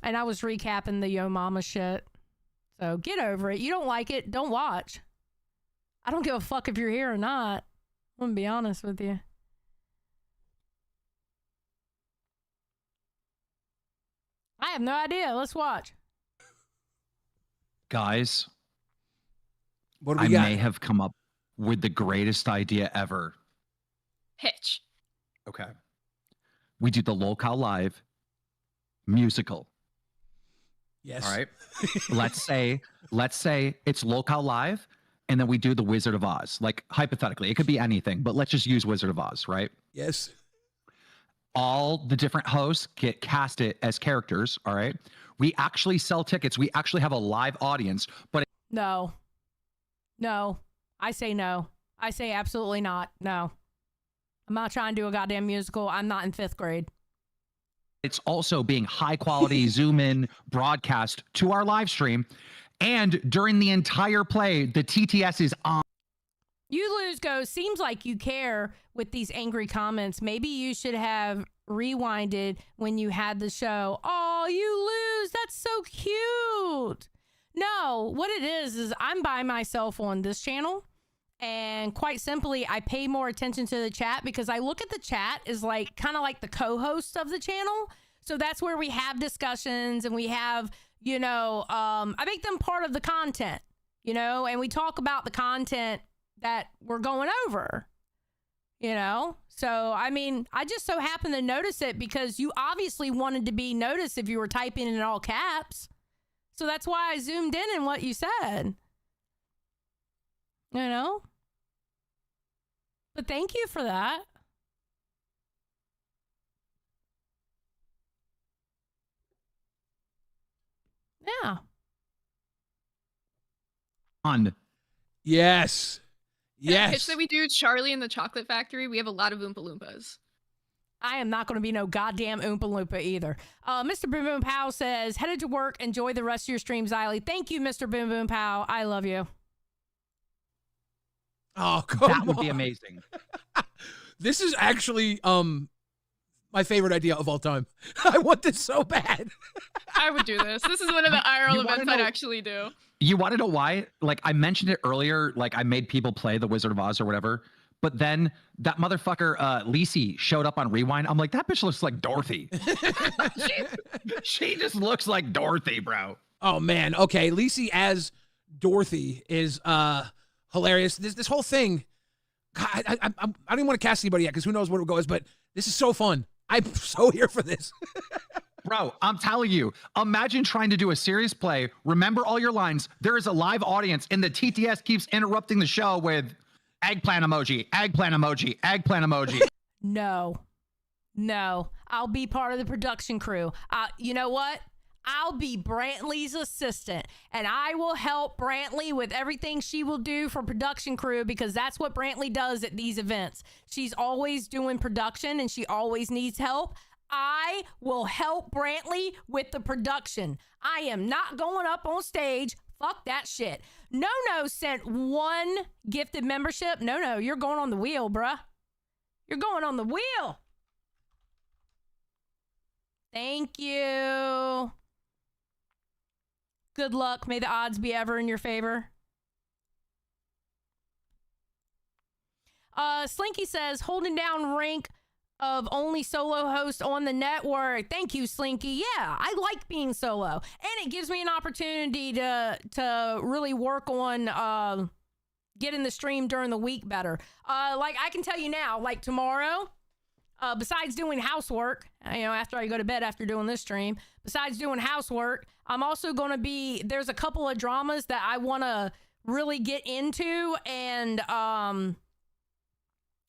And I was recapping the Yo Mama shit. So get over it. You don't like it, don't watch. I don't give a fuck if you're here or not. I'm gonna be honest with you. I have no idea. Let's watch. Guys, what do I we got? may have come up with the greatest idea ever. Hitch. Okay. We do the Locale Live musical. Yes. All right. let's say it's Locale Live, and then we do the Wizard of Oz. Like hypothetically, it could be anything, but let's just use Wizard of Oz, right? Yes. All the different hosts get casted as characters. All right. We actually sell tickets. We actually have a live audience, but No. I say no. I say absolutely not. No. I'm not trying to do a goddamn musical. I'm not in 5th grade. it's also being high quality zoom in broadcast to our live stream. And during the entire play, the TTS is on. You Lose goes, seems like you care with these angry comments. Maybe you should have rewinded when you had the show. Oh, You Lose, that's so cute. No, what it is I'm by myself on this channel. And quite simply, I pay more attention to the chat because I look at the chat as like kind of like the co-host of the channel. So that's where we have discussions and we have, you know, I make them part of the content, you know, and we talk about the content that we're going over, you know? So, I mean, I just so happened to notice it because you obviously wanted to be noticed if you were typing in all caps. So that's why I zoomed in on what you said. You know? But thank you for that. Yeah. On. Yes. Can I Yes. pitch that we do Charlie and the Chocolate Factory? We have a lot of Oompa Loompas. I am not going to be no goddamn Oompa Loompa either. Mr. Boom Boom Pow says, headed to work. Enjoy the rest of your stream, Xylee. Thank you, Mr. Boom Boom Pow. I love you. Oh, come That would on. be amazing. This is actually my favorite idea of all time. I want this so bad. I would do this. This is one of the IRL You wanna events I'd know- actually do. You want to know why? Like, I mentioned it earlier, like I made people play The Wizard of Oz or whatever, but then that motherfucker, Lacey, showed up on Rewind. I'm like, that bitch looks like Dorothy. she just looks like Dorothy, bro. Oh, man. Okay, Lacey as Dorothy is hilarious. This whole thing, God, I don't even want to cast anybody yet because who knows where it goes, but this is so fun. I'm so here for this. Bro, I'm telling you, imagine trying to do a serious play, remember all your lines. There is a live audience, and the TTS keeps interrupting the show with eggplant emoji, eggplant emoji, eggplant emoji. No. I'll be part of the production crew. You know what? I'll be Brantley's assistant, and I will help Brantley with everything she will do for production crew because that's what Brantley does at these events. She's always doing production, and she always needs help. I will help Brantley with the production. I am not going up on stage. Fuck that shit. No sent 1 gifted membership. No, you're going on the wheel, bruh. You're going on the wheel. Thank you. Good luck. May the odds be ever in your favor. Slinky says, holding down rank of only solo host on the network. Thank you, Slinky. Yeah, I like being solo. And it gives me an opportunity to really work on getting the stream during the week better. Like I can tell you now, like tomorrow, besides doing housework, after I go to bed after doing this stream, besides doing housework, I'm also going to be, there's a couple of dramas that I want to really get into and,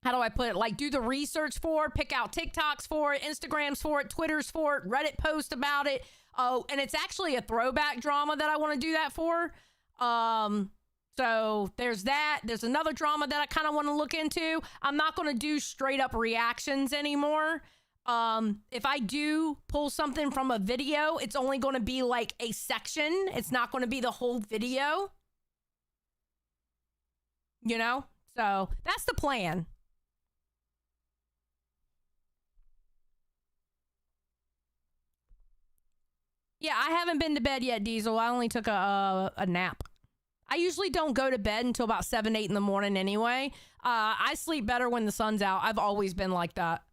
how do I put it? Like do the research for, pick out TikToks for it, Instagrams for it, Twitters for it, Reddit post about it. Oh, and it's actually a throwback drama that I want to do that for. So there's that. There's another drama that I kind of want to look into. I'm not going to do straight up reactions anymore. If I do pull something from a video, it's only going to be like a section. It's not going to be the whole video. So that's the plan. Yeah, I haven't been to bed yet, Diesel. I only took a nap. I usually don't go to bed until about 7, 8 in the morning anyway. I sleep better when the sun's out. I've always been like that.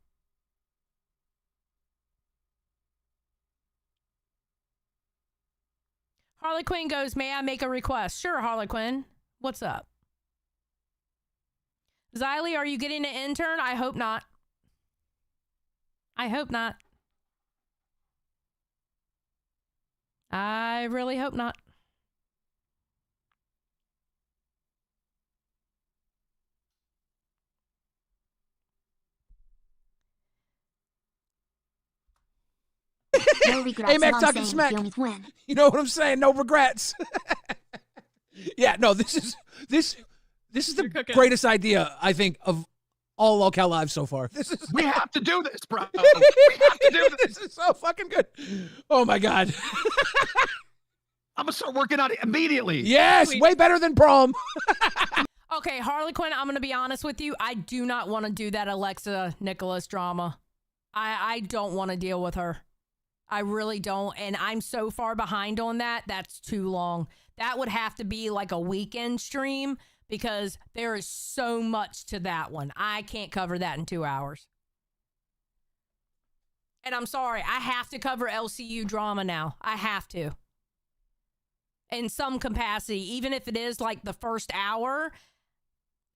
Harley Quinn goes, may I make a request? Sure, Harley Quinn. What's up? Xylee, are you getting an intern? I hope not. I hope not. I really hope not. No regrets. Hey, Mac, all I'm talking saying, smack. you always win. You know what I'm saying? No regrets. Yeah, no, this is the greatest idea, I think, of all Locale Live so far. We have to do this, bro. We have to do this. This is so fucking good. Oh my God. I'm gonna start working on it immediately. Yes, way better than prom. Okay, Harley Quinn, I'm going to be honest with you. I do not want to do that Alexa Nicholas drama. I don't want to deal with her. I really don't. And I'm so far behind on that. That's too long. That would have to be like a weekend stream because there is so much to that one. I can't cover that in 2 hours. And I'm sorry, I have to cover LCU drama now. I have to. In some capacity, even if it is like the first hour,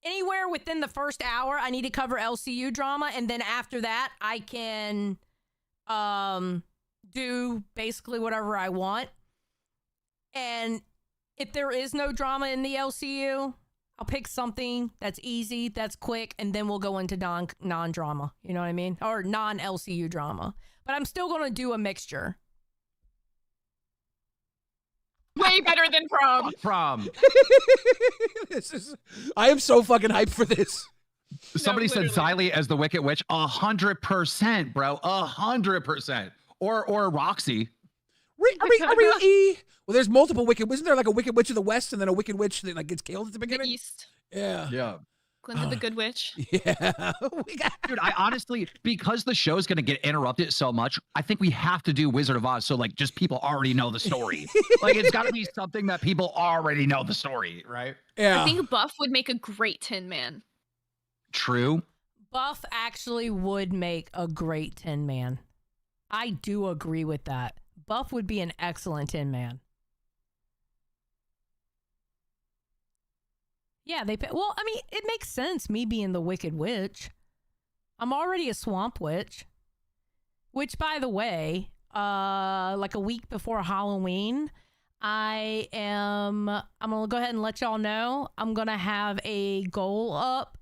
anywhere within the first hour, I need to cover LCU drama. And then after that, I can do basically whatever I want. And if there is no drama in the LCU, I'll pick something that's easy, that's quick, and then we'll go into non-drama. You know what I mean? Or non-LCU drama. But I'm still going to do a mixture. Way better than prom. Prom. I am so fucking hyped for this. Somebody said Xylee as the Wicked Witch. 100%, bro. 100%. Or Roxy. Well, there's multiple Wicked. Wasn't there like a Wicked Witch of the West and then a Wicked Witch that like gets killed at the beginning? East. Yeah. Yeah. Glinda the Good Witch. Yeah. Dude, I honestly, because the show's going to get interrupted so much, I think we have to do Wizard of Oz so like just people already know the story. Like it's got to be something that people already know the story, right? Yeah. I think Buff would make a great Tin Man. True. Buff actually would make a great Tin Man. I do agree with that. Buff would be an excellent Tin Man. Yeah, well, I mean, it makes sense, me being the Wicked Witch. I'm already a Swamp Witch. Which, by the way, like a week before Halloween, I'm going to go ahead and let y'all know, I'm going to have a goal up.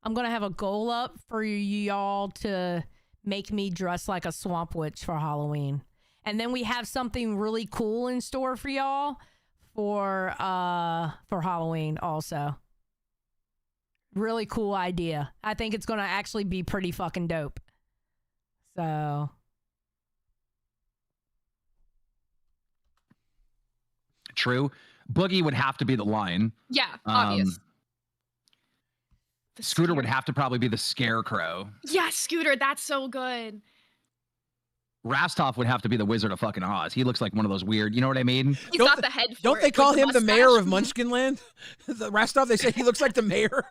I'm going to have a goal up for y'all to make me dress like a Swamp Witch for Halloween. And then we have something really cool in store for y'all for Halloween also. Really cool idea. I think it's going to actually be pretty fucking dope. So. True. Boogie would have to be the lion. Yeah, obvious. Scooter would have to probably be the scarecrow. Yeah, Scooter, that's so good. Rastov would have to be the Wizard of fucking Oz. He looks like one of those weird, you know what I mean? He's got the head for Don't it, they call with him the mustache. mayor of Munchkinland? The Rastov, they say he looks like the mayor.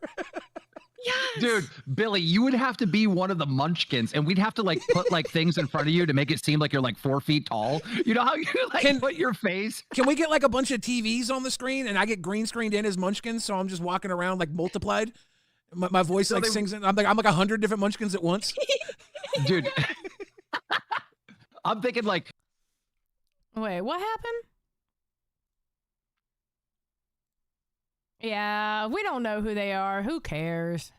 Yes. Dude, Billy, you would have to be one of the munchkins, and we'd have to like put like things in front of you to make it seem like you're like 4 feet tall. You know how you like put your face? Can we get like a bunch of TVs on the screen and I get green screened in as Munchkins, so I'm just walking around like multiplied? My voice like sings in. I'm like 100 different Munchkins at once. Dude. I'm thinking like. Wait, what happened? Yeah, we don't know who they are. Who cares?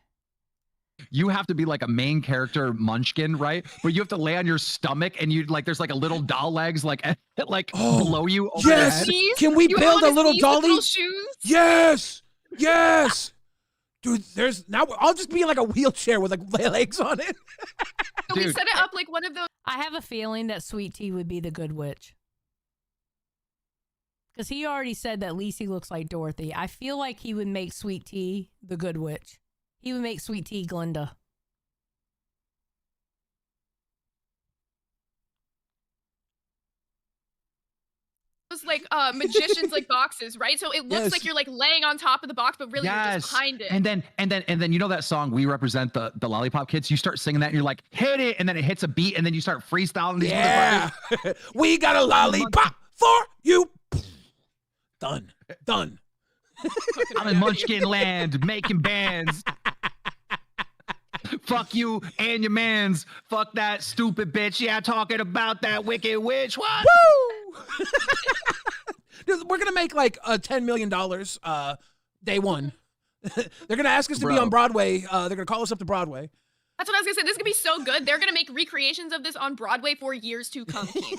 You have to be like a main character munchkin, right? But you have to lay on your stomach and you like there's like a little doll legs like below you. Over Yes. your head. Can we You build have a little these dolly? little shoes? Yes. Yes. Dude, I'll just be in like a wheelchair with like legs on it. So we set it up like one of those. I have a feeling that Sweet Tea would be the Good Witch. Because he already said that Lacey looks like Dorothy. I feel like he would make Sweet Tea the Good Witch. He would make Sweet Tea Glinda. Those like magicians like boxes, right? So it looks Yes. like you're like laying on top of the box, but really you're just behind it. And then you know that song We Represent the Lollipop Kids? You start singing that and you're like, hit it, and then it hits a beat, and then you start freestyling these Yeah. We got a lollipop for you. Done. I'm in Munchkin Land making bands. Fuck you and your mans. Fuck that stupid bitch. Yeah, talking about that Wicked Witch. What? Woo! Dude, we're gonna make like $10 million day one. They're gonna ask us to be on Broadway. They're gonna call us up to Broadway. That's what I was gonna say. This is gonna be so good. They're gonna make recreations of this on Broadway for years to come. King.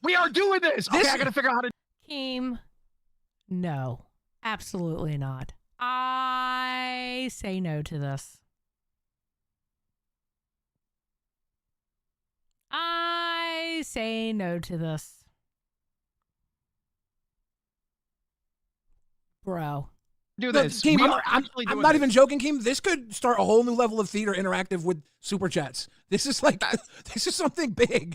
We are doing this. Okay, I gotta figure out how to. Keem, no, absolutely not. I say no to this. I say no to this. Bro. Do Look, this. Keem, We are I'm actually doing not this. even joking, Keem. This could start a whole new level of theater interactive with super chats. This is like this is something big.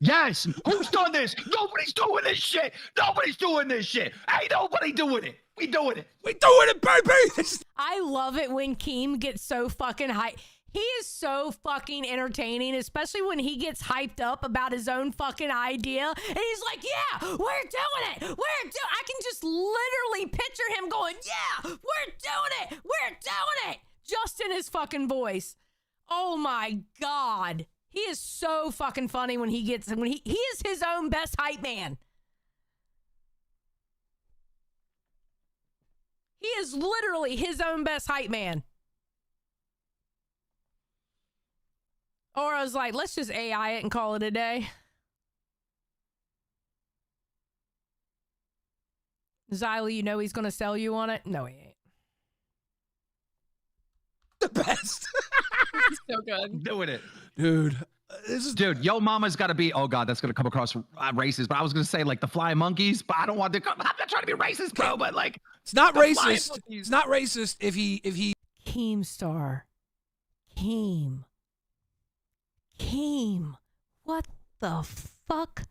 Yes. Who's done this? Nobody's doing this shit. Nobody's doing this shit. Ain't nobody doing it. We doing it. We doing it, baby. I love it when Keem gets so fucking hyped. He is so fucking entertaining, especially when he gets hyped up about his own fucking idea. And he's like, yeah, we're doing it. I can just literally picture him going, yeah, we're doing it. We're doing it. Just in his fucking voice. Oh my God. He is so fucking funny when he is his own best hype man. He is literally his own best hype man. Or I was like, let's just AI it and call it a day. Xylee, you know he's going to sell you on it? No, he ain't. The best. So good. Doing it. Dude. Dude, Yo Mama's got to be, oh God, that's going to come across racist, but I was going to say like the flying monkeys, but I don't want to come, I'm not trying to be racist, bro, but like. It's not racist. It's not racist if he. Keemstar. Keem. What the fuck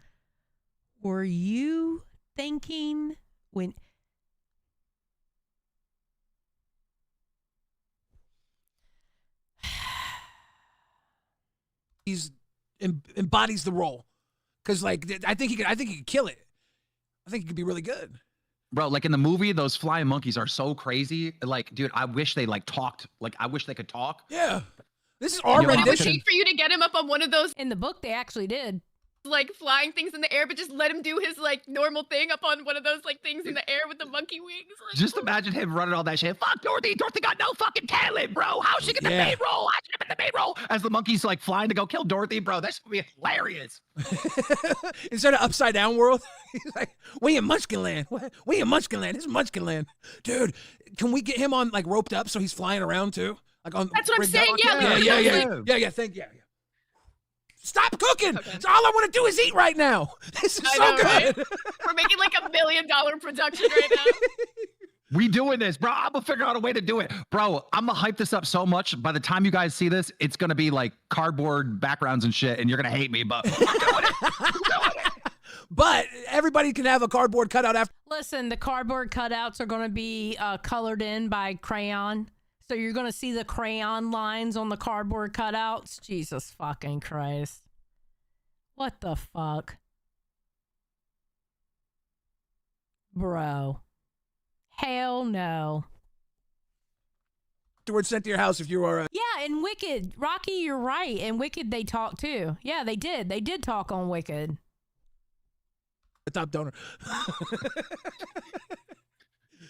were you thinking when. He's embodies the role, because like I think he could kill it. I think he could be really good, bro. Like in the movie, those flying monkeys are so crazy. Like, dude, I wish they like talked. Like, I wish they could talk. Yeah, this is our rendition. I would hate for you to get him up on one of those. In the book, they actually did. Like flying things in the air, but just let him do his like normal thing up on one of those like things in the air with the monkey wings. Like, just imagine him running all that shit. Fuck Dorothy. Dorothy got no fucking talent, bro. How's she get the main role? How's she get the main role? As the monkey's like flying to go kill Dorothy, bro. That's gonna be hilarious. Instead of upside down world, he's like, we in Munchkin Land. We in Munchkin Land. This is Munchkin Land, dude. Can we get him on like roped up so he's flying around too? Like on. That's what I'm saying. Yeah. Thank you. Stop cooking. Okay. So all I want to do is eat right now. This is so good. Right? We're making like $1 million production right now. We doing this, bro. I'm gonna figure out a way to do it, bro. I'm gonna hype this up so much. By the time you guys see this, it's gonna be like cardboard backgrounds and shit, and you're gonna hate me. But I'm doing it. But everybody can have a cardboard cutout after. Listen, the cardboard cutouts are gonna be colored in by crayon. So you're going to see the crayon lines on the cardboard cutouts? Jesus fucking Christ. What the fuck? Bro. Hell no. Afterwards sent to your house if you are Yeah, and Wicked. Rocky, you're right. And Wicked, they talk too. Yeah, they did. They did talk on Wicked. The top donor.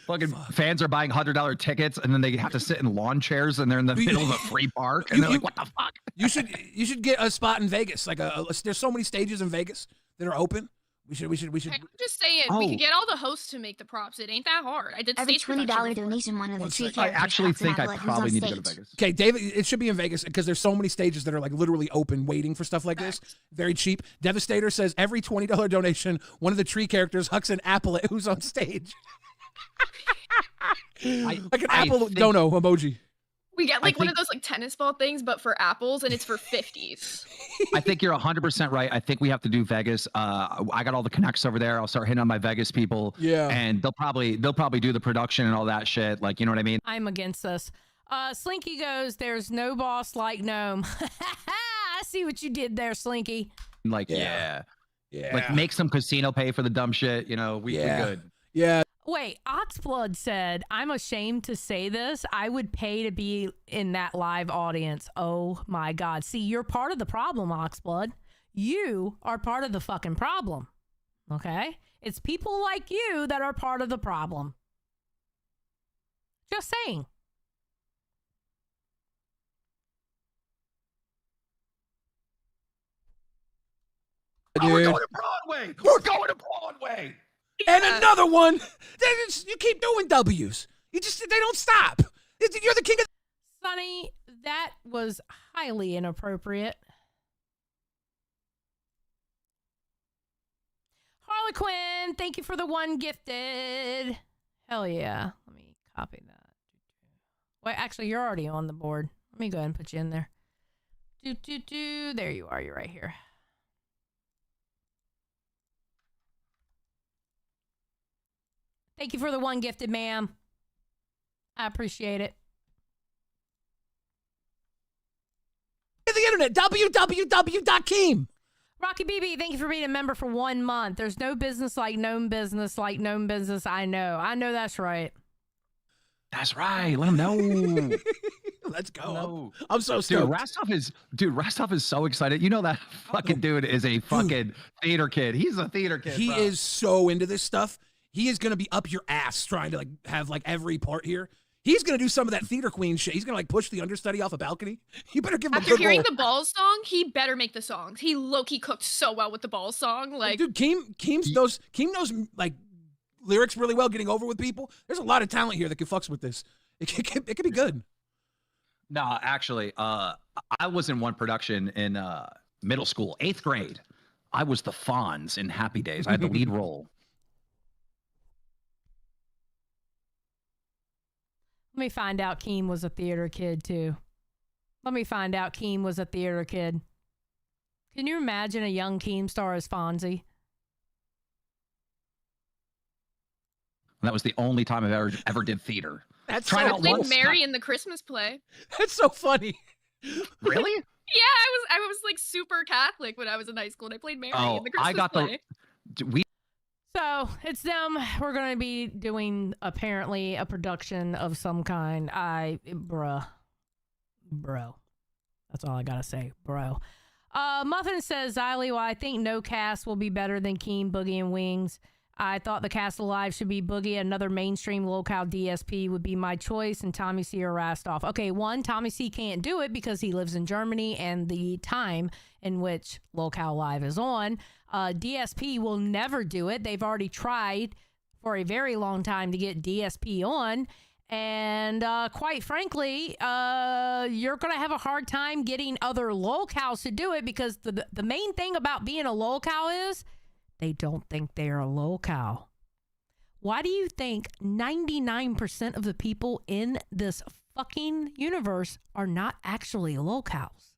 Fucking fans are buying $100 tickets, and then they have to sit in lawn chairs, and they're in the middle of a free park, and they're like, "What the fuck?" You should get a spot in Vegas. Like there's so many stages in Vegas that are open. We should. I'm just saying, we could get all the hosts to make the props. It ain't that hard. I did every stage $20 donation. One of the three I actually think I probably need to go to Vegas. Okay, David, it should be in Vegas because there's so many stages that are like literally open, waiting for stuff like this. Very cheap. Devastator says every $20 donation, one of the tree characters hucks an applet who's on stage. Like an apple dono emoji. We get like one of those like tennis ball things, but for apples, and it's for 50s. I think you're 100% right. I think we have to do Vegas. I got all the connects over there. I'll start hitting on my Vegas people. Yeah, and they'll probably do the production and all that shit. Like, you know what I mean? I'm against this. Slinky goes, "There's no boss like Gnome." I see what you did there, Slinky. Like, yeah. Like, make some casino pay for the dumb shit. You know, we good. Yeah. Wait, Oxblood said, "I'm ashamed to say this. I would pay to be in that live audience." Oh my God. See, you're part of the problem, Oxblood. You are part of the fucking problem. Okay? It's people like you that are part of the problem. Just saying. Oh, we're going to Broadway. We're going to Broadway. And another one. You keep doing W's. They don't stop. You're the king of. Sonny, that was highly inappropriate. Harlequin, thank you for the one gifted. Hell yeah. Let me copy that. Wait, actually, you're already on the board. Let me go ahead and put you in there. There you are. You're right here. Thank you for the one gifted, ma'am. I appreciate it. The internet, www.keem. Rocky BB, thank you for being a member for 1 month. There's no business like gnome business like gnome business. I know that's right. That's right. Let him know. Let's go. I'm so stoked. Rastov is so excited. You know that fucking dude is a fucking theater kid. He's a theater kid. He is so into this stuff. he is going to be up your ass trying to like have like every part here. He's going to do some of that theater queen shit. He's going to like push the understudy off a balcony. You better give him After a good hearing role. the Balls song, he better make the songs. He low-key cooked so well with the Balls song. Like, dude, Keem knows like lyrics really well, getting over with people. There's a lot of talent here that can fucks with this. It could be good. No, actually, I was in one production in middle school, 8th grade. I was the Fonz in Happy Days. I had the lead role. Let me find out Keem was a theater kid, too. Let me find out Keem was a theater kid. Can you imagine a young Keem star as Fonzie? That was the only time I've ever did theater. That's Tried I out played once. Mary in the Christmas play. That's so funny. Really? Yeah, I was like super Catholic when I was in high school, and I played Mary in the Christmas I got play. So it's them. We're going to be doing apparently a production of some kind. Bro. That's all I got to say, bro. Muffin says, Xylee, well, I think no cast will be better than Keem, Boogie, and Wings. I thought the cast alive should be Boogie. Another mainstream locale DSP would be my choice, and Tommy C. or Rastoff. Okay, one, Tommy C. can't do it because he lives in Germany and the time in which locale live is on. DSP will never do it. They've already tried for a very long time to get DSP on. And quite frankly, you're going to have a hard time getting other locales to do it because the main thing about being a locale is they don't think they're a locale. Why do you think 99% of the people in this fucking universe are not actually locales?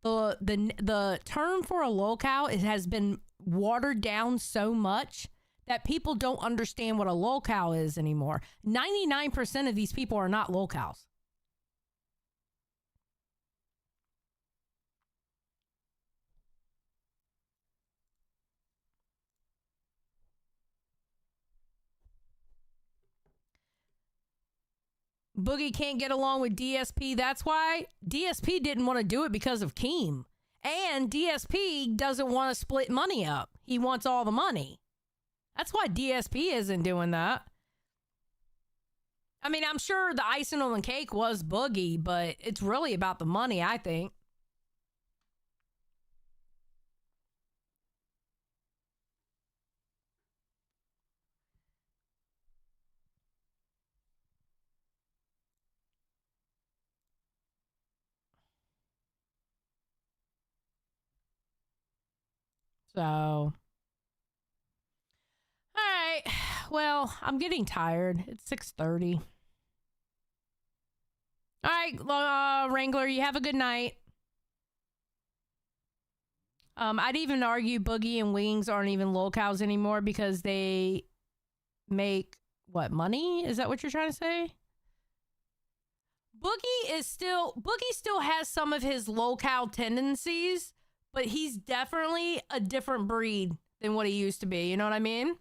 The term for a locale has been watered down so much that people don't understand what a locale is anymore. 99% of these people are not locales. Boogie can't get along with DSP. That's why DSP didn't want to do it because of Keem. And DSP doesn't want to split money up. He wants all the money. That's why DSP isn't doing that. I mean, I'm sure the icing on the cake was Boogie, but it's really about the money, I think. So, all right. Well, I'm getting tired. It's 6:30. All right, Wrangler, you have a good night. I'd even argue Boogie and Wings aren't even locales anymore because they make, what, money? Is that what you're trying to say? Boogie still has some of his locale tendencies, but he's definitely a different breed than what he used to be. You know what I mean?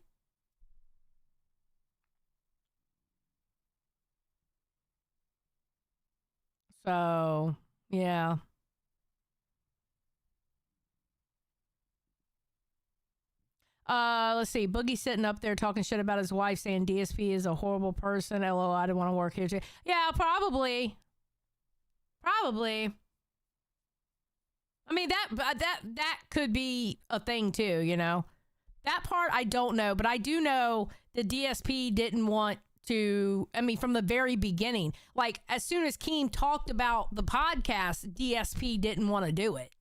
So, yeah. Let's see. Boogie's sitting up there talking shit about his wife, saying DSP is a horrible person. LO, I didn't want to work here too. Yeah, probably. I mean, that could be a thing too, you know? That part I don't know, but I do know that DSP didn't want to, I mean, from the very beginning, like as soon as Keem talked about the podcast, DSP didn't want to do it.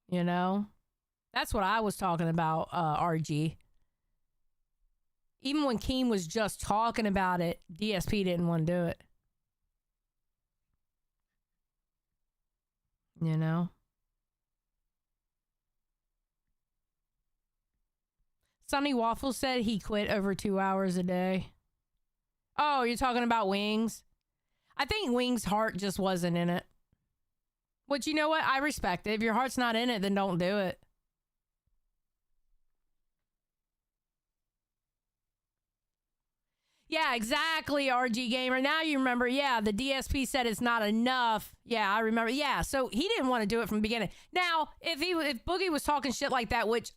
You know? That's what I was talking about, RG. Even when Keem was just talking about it, DSP didn't want to do it. You know? Sonny Waffle said he quit over 2 hours a day. Oh, you're talking about Wings? I think Wings' heart just wasn't in it. Which, you know what? I respect it. If your heart's not in it, then don't do it. Yeah, exactly, RG Gamer. Now you remember, yeah, the DSP said it's not enough. Yeah, I remember. Yeah, so he didn't want to do it from the beginning. Now, if Boogie was talking shit like that, which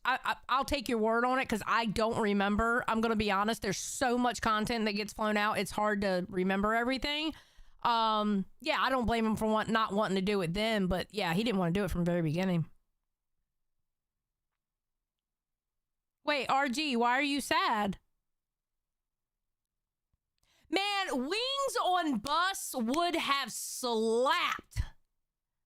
I'll take your word on it because I don't remember. I'm going to be honest. There's so much content that gets flown out. It's hard to remember everything. Yeah, I don't blame him for not wanting to do it then, but yeah, he didn't want to do it from the very beginning. Wait, RG, why are you sad? Man, Wings on Bus would have slapped.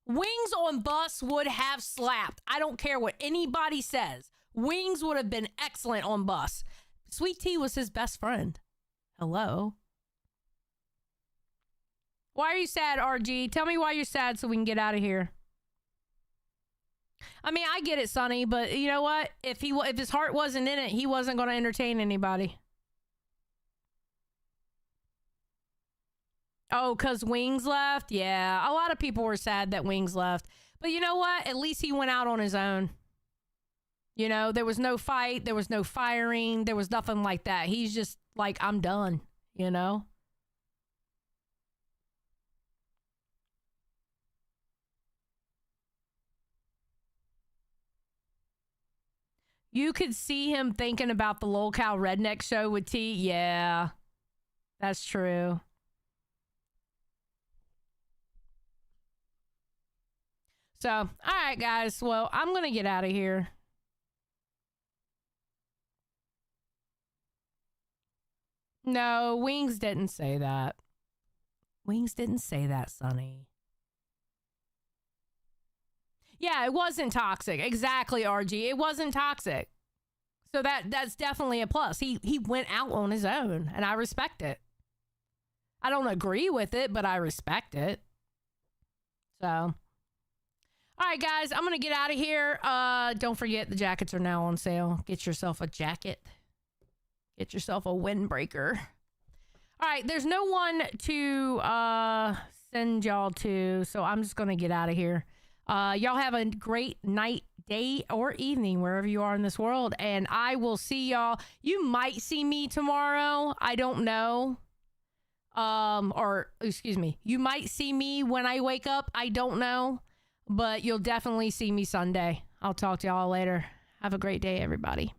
Wings on Bus would have slapped. I don't care what anybody says. Wings would have been excellent on Bus. Sweet Tea was his best friend. Hello. Why are you sad, RG? Tell me why you're sad so we can get out of here. I mean, I get it, Sonny, but you know what? If his heart wasn't in it, he wasn't going to entertain anybody. Oh, because Wings left? Yeah, a lot of people were sad that Wings left. But you know what? At least he went out on his own. You know, there was no fight. There was no firing. There was nothing like that. He's just like, I'm done, you know? You could see him thinking about the Lol Cow Redneck show with T. Yeah, that's true. So, all right, guys. Well, I'm going to get out of here. No, Wings didn't say that. Wings didn't say that, Sonny. Yeah, it wasn't toxic. Exactly, RG. It wasn't toxic. So that's definitely a plus. He went out on his own, and I respect it. I don't agree with it, but I respect it. So, all right, guys, I'm going to get out of here. Don't forget, the jackets are now on sale. Get yourself a jacket. Get yourself a windbreaker. All right, there's no one to send y'all to, so I'm just going to get out of here. Y'all have a great night, day, or evening, wherever you are in this world, and I will see y'all. You might see me tomorrow. I don't know. Or, excuse me, you might see me when I wake up. I don't know. But you'll definitely see me Sunday. I'll talk to y'all later. Have a great day, everybody.